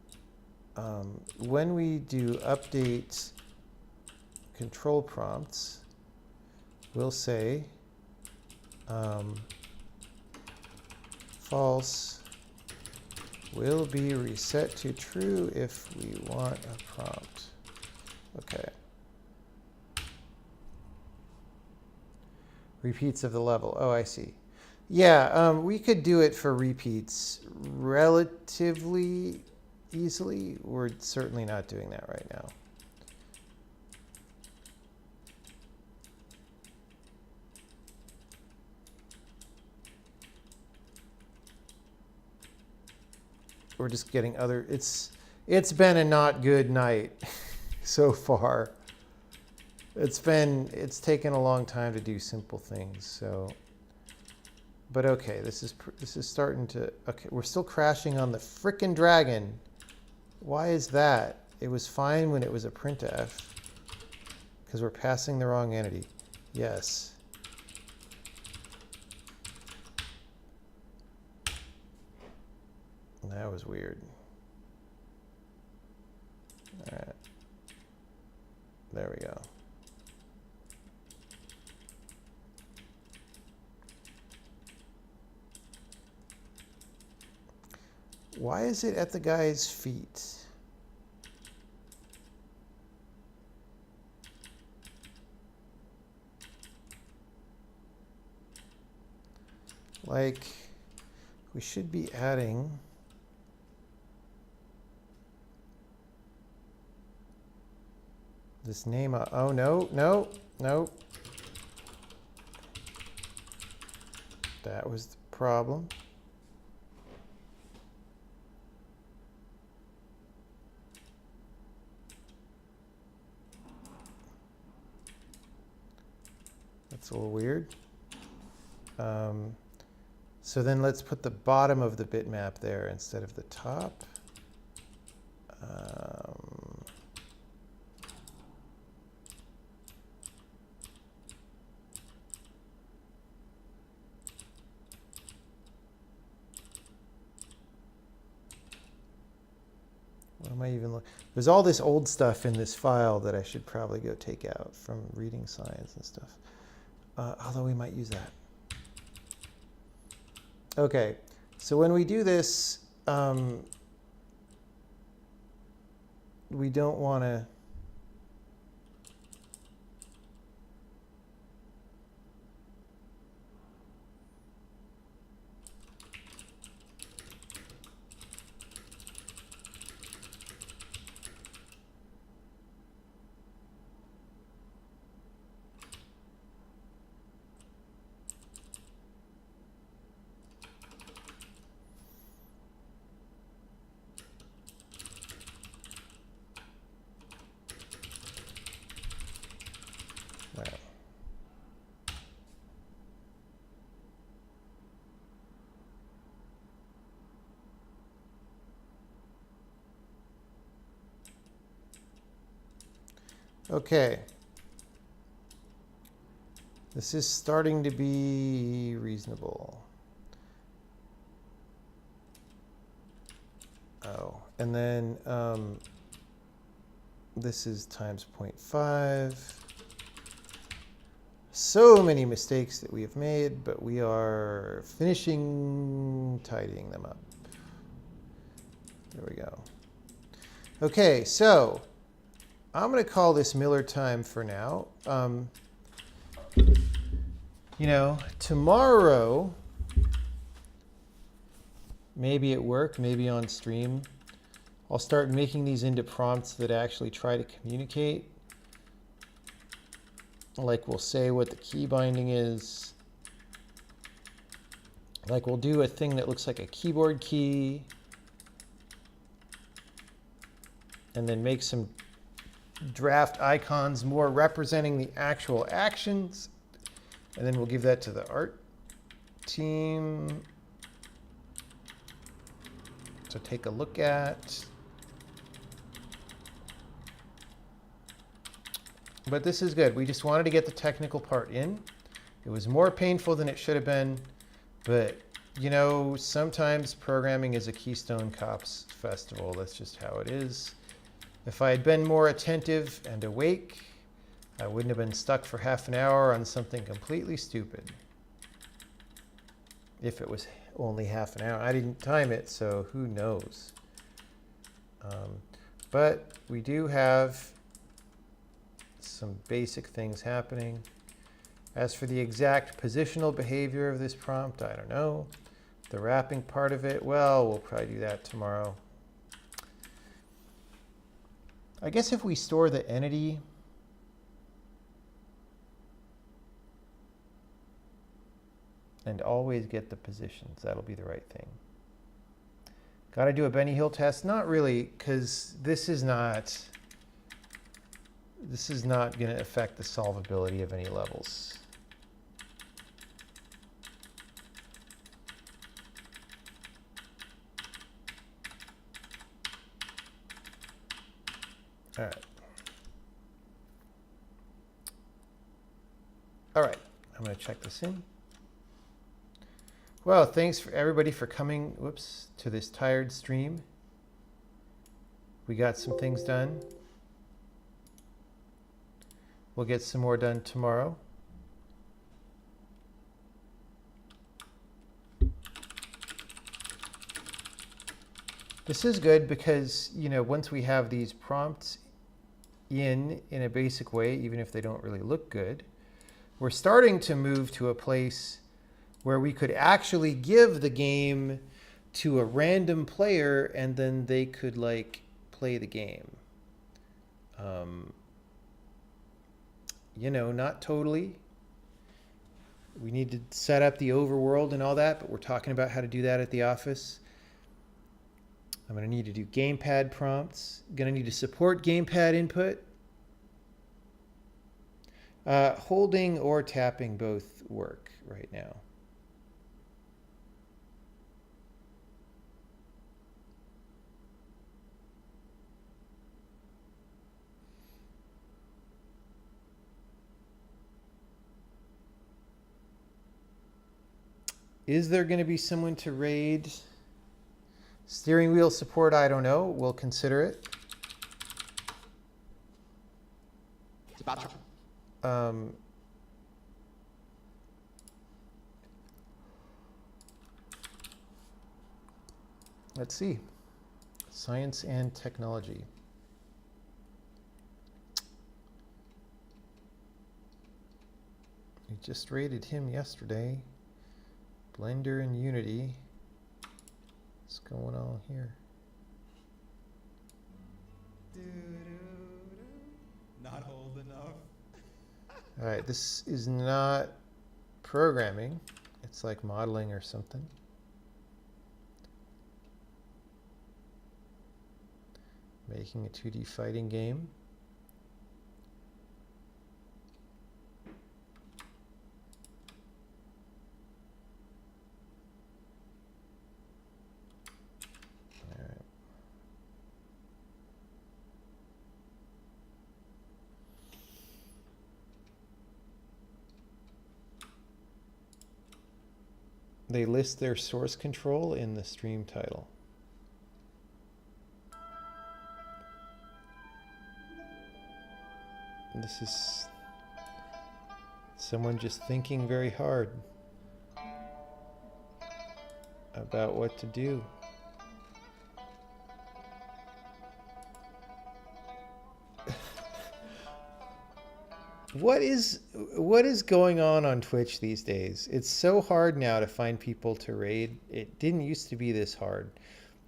when we do update control prompts, we'll say false will be reset to true if we want a prompt. Okay. Repeats of the level. Oh, I see. Yeah, we could do it for repeats relatively easily. We're certainly not doing that right now. We're just getting other, it's been a not good night so far. It's taken a long time to do simple things, so. But okay, this is starting to, okay, we're still crashing on the frickin' dragon. Why is that? It was fine when it was a printf, because we're passing the wrong entity. Yes. That was weird. All right. There we go. Why is it at the guy's feet? Like, we should be adding this name. Oh, no, no, no. That was the problem. That's a little weird. So then let's put the bottom of the bitmap there instead of the top. What am I even looking? There's all this old stuff in this file that I should probably go take out from reading science and stuff. Although we might use that. Okay, so when we do this, we don't want to. Okay. This is starting to be reasonable. Oh, and then this is times 0.5. So many mistakes that we have made, but we are finishing tidying them up. There we go. Okay, so I'm going to call this Miller time for now. You know, tomorrow, maybe at work, maybe on stream, I'll start making these into prompts that actually try to communicate. Like we'll say what the key binding is. Like we'll do a thing that looks like a keyboard key. And then make some draft icons more representing the actual actions. And then we'll give that to the art team to take a look at. But this is good. We just wanted to get the technical part in. It was more painful than it should have been, but you know, sometimes programming is a Keystone Cops festival. That's just how it is. If I had been more attentive and awake, I wouldn't have been stuck for half an hour on something completely stupid. If it was only half an hour. I didn't time it, so who knows. But we do have some basic things happening. As for the exact positional behavior of this prompt, I don't know. The wrapping part of it, well, we'll probably do that tomorrow. I guess if we store the entity, and always get the positions, that'll be the right thing. Got to do a Benny Hill test? Not really, because this is not going to affect the solvability of any levels. All right. All right, I'm going to check this in. Well, thanks for everybody for coming, to this tired stream. We got some things done. We'll get some more done tomorrow. This is good because, you know, once we have these prompts in a basic way, even if they don't really look good, we're starting to move to a place where we could actually give the game to a random player and then they could like play the game. You know, not totally. We need to set up the overworld and all that, but we're talking about how to do that at the office. I'm going to need to do gamepad prompts. Going to need to support gamepad input. Holding or tapping both work right now. Is there going to be someone to raid? Steering wheel support, I don't know. We'll consider it. It's about let's see. Science and technology. We just rated him yesterday. Blender and Unity. What's going on here? not old enough. All right, this is not programming. It's like modeling or something. Making a 2D fighting game. They list their source control in the stream title. This is someone just thinking very hard about what to do. What is going on Twitch these days? It's so hard now to find people to raid. It didn't used to be this hard.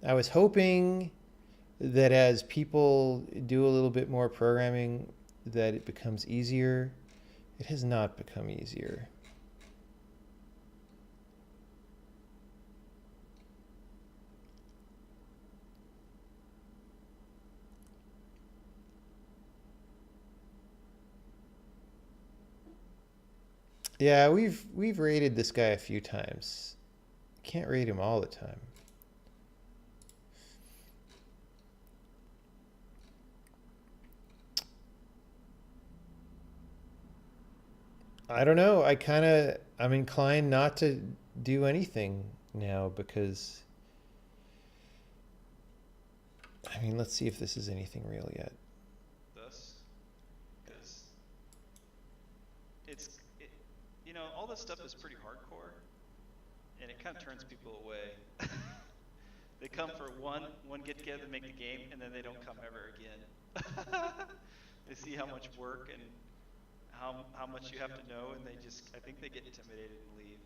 I was hoping that as people do a little bit more programming, that it becomes easier. It has not become easier. Yeah, we've raided this guy a few times. Can't raid him all the time. I don't know. I'm inclined not to do anything now because, I mean, let's see if this is anything real yet. This, because all this stuff is pretty hardcore, and it kind of turns people away. They come for one get together to make the game, and then they don't come ever again. They see how much work and how much you have to know, and I think they get intimidated and leave.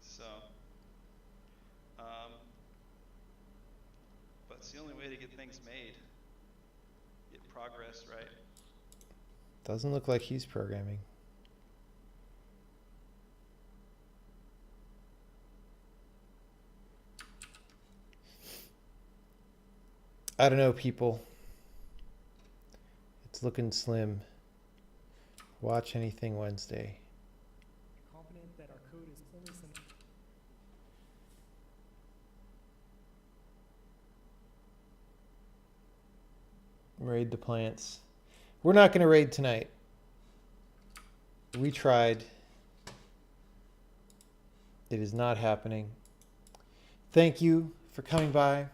So, but it's the only way to get things made, get progress, right? Doesn't look like he's programming. I don't know, people. It's looking slim. Watch anything Wednesday. Confident that our code is only some. Raid the plants. We're not going to raid tonight. We tried. It is not happening. Thank you for coming by.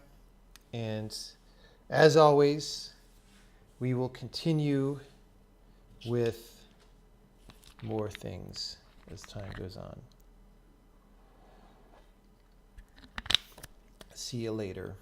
And as always, we will continue with more things as time goes on. See you later.